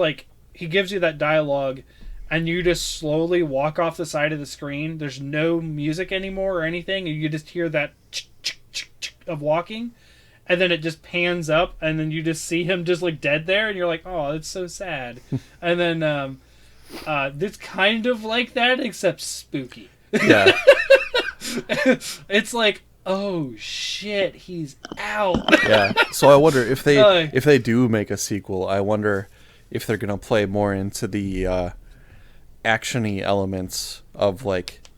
A: you that dialogue, and you just slowly walk off the side of the screen. There's no music anymore or anything, and you just hear that of walking, and then it just pans up, and then you just see him just dead there, and you're like, oh, it's so sad. And then it's kind of like that, except spooky.
E: Yeah.
A: It's oh shit, he's out.
E: Yeah. So I wonder if they do make a sequel, I wonder if they're gonna play more into the action-y elements of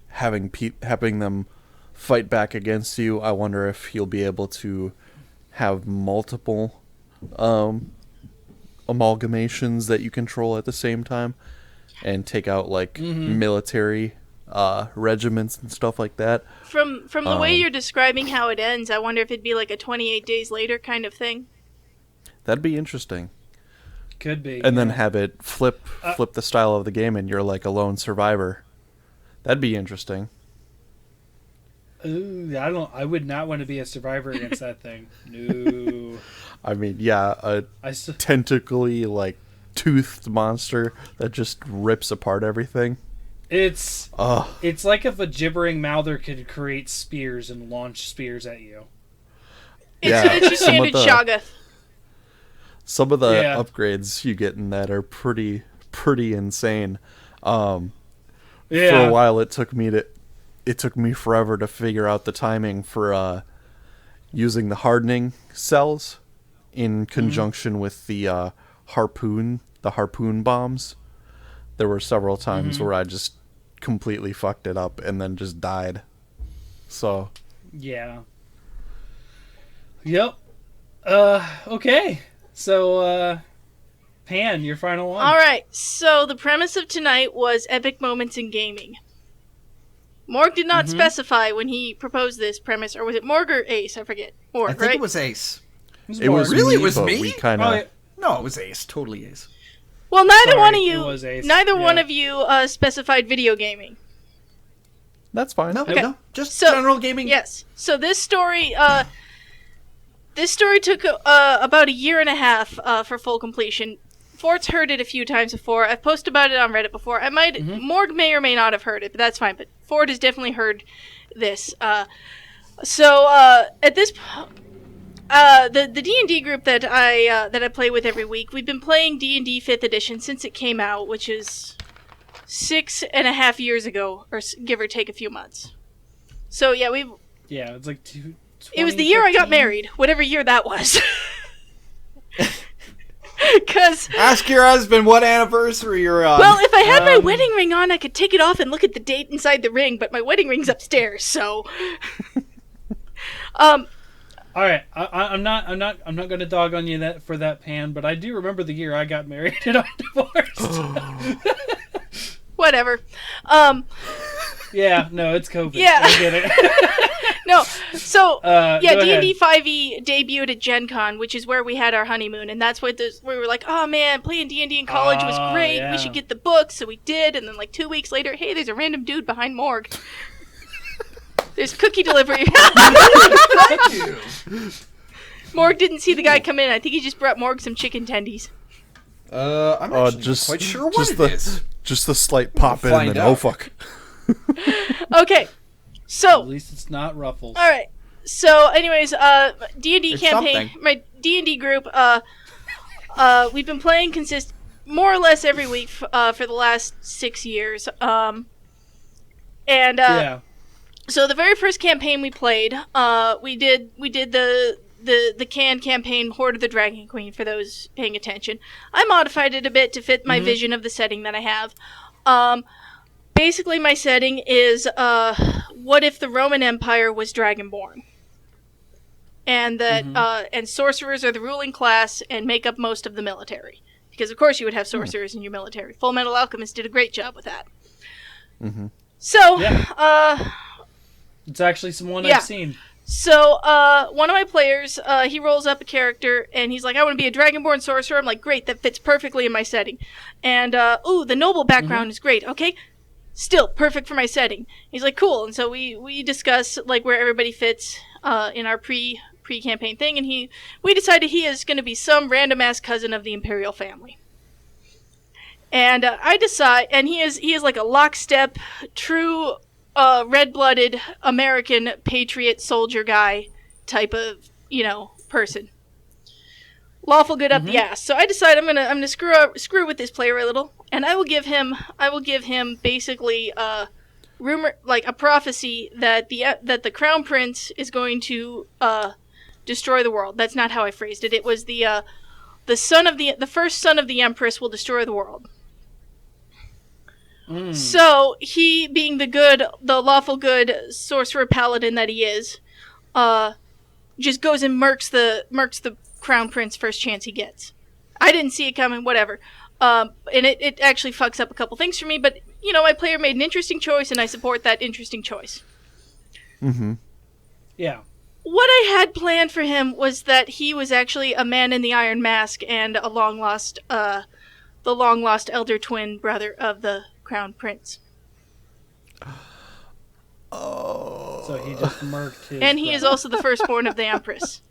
E: having them fight back against you. I wonder if you'll be able to have multiple amalgamations that you control at the same time and take out military regiments and stuff like that.
C: From the way you're describing how it ends, I wonder if it'd be a 28 Days Later kind of thing.
E: That'd be interesting.
A: Could be.
E: And then have it flip the style of the game, and you're like a lone survivor. That'd be interesting.
A: Ooh, I would not want to be a survivor against that thing. No.
E: I mean, yeah, a tentacly, like, toothed monster that just rips apart everything.
A: It's like if a gibbering mouther could create spears and launch spears at you.
C: It's your standard Shoggoth.
E: Some of the upgrades you get in that are pretty insane. For a while, it took me forever to figure out the timing for using the hardening cells in conjunction with the harpoon bombs. There were several times where I just completely fucked it up and then just died. So
A: yeah. Yep. Okay. So, Pan, your final one.
C: All right. So the premise of tonight was epic moments in gaming. Morg did not specify when he proposed this premise, or was it Morg or Ace? I forget. Morg,
B: I think
C: right?
B: it was Ace.
E: It was
B: really?
E: Me,
B: It was
E: but
B: me?
E: We kinda...
B: No, it was Ace. Totally Ace.
C: Well, neither
A: Sorry,
C: one of
A: it
C: you,
A: was Ace.
C: one of you specified video gaming.
E: That's fine.
B: No,
C: Okay.
B: no, just
C: So-
B: general gaming.
C: Yes. So this story took about a year and a half for full completion. Fort's heard it a few times before. I've posted about it on Reddit before. Morg may or may not have heard it, but that's fine. But Fort has definitely heard this. So at this, the D&D group that I play with every week, we've been playing D&D 5th edition since it came out, which is 6.5 years ago, or give or take a few months. So yeah,
A: it's like
C: it was the year I got married, whatever year that was. Cause
B: ask your husband what anniversary you're on.
C: well, if I had my wedding ring on, I could take it off and look at the date inside the ring. But my wedding ring's upstairs, so.
A: All right, I'm not going to dog on you for that, Pan. But I do remember the year I got married and I divorced.
C: Whatever.
A: Yeah, no, it's COVID.
C: Yeah.
A: I get it.
C: No, so D&D
A: ahead.
C: 5e debuted at Gen Con, which is where we had our honeymoon, and that's where we were like, oh man, playing D&D in college was great.
A: Yeah.
C: We should get the books, so we did. And then like 2 weeks later, hey, there's a random dude behind Morg. There's cookie delivery.
B: Thank you.
C: Morg didn't see the guy come in. I think he just brought Morg some chicken tendies.
B: I'm actually
E: just
B: quite sure what it is.
E: Just the slight pop in,
B: find
E: and then,
B: out.
E: oh fuck.
C: Okay, so
A: At least it's not Ruffles.
C: all right. So, anyways, D&D
B: It's
C: campaign,
B: something.
C: my D&D group. We've been playing more or less every week for the last 6 years. So the very first campaign we played, we did the canned campaign Horde of the Dragon Queen, for those paying attention. I modified it a bit to fit my vision of the setting that I have. Basically, my setting is what if the Roman Empire was Dragonborn? And that and sorcerers are the ruling class and make up most of the military. Because, of course, you would have sorcerers in your military. Full Metal Alchemist did a great job with that.
E: Mm-hmm.
C: So,
A: It's actually someone
C: Yeah.
A: I've seen.
C: So, one of my players, he rolls up a character, and he's like, I want to be a Dragonborn sorcerer. I'm like, great, that fits perfectly in my setting. And, the noble background is great. Okay, still perfect for my setting. He's like, cool. And so we discuss, like, where everybody fits in our pre-campaign thing, and we decided he is going to be some random-ass cousin of the Imperial family. And I decide, and he is like a lockstep, true... red-blooded American patriot soldier guy type of, person. Lawful good up the ass. So I decide I'm gonna screw with this player a little, and I will give him basically rumor, like a prophecy that the Crown Prince is going to destroy the world. That's not how I phrased it. It was the first son of the Empress will destroy the world. So he, being the lawful good sorcerer paladin that he is, just goes and murks the Crown Prince first chance he gets. I didn't see it coming, whatever. And it actually fucks up a couple things for me, but my player made an interesting choice, and I support that interesting choice.
E: Mm-hmm.
A: Yeah.
C: what I had planned for him was that he was actually a man in the Iron Mask and a the long lost elder twin brother of the Crown Prince.
E: Oh.
A: So he just murked his.
C: And he is also the firstborn of the Empress.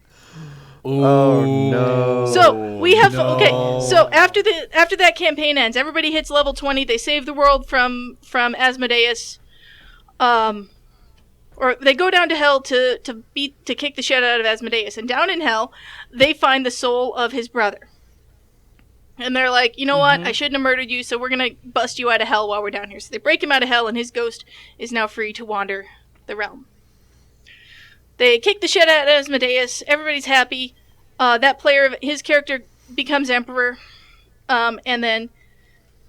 E: Oh no.
C: So we have okay. So after that campaign ends, everybody hits level 20. They save the world from Asmodeus, or they go down to hell to kick the shit out of Asmodeus. And down in hell, they find the soul of his brother. And they're like, you know what? I shouldn't have murdered you, so we're gonna bust you out of hell while we're down here. So they break him out of hell, and his ghost is now free to wander the realm. They kick the shit out of Asmodeus. Everybody's happy. That player, his character becomes emperor. And then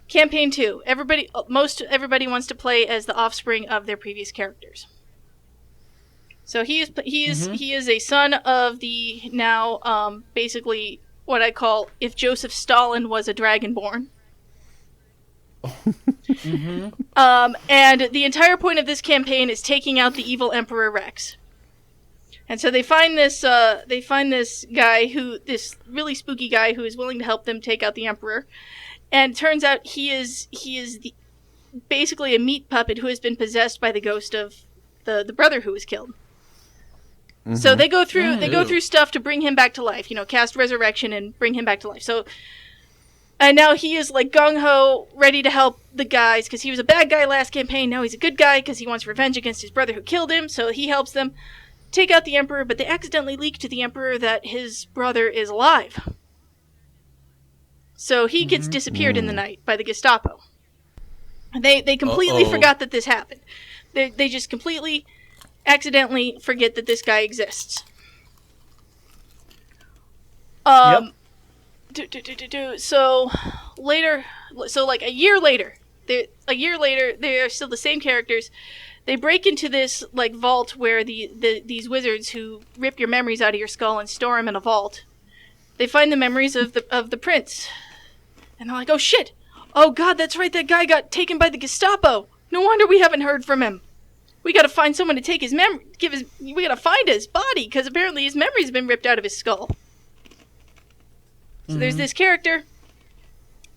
C: campaign 2. Most everybody wants to play as the offspring of their previous characters. So he is a son of the now basically what I call if Joseph Stalin was a dragonborn. And the entire point of this campaign is taking out the evil Emperor Rex. And so they find this guy this really spooky guy who is willing to help them take out the Emperor. And it turns out he is basically a meat puppet who has been possessed by the ghost of the brother who was killed. So they go through stuff to bring him back to life, cast resurrection and bring him back to life. So, and now he is like gung-ho, ready to help the guys, because he was a bad guy last campaign. Now he's a good guy because he wants revenge against his brother who killed him. So he helps them take out the Emperor, but they accidentally leak to the Emperor that his brother is alive. So he gets disappeared in the night by the Gestapo. They completely forgot that this happened. They just completely accidentally forget that this guy exists. So like a year later, they're still the same characters. They break into this like vault where these wizards who rip your memories out of your skull and store them in a vault. They find the memories of the prince, and they're like, "Oh shit! Oh god, that's right. That guy got taken by the Gestapo. No wonder we haven't heard from him. We gotta find someone to take his we gotta find his body, because apparently his memory's been ripped out of his skull." So there's this character,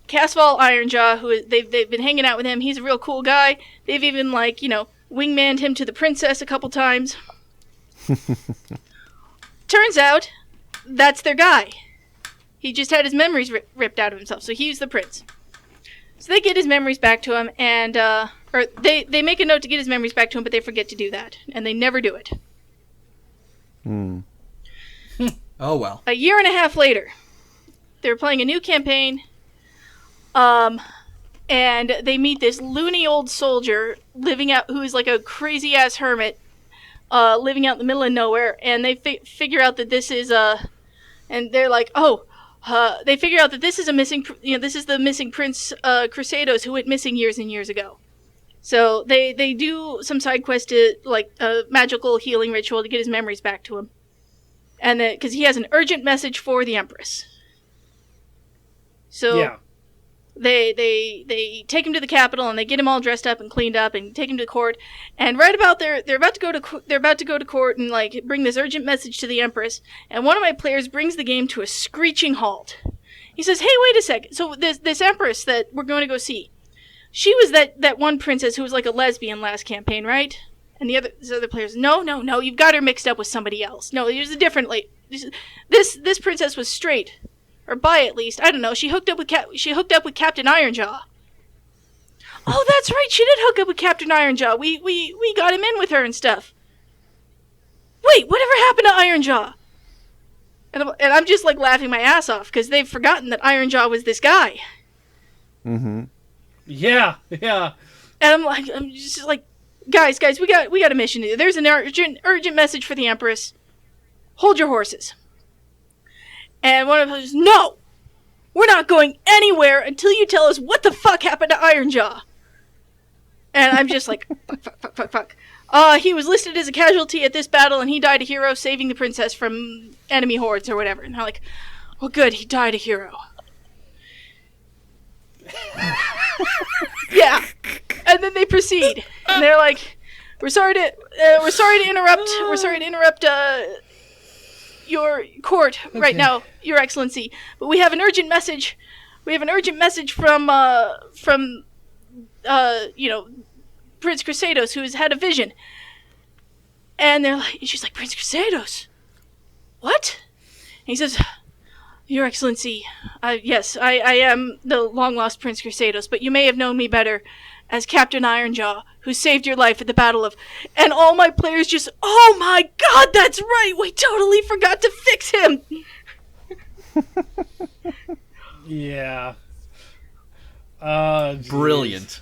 C: Casval Ironjaw, who they've been hanging out with him. He's a real cool guy. They've even wingmanned him to the princess a couple times. Turns out, that's their guy. He just had his memories ripped out of himself, so he's the prince. So they get his memories back to him, and or they make a note to get his memories back to him, but they forget to do that, and they never do it.
B: Oh well.
C: A year and a half later, they're playing a new campaign, and they meet this loony old soldier who is like a crazy ass hermit, living out in the middle of nowhere, and they figure out that this is and they're like, they figure out that this is this is the missing Prince Crusados who went missing years and years ago. So they do some side quest to like a magical healing ritual to get his memories back to him, and because he has an urgent message for the Empress. So
A: yeah.
C: They take him to the capital, and they get him all dressed up and cleaned up and take him to court. And right about there, they're about to go to court and like bring this urgent message to the Empress. And one of my players brings the game to a screeching halt. He says, "Hey, wait a second. So this Empress that we're going to go see, she was that one princess who was like a lesbian last campaign, right?" And the other players, no, you've got her mixed up with somebody else. No, it was a different lady. This princess was straight. Or bi, at least. I don't know. She hooked up with Captain Ironjaw. Oh, that's right. She did hook up with Captain Ironjaw. We got him in with her and stuff. Wait, whatever happened to Ironjaw? And I'm just like laughing my ass off because they've forgotten that Ironjaw was this guy.
A: Yeah.
C: And I'm just like, guys, we got a mission to do. There's an urgent message for the Empress. Hold your horses. And one of them says, "No! We're not going anywhere until you tell us what the fuck happened to Ironjaw." And I'm just like, fuck. He was listed as a casualty at this battle, and he died a hero saving the princess from enemy hordes or whatever. And they're like, "Well, good, he died a hero." Yeah. And then they proceed. And they're like, "We're sorry to..." we're sorry to interrupt. We're sorry to interrupt your court right now, Your Excellency. But we have an urgent message. We have an urgent message from Prince Crusados, who has had a vision. And she's like, Prince Crusados? What? And he says, Your Excellency, yes, I am the long-lost Prince Crusados, but you may have known me better as Captain Ironjaw, who saved your life at the Battle of... And all my players just, oh my god, that's right! We totally forgot to fix him!
A: Yeah.
B: Brilliant.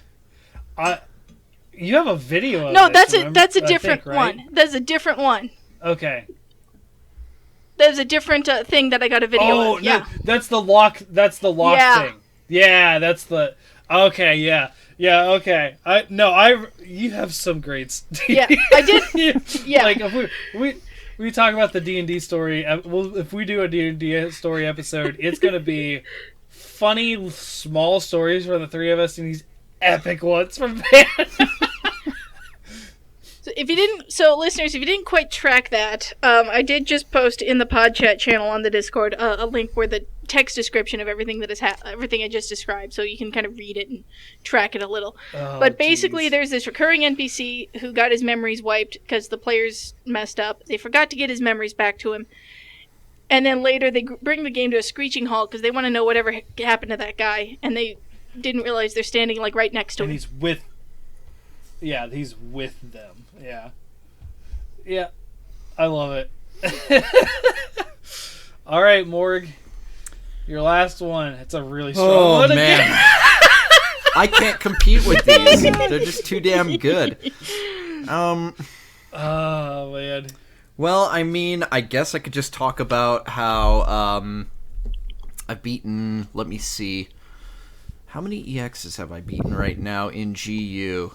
A: You have a video of
C: No,
A: this,
C: that's a different
A: think, right?
C: one. That's a different one.
A: Okay.
C: There's a different thing that I got a video of. Yeah.
A: No, that's the lock. That's the lock
C: Yeah.
A: thing. Yeah, that's the. Okay, yeah, okay. You have some greats.
C: Yeah, I did. Yeah.
A: Like if we talk about the D&D story. If we do a D&D story episode, it's gonna be funny small stories from the three of us and these epic ones from Van.
C: Listeners, if you didn't quite track that, I did just post in the pod chat channel on the Discord a link where the text description of everything that is everything I just described, so you can kind of read it and track it a little. But basically, there's this recurring NPC who got his memories wiped because the players messed up. They forgot to get his memories back to him, and then later they bring the game to a screeching halt because they want to know whatever happened to that guy, and they didn't realize they're standing like right next to him.
A: And he's with them. Yeah, I love it. All right, Morg, your last one. It's a really strong one.
B: Man. I can't compete with these. They're just too damn good.
A: Oh man.
B: Well, I mean, I guess I could just talk about how I've beaten. Let me see. How many EXs have I beaten right now in GU?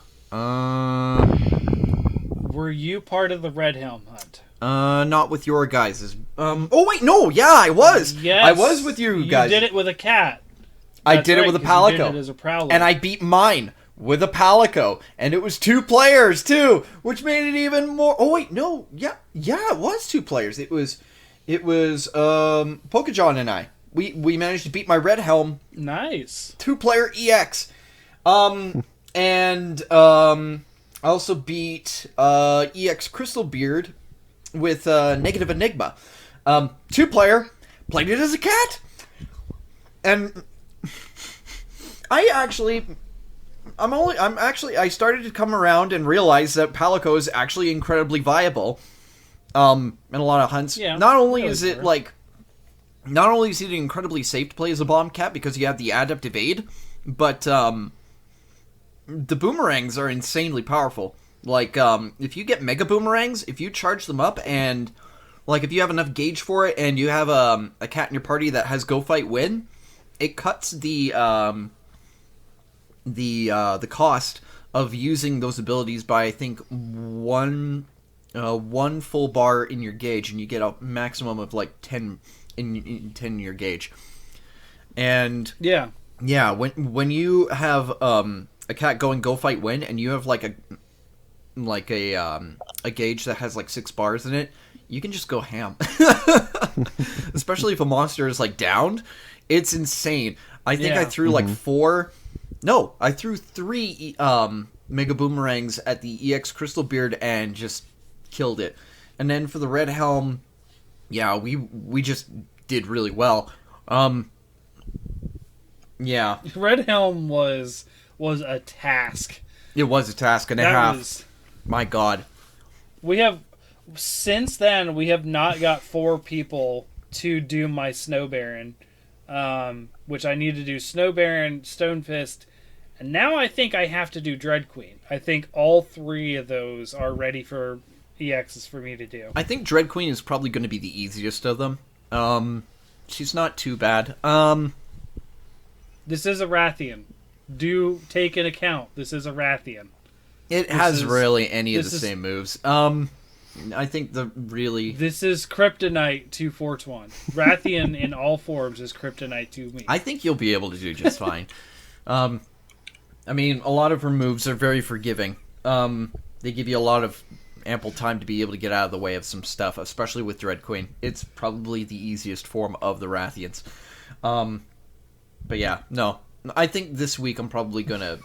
A: Were you part of the Red Helm hunt?
B: Not with your guys's. Oh wait, no, yeah, I was.
A: Yes,
B: I was with you guys.
A: You did it with a cat.
B: I
A: That's
B: did
A: right,
B: it with a
A: 'cause you
B: Palico.
A: did it as a Prowler.
B: And I beat mine with a Palico, and it was 2 players too, which made it even more. Oh wait, no, yeah, it was 2 players. It was Pokejohn and I. We managed to beat my Red Helm.
A: Nice.
B: 2-player EX. I also beat EX Crystalbeard with Negative Enigma. 2-player, played it as a cat. And I started to come around and realize that Palico is actually incredibly viable in a lot of hunts.
A: Yeah,
B: not only is it incredibly safe to play as a bomb cat because you have the Adept Evade, but the boomerangs are insanely powerful. Like, if you get Mega Boomerangs, if you charge them up and, like, if you have enough gauge for it and you have a cat in your party that has Go Fight Win, it cuts the cost of using those abilities by, I think, one full bar in your gauge, and you get a maximum of, like, 10 in your gauge. And yeah, when you have a cat going Go Fight Win, and you have like a gauge that has like 6 bars in it, you can just go ham. Especially if a monster is like downed, it's insane. I think I threw like 3 Mega Boomerangs at the EX Crystalbeard and just killed it. And then for the Red Helm, yeah, we just did really well. Yeah.
A: Red Helm was a task.
B: It was a task and a half. My God.
A: Since then, we have not got 4 people to do my Snow Baron, which I need to do Snow Baron, Stonefist, and now I think I have to do Dread Queen. I think all 3 of those are ready for EXs for me to do.
B: I think Dread Queen is probably going to be the easiest of them. She's not too bad.
A: This is a Rathian. Do take into account, this is a Rathian.
B: It has really any of the same moves. I think this is
A: Kryptonite to Fortuan. Rathian in all forms is Kryptonite to me.
B: I think you'll be able to do just fine. I mean, a lot of her moves are very forgiving. They give you a lot of ample time to be able to get out of the way of some stuff, especially with Dread Queen. It's probably the easiest form of the Rathians. But yeah, no. I think this week I'm probably going to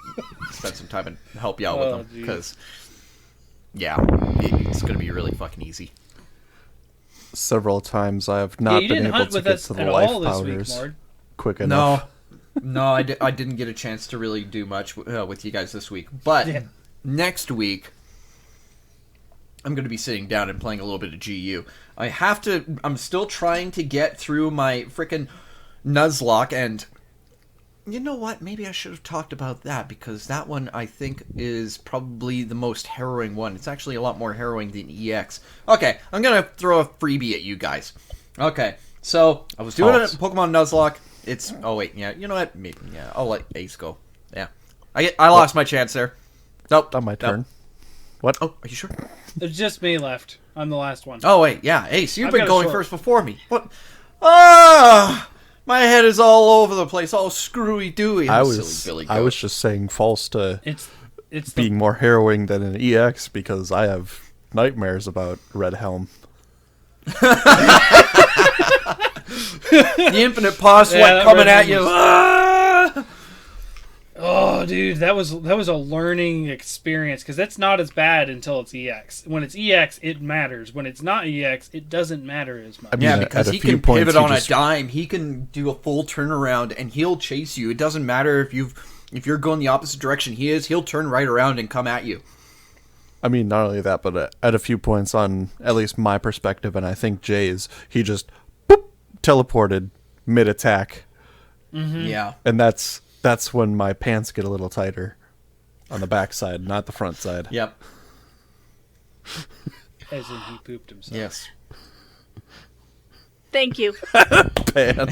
B: spend some time and help you out with them. Because, yeah, it's going to be really fucking easy.
E: Several times I have not been able to get to the life powders quick enough.
B: No, I didn't get a chance to really do much with you guys this week. But next week, I'm going to be sitting down and playing a little bit of GU. I'm still trying to get through my frickin' Nuzlocke, and you know what? Maybe I should have talked about that, because that one, I think, is probably the most harrowing one. It's actually a lot more harrowing than EX. Okay, I'm going to throw a freebie at you guys. Okay, so I was doing it at Pokemon Nuzlocke. It's... Oh, wait, yeah. You know what? Maybe, yeah, I'll let Ace go. Yeah. I lost my chance there. Nope.
E: Not my turn.
B: Nope.
E: What?
B: Oh, are you sure?
A: There's just me left. I'm the last one.
B: Oh, wait, yeah. Ace, you've been
A: got a
B: going
A: sword.
B: first before me. What? Ah! My head is all over the place, all screwy-dooey.
E: I was just saying false to
A: it's
E: being more harrowing than an EX, because I have nightmares about Red Helm.
B: The infinite pause sweat coming at you.
A: Oh, dude, that was a learning experience, because that's not as bad until it's EX. When it's EX, it matters. When it's not EX, it doesn't matter as much.
E: I mean,
B: Yeah, because
E: at a
B: he
E: few
B: can
E: points,
B: pivot
E: he
B: on
E: just-
B: a dime. He can do a full turnaround, and he'll chase you. It doesn't matter if you're going the opposite direction he is. He'll turn right around and come at you.
E: I mean, not only that, but at a few points on at least my perspective, and I think Jay's, he just boop, teleported mid-attack.
B: Yeah.
E: And that's when my pants get a little tighter on the backside, not the front side.
B: Yep.
A: As in, he pooped himself.
B: Yes.
C: Thank you.
E: Pan.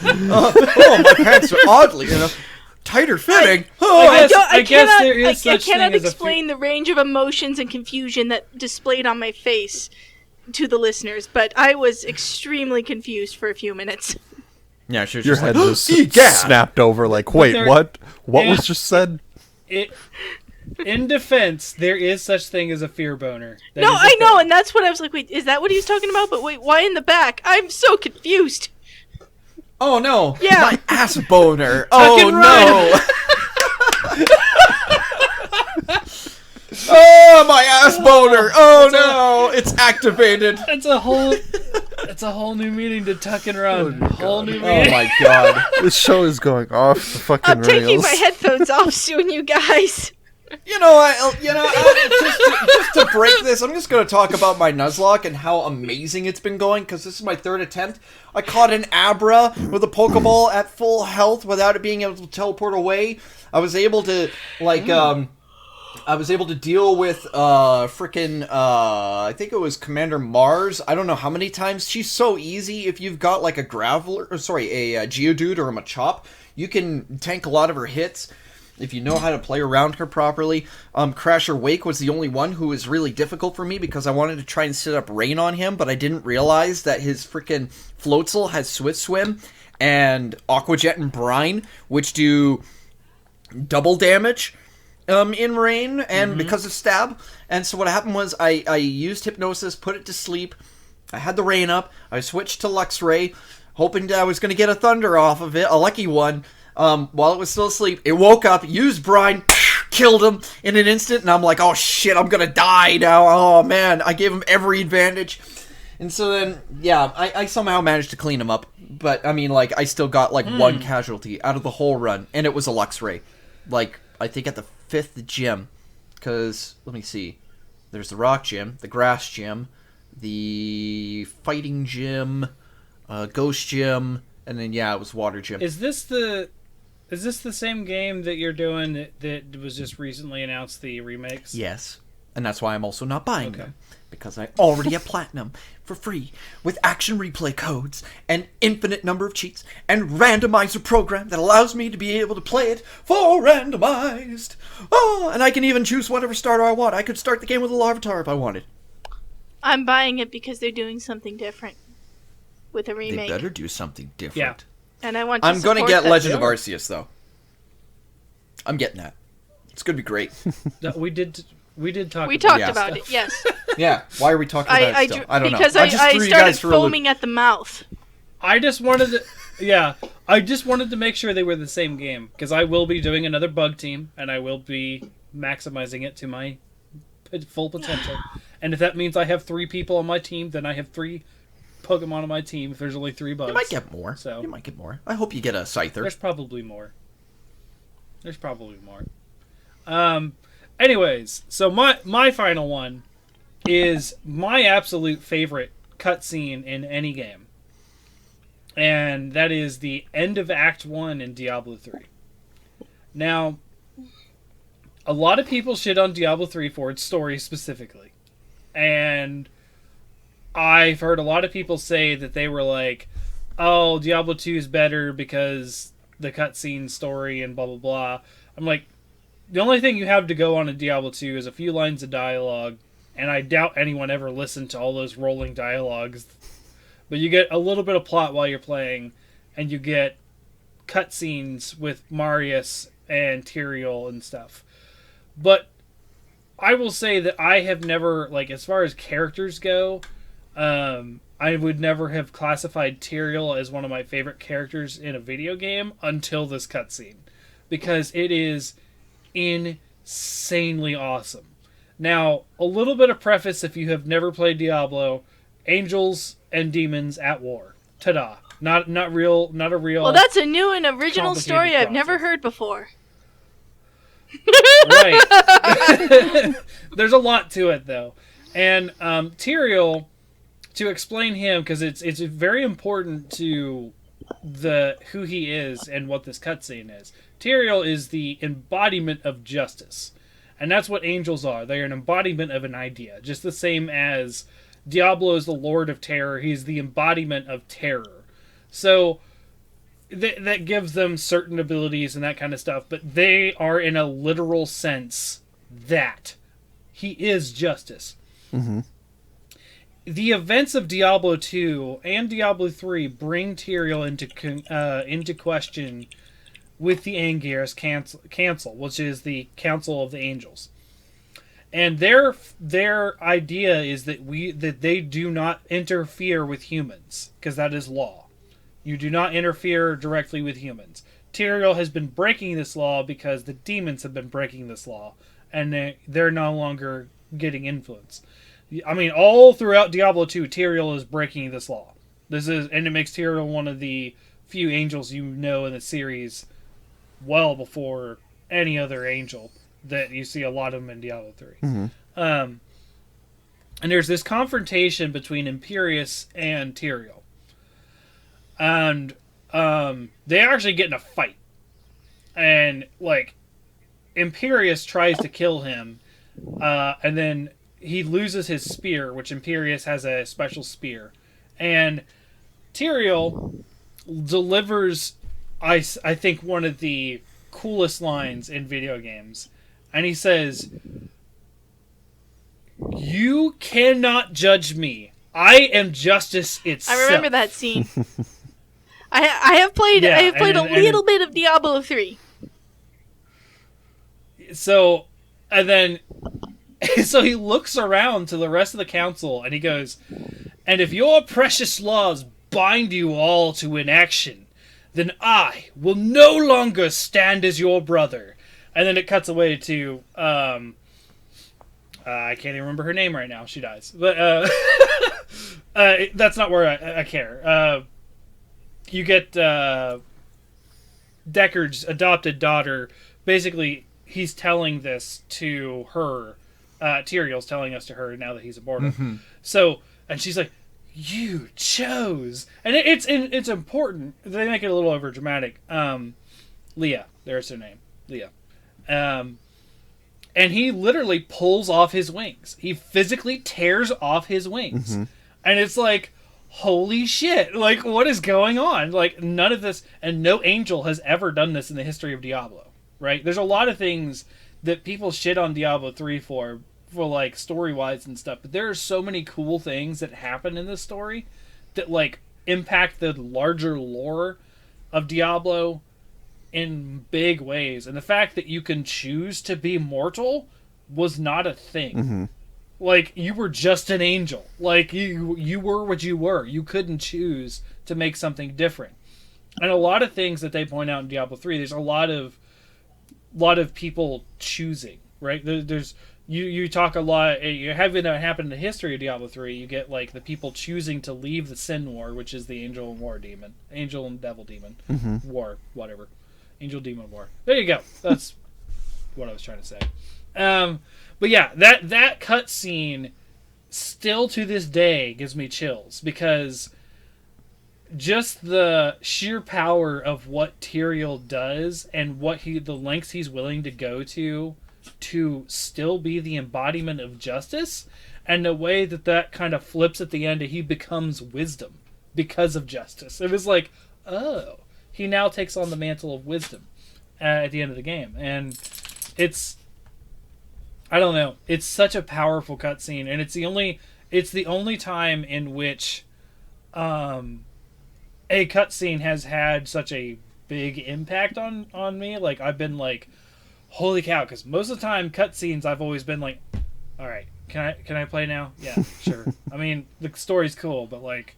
B: Oh, my pants are oddly, tighter fitting.
A: I guess there is
C: I
A: such thing
C: cannot
A: as a
C: explain the range of emotions and confusion that displayed on my face to the listeners, but I was extremely confused for a few minutes.
B: Yeah, she was
E: Your
B: just
E: head
B: like,
E: just
B: "Egad!"
E: snapped over like, wait,
A: there-
E: what? What
A: Yeah.
E: was just said?
A: In defense, there is such thing as a fear boner. That
C: No,
A: is a
C: I know,
A: thing.
C: and that's what I was like, wait, is that what he was talking about? But wait, why in the back? I'm so confused.
B: Oh no!
C: Yeah.
B: My ass boner! Oh
A: and
B: no! Oh, my ass boner! Oh no! It's activated!
A: It's a whole new meaning to tuck and run. Whole new
B: Oh
A: meaning.
B: my god!
E: This show is going off the fucking
C: I'm taking
E: rails.
C: my headphones off soon, you guys.
B: Just to break this, I'm just going to talk about my Nuzlocke and how amazing it's been going, because this is my third attempt. I caught an Abra with a Pokeball at full health without it being able to teleport away. I was able to, deal with, I think it was Commander Mars. I don't know how many times. She's so easy. If you've got, like, a Geodude or a Machop, you can tank a lot of her hits if you know how to play around her properly. Crasher Wake was the only one who was really difficult for me, because I wanted to try and set up Rain on him, but I didn't realize that his freaking Floatzel has Swift Swim and Aqua Jet and Brine, which do double damage in Rain, and because of Stab. And so what happened was I used Hypnosis, put it to sleep. I had the Rain up. I switched to Luxray, hoping that I was going to get a Thunder off of it, a lucky one. While it was still asleep, it woke up, used Brine, killed him in an instant, and I'm like, oh shit, I'm gonna die now. Oh man, I gave him every advantage. And so then, yeah, I somehow managed to clean him up. But, I mean, like, I still got, like, one casualty out of the whole run, and it was a Luxray. Like, I think at the 5th gym, because, let me see, there's the Rock Gym, the Grass Gym, the Fighting Gym, Ghost Gym, and then, yeah, it was Water Gym.
A: Is this the same game that you're doing that was just recently announced, the remakes?
B: Yes, and that's why I'm also not buying
A: Okay.
B: them. Because I already have Platinum for free with action replay codes, an infinite number of cheats, and randomizer program that allows me to be able to play it for randomized. Oh, and I can even choose whatever starter I want. I could start the game with a Larvitar if I wanted.
C: I'm buying it because they're doing something different with a remake.
B: They better do something different.
A: Yeah.
C: And I want to
B: I'm going to
C: support
B: get
C: that.
B: Legend of Arceus, though. I'm getting that. It's going to be great.
A: No, we did We did talk.
C: We talked
B: Yeah.
C: about it. Yes.
B: Yeah. Why are we talking about it still? I don't know.
C: Because
B: just
C: I
B: threw you
C: started
B: guys for a loop.
C: foaming at the mouth.
A: I just wanted to. Yeah, I just wanted to make sure they were the same game because I will be doing another bug team and I will be maximizing it to my full potential. And if that means I have 3 people on my team, then I have 3 Pokemon on my team. If there's only 3 bugs,
B: You might get more.
A: So
B: you might get more. I hope you get a Scyther.
A: there's probably more. There's probably more. Anyways, so my final one is my absolute favorite cutscene in any game. And that is the end of Act 1 in Diablo 3. Now, a lot of people shit on Diablo 3 for its story specifically. And I've heard a lot of people say that they were like, oh, Diablo 2 is better because the cutscene story and blah, blah, blah. I'm like, the only thing you have to go on in Diablo 2 is a few lines of dialogue, and I doubt anyone ever listened to all those rolling dialogues. But you get a little bit of plot while you're playing, and you get cutscenes with Marius and Tyrael and stuff. But I will say that I have never, like, as far as characters go, I would never have classified Tyrael as one of my favorite characters in a video game until this cutscene. Because it is insanely awesome. Now, a little bit of preface if you have never played Diablo: angels and demons at war. Ta-da! Not a real.
C: Well, that's a new and original story I've never
A: process.
C: heard before.
A: Right. There's a lot to it though, and Tyrael, to explain him, because it's very important to who he is and what this cutscene is. Tyrael is the embodiment of justice. And that's what angels are. They're an embodiment of an idea. Just the same as Diablo is the Lord of Terror. He's the embodiment of terror. So that gives them certain abilities and that kind of stuff. But they are, in a literal sense, that. He is justice.
E: Mm-hmm.
A: The events of Diablo 2 and Diablo 3 bring Tyrael into question with the Angiers Council, which is the Council of the Angels. And their idea is that they do not interfere with humans, because that is law. You do not interfere directly with humans. Tyrael has been breaking this law because the demons have been breaking this law, and they're no longer getting influence. I mean, all throughout Diablo 2, Tyrael is breaking this law. And it makes Tyrael one of the few angels you know in the series well before any other angel that you see a lot of them in Diablo 3.
E: Mm-hmm.
A: And there's this confrontation between Imperius and Tyrael. And they actually get in a fight. And, like, Imperius tries to kill him, and then he loses his spear, which Imperius has a special spear. And Tyrael delivers, I think, one of the coolest lines in video games. And he says, "You cannot judge me. I am justice itself."
C: I remember that scene. I have played a little bit of Diablo 3.
A: So, and then, so he looks around to the rest of the council and he goes, "And if your precious laws bind you all to inaction, then I will no longer stand as your brother." And then it cuts away to, I can't even remember her name right now. She dies. But that's not where I care. You get Deckard's adopted daughter. Basically, he's telling this to her. Tyrael's telling us to her now that he's immortal.
B: Mm-hmm.
A: So, and she's like, "You chose." And it's important. They make it a little over dramatic. Leah, there's her name. Leah. And he literally pulls off his wings. He physically tears off his wings.
E: Mm-hmm.
A: And it's like, holy shit. Like, what is going on? Like, none of this, and no angel has ever done this in the history of Diablo, right? There's a lot of things that people shit on Diablo 3 for like, story-wise and stuff, but there are so many cool things that happen in this story that, like, impact the larger lore of Diablo in big ways. And the fact that you can choose to be mortal was not a thing. Like, you were just an angel. Like, you were what you were. You couldn't choose to make something different. And a lot of things that they point out in Diablo 3, there's a lot of people choosing, right? There's you talk a lot. You have it happen in the history of Diablo 3. You get like the people choosing to leave the Sin War, which is the Angel and Devil Demon War, whatever. Angel Demon War. There you go. That's what I was trying to say. But yeah, that cutscene still to this day gives me chills, because just the sheer power of what Tyrael does and the lengths he's willing to go to still be the embodiment of justice, and the way that kind of flips at the end, and he becomes wisdom because of justice. It was like, oh, he now takes on the mantle of wisdom at the end of the game, and I don't know, it's such a powerful cutscene, and it's the only time in which a cutscene has had such a big impact on me. Like, I've been like, holy cow, because most of the time cutscenes I've always been like, all right, can I play now? Yeah, sure. I mean, the story's cool, but like,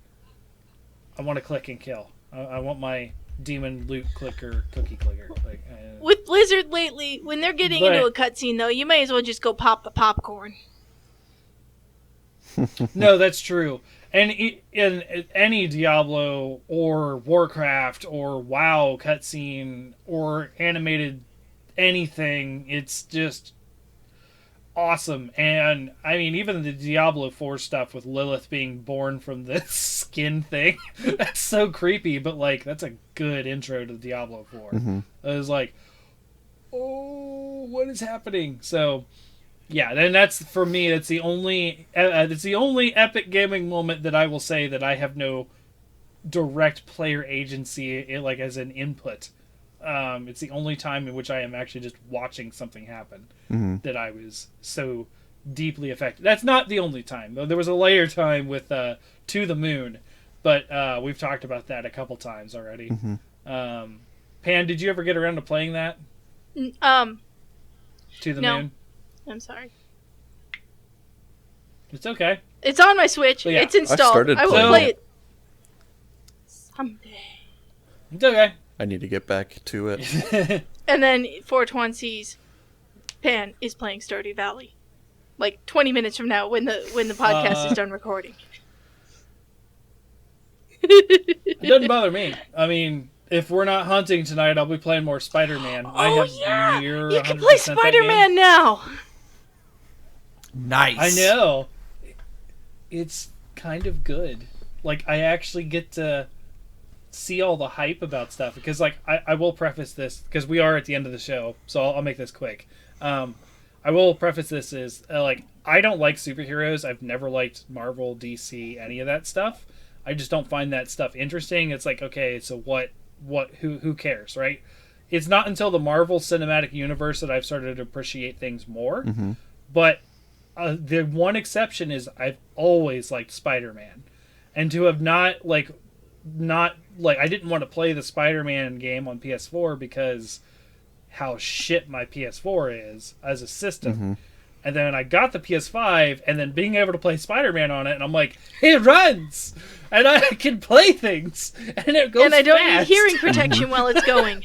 A: I want to click and kill. I want my demon loot clicker, cookie clicker. Like,
C: with Blizzard lately, when they're getting into a cutscene, though, you may as well just go pop the popcorn.
A: No, that's true. And in any Diablo or Warcraft or WoW cutscene or animated anything, it's just awesome. And I mean, even the Diablo 4 stuff with Lilith being born from this skin thing, that's so creepy, but like, that's a good intro to Diablo 4. It was like, oh, what is happening? So yeah, then that's, for me, that's the only epic gaming moment that I will say that I have no direct player agency, like as an input. It's the only time in which I am actually just watching something happen that I was so deeply affected. That's not the only time, though. There was a later time with To the Moon, but we've talked about that a couple times already. Pan, did you ever get around to playing that? To the Moon?
C: I'm sorry.
A: It's okay.
C: It's on my Switch. Yeah. It's installed. I will play it someday.
A: It's okay.
E: I need to get back to it.
C: And then Fortuan sees Pan is playing Stardew Valley, like 20 minutes from now when the podcast is done recording.
A: It doesn't bother me. I mean, if we're not hunting tonight, I'll be playing more Spider-Man.
C: Oh, yeah! You can play Spider-Man now!
B: Nice.
A: I know. It's kind of good. Like, I actually get to see all the hype about stuff. Because, like, I will preface this, because we are at the end of the show, so I'll make this quick. I will preface this as, like, I don't like superheroes. I've never liked Marvel, DC, any of that stuff. I just don't find that stuff interesting. It's like, okay, so who cares, right? It's not until the Marvel Cinematic Universe that I've started to appreciate things more. But the one exception is I've always liked Spider-Man, and to have not I didn't want to play the Spider-Man game on PS4 because how shit my PS4 is as a system. And then I got the PS5, and then being able to play Spider-Man on it, and I'm like, it runs! And I can play things! And it goes fast!
C: And I don't need hearing protection while it's going.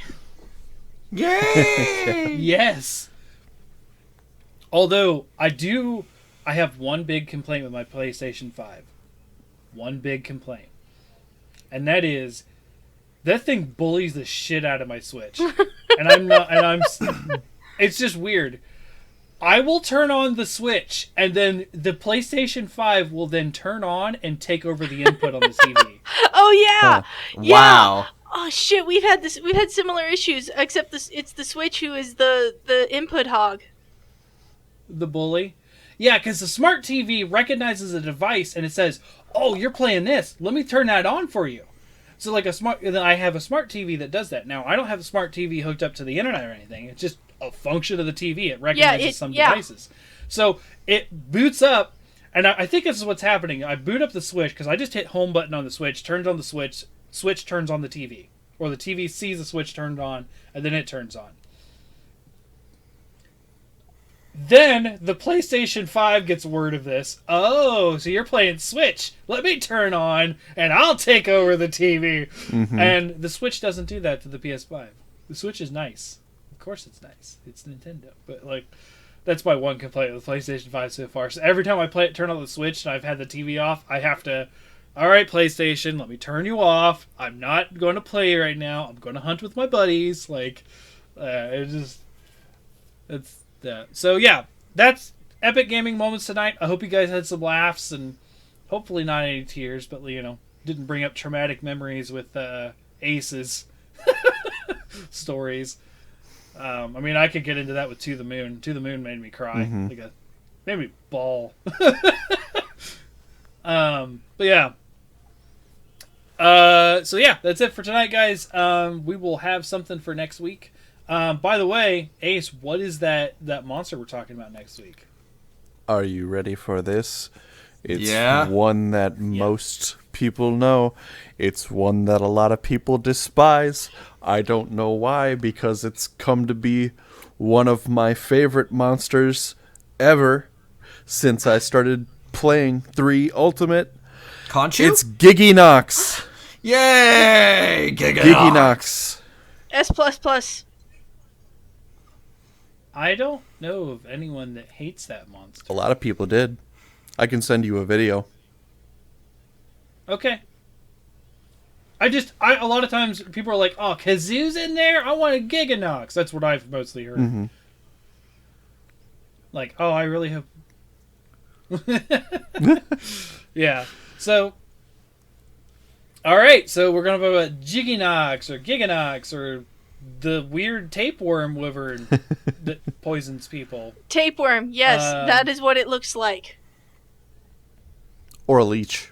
B: Yay!
A: Yes! Although, I have one big complaint with my PlayStation 5. One big complaint. And that is, that thing bullies the shit out of my Switch. It's just weird. I will turn on the Switch, and then the PlayStation 5 will then turn on and take over the input on the TV.
C: Oh yeah, yeah.
B: Wow.
C: Oh shit, we've had similar issues, except it's the Switch who is the input hog.
A: The bully. Yeah, because the smart TV recognizes a device and it says, "Oh, you're playing this. Let me turn that on for you." So I have a smart TV that does that. Now I don't have a smart TV hooked up to the internet or anything. It's just a function of the TV. It recognizes some devices. So it boots up, and I think this is what's happening. I boot up the Switch because I just hit home button on the Switch, turns on the Switch turns on the TV. Or the TV sees the Switch turned on, and then it turns on. Then the PlayStation 5 gets word of this. Oh, so you're playing Switch. Let me turn on and I'll take over the TV. And the Switch doesn't do that to the PS5. The Switch is nice. Of course it's nice. It's Nintendo. But, like, that's my one complaint with the PlayStation 5 so far. So every time I play it, turn on the Switch, and I've had the TV off, I have to, all right, PlayStation, let me turn you off. I'm not going to play right now. I'm going to hunt with my buddies. Like, it's that. So, yeah, that's epic gaming moments tonight. I hope you guys had some laughs and hopefully not any tears, but, you know, didn't bring up traumatic memories with Ace's stories. I mean, I could get into that with To the Moon. To the Moon made me cry. Made me bawl. But yeah. So yeah, that's it for tonight, guys. We will have something for next week. By the way, Ace, what is that monster we're talking about next week?
E: Are you ready for this? It's one that most people know. It's one that a lot of people despise. I don't know why, because it's come to be one of my favorite monsters ever since I started playing 3 Ultimate.
B: Conchu?
E: It's Giginox.
B: Yay!
E: Giginox.
C: S++.
A: I don't know of anyone that hates that monster.
E: A lot of people did. I can send you a video.
A: Okay. A lot of times people are like, oh, Kazoo's in there? I want a Giganox. That's what I've mostly heard. Like, oh, I really hope. Yeah. So, alright, so we're going to talk about Giginox or Giganox or the weird tapeworm wyvern that poisons people.
C: Tapeworm, yes, that is what it looks like.
E: Or a leech.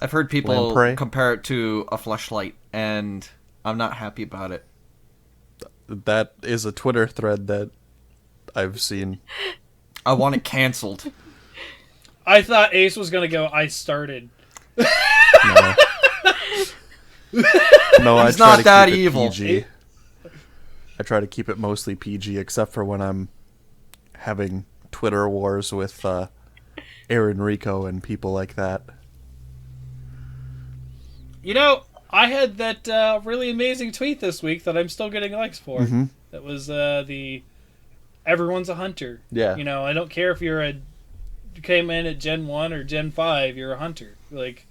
B: I've heard people compare it to a fleshlight, and I'm not happy about it.
E: That is a Twitter thread that I've seen.
B: I want it canceled.
A: I thought Ace was going to go, I started.
E: No, I
B: It's
E: try
B: not
E: to
B: that
E: keep it
B: evil.
E: PG. I try to keep it mostly PG, except for when I'm having Twitter wars with Aaron Rico and people like that.
A: You know, I had that really amazing tweet this week that I'm still getting likes for. That was the everyone's a hunter.
E: Yeah.
A: You know, I don't care if you came in at Gen 1 or Gen 5, you're a hunter. Like,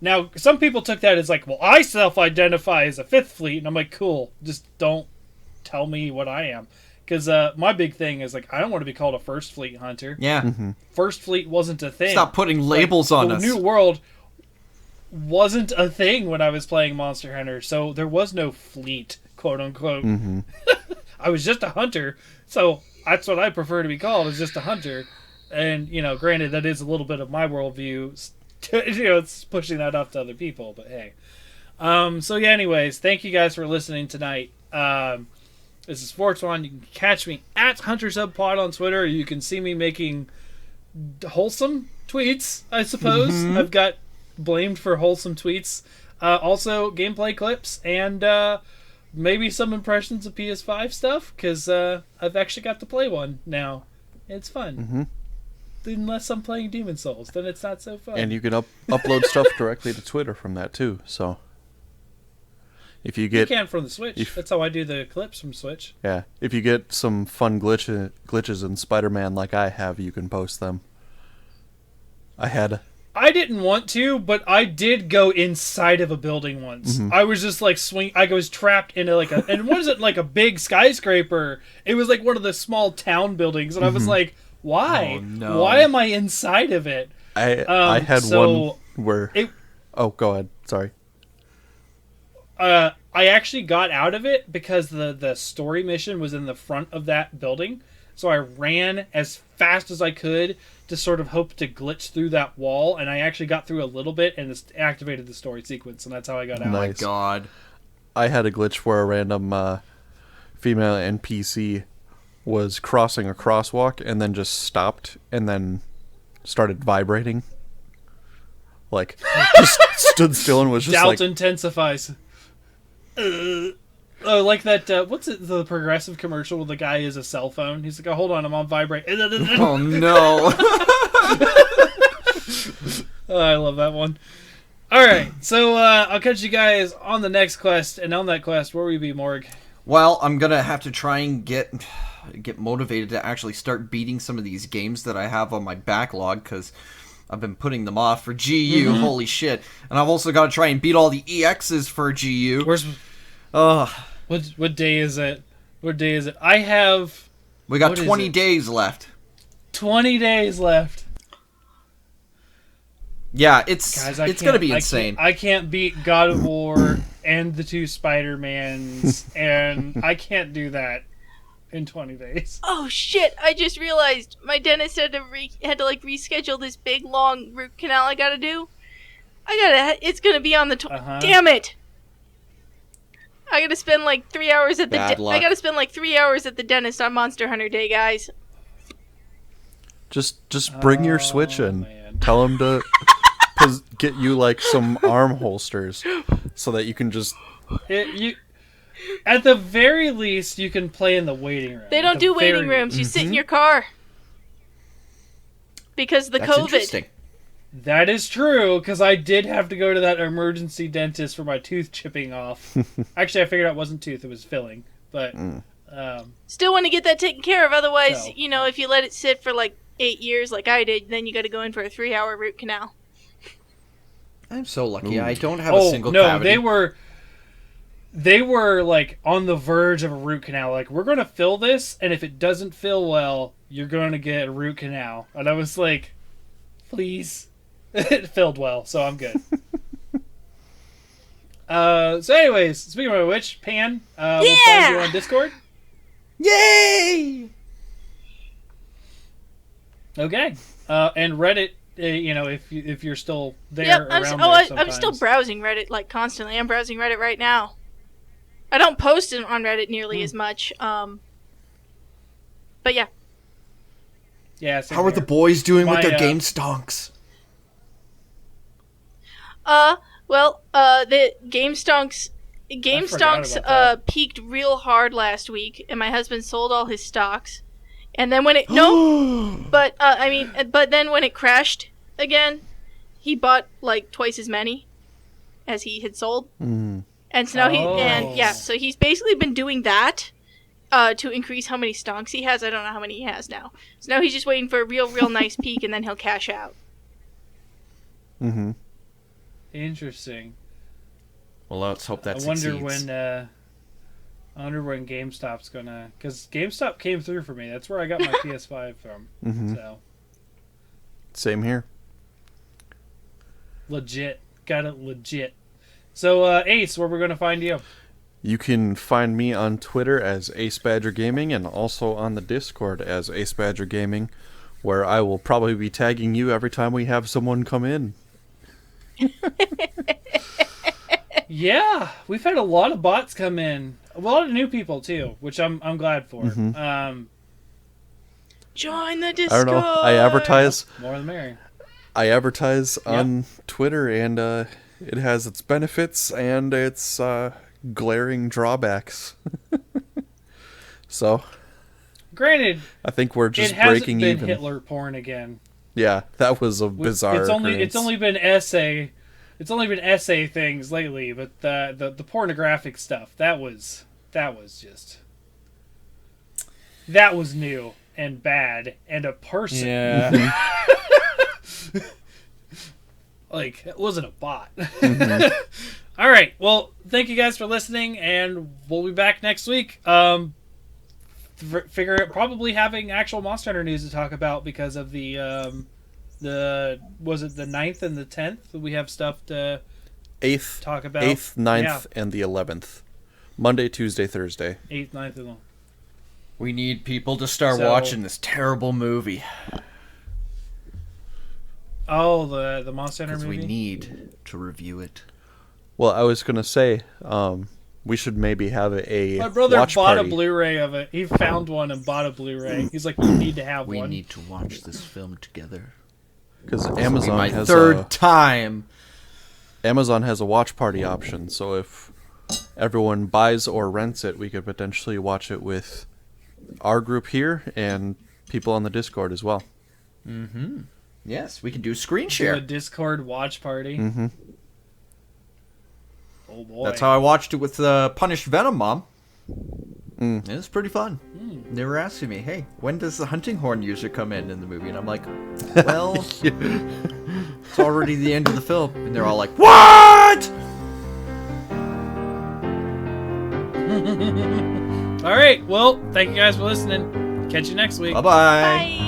A: now, some people took that as like, well, I self-identify as a 5th fleet, and I'm like, cool, just don't tell me what I am. Because my big thing is, like, I don't want to be called a 1st fleet hunter.
B: Yeah.
A: 1st fleet wasn't a thing.
B: Stop putting labels on us.
A: The New World wasn't a thing when I was playing Monster Hunter, so there was no fleet, quote unquote. I was just a hunter, so that's what I prefer to be called, is just a hunter. And, you know, granted, that is a little bit of my worldview. You know, it's pushing that off to other people, but hey. So yeah, anyways, thank you guys for listening tonight. This is Fortuan. You can catch me at HunterSubPod on Twitter. You can see me making wholesome tweets, I suppose. I've got blamed for wholesome tweets. Also, gameplay clips and maybe some impressions of PS5 stuff, because I've actually got to play one now. It's fun. Unless I'm playing Demon Souls, then it's not so fun.
E: And you can upload stuff directly to Twitter from that too. So if you can
A: from the Switch. That's how I do the clips from Switch.
E: Yeah, if you get some fun glitches in Spider-Man like I have, you can post them.
A: I didn't want to, but I did go inside of a building once. I was just like I was trapped into like and it wasn't like a big skyscraper. It was like one of the small town buildings, and I was like, why?
B: Oh, no.
A: Why am I inside of it?
E: I had one where... Oh, go ahead. Sorry.
A: I actually got out of it because the story mission was in the front of that building. So I ran as fast as I could to sort of hope to glitch through that wall, and I actually got through a little bit and this activated the story sequence, and that's how I got out.
B: Oh my god.
E: I had a glitch where a random female NPC was crossing a crosswalk and then just stopped and then started vibrating. Like, just stood still and was just
A: Doubt
E: like...
A: intensifies. Oh, like that. What's it? The Progressive commercial where the guy is a cell phone. He's like, "Oh, hold on, I'm on vibrate."
B: Oh no!
A: Oh, I love that one. All right, so I'll catch you guys on the next quest, and on that quest, where will you be, Morg?
B: Well, I'm gonna have to try and get motivated to actually start beating some of these games that I have on my backlog, because I've been putting them off for GU. Holy shit! And I've also got to try and beat all the EXs for GU.
A: Where's? What day is it? What day is it? I have.
B: We got 20 days left. 20
A: days left.
B: Yeah, it's gonna be insane.
A: I can't beat God of War and the 2 Spider-Mans, and I can't do that in 20 days.
C: Oh shit! I just realized my dentist had to reschedule this big long root canal I gotta do. It's gonna be on the. Damn it! I gotta spend like 3 hours at the. I gotta spend like 3 hours at the dentist on Monster Hunter Day, guys.
E: Just bring your Switch in. Man. Tell him to get you like some arm holsters so that you can just.
A: At the very least, you can play in the waiting room.
C: They don't do waiting rooms. You sit in your car because of the COVID.
B: Interesting.
A: That is true, because I did have to go to that emergency dentist for my tooth chipping off. Actually, I figured out it wasn't tooth, it was filling. But
C: still want to get that taken care of. Otherwise, if you let it sit for like 8 years like I did, then you got to go in for a 3-hour root canal.
B: I'm so lucky. Ooh. I don't have a single cavity.
A: They were like on the verge of a root canal. Like, we're going to fill this, and if it doesn't fill well, you're going to get a root canal. And I was like, please. It filled well, so I'm good. So anyways, speaking of which, Pan, we'll find you on Discord.
B: Yay!
A: Okay. And Reddit, if you're still there
C: I'm still browsing Reddit like constantly. I'm browsing Reddit right now. I don't post on Reddit nearly as much. But yeah.
A: Yeah.
B: How are the boys doing with their game stonks?
C: The Game Stonks peaked real hard last week, and my husband sold all his stocks. And then when it but then when it crashed again, he bought like twice as many as he had sold. And so now so he's basically been doing that to increase how many stonks he has. I don't know how many he has now. So now he's just waiting for a real nice peak, and then he'll cash out.
E: Mm-hmm.
A: Interesting.
B: Well, let's hope that
A: succeeds. I wonder when GameStop's gonna, because GameStop came through for me. That's where I got my PS5 from.
E: Mm-hmm.
A: So.
E: Same here.
A: Legit, got it legit. So Ace, where we're gonna find you?
E: You can find me on Twitter as Ace Badger Gaming, and also on the Discord as Ace Badger Gaming, where I will probably be tagging you every time we have someone come in.
A: Yeah, we've had a lot of bots come in, a lot of new people too, which I'm glad for.
E: Mm-hmm.
C: Join the Discord.
E: I don't know. I advertise
A: more the merrier.
E: I advertise on Twitter, and it has its benefits and its glaring drawbacks. So,
A: granted,
E: I think we're just breaking even.
A: Hitler porn again.
E: Yeah, that was a bizarre.
A: It's only been essay things lately, but the pornographic stuff that was new and bad, and a person.
B: Yeah.
A: Like, it wasn't a bot. Mm-hmm. All right. Well, thank you guys for listening, and we'll be back next week. Probably having actual Monster Hunter news to talk about because of was it the 9th and the 10th? We have stuff to
E: 8th,
A: talk about.
E: 8th, 9th, and the 11th. Monday, Tuesday, Thursday.
A: 8th, 9th, and 11th.
B: We need people to start watching this terrible movie.
A: Oh, the Monster Hunter movie?
B: Because we need to review it.
E: Well, I was going to say, we should maybe have a
A: My brother
E: watch
A: bought
E: party.
A: A Blu-ray of it. He found one and bought a Blu-ray. He's like, you need to have one.
B: We need to watch this film together.
E: Because Amazon has
B: third time.
E: Amazon has a watch party option, so if everyone buys or rents it, we could potentially watch it with our group here and people on the Discord as well.
B: Mm-hmm. Yes, we could do screen
A: Do
B: share.
A: a Discord watch party.
E: Mm-hmm.
A: Oh boy.
B: That's how I watched it with Punished Venom Mom.
E: Mm.
B: It was pretty fun. They were asking me, hey, when does the hunting horn user come in the movie? And I'm like, well, it's already the end of the film. And they're all like, what?
A: All right. Well, thank you guys for listening. Catch you next week.
B: Bye-bye.
C: Bye.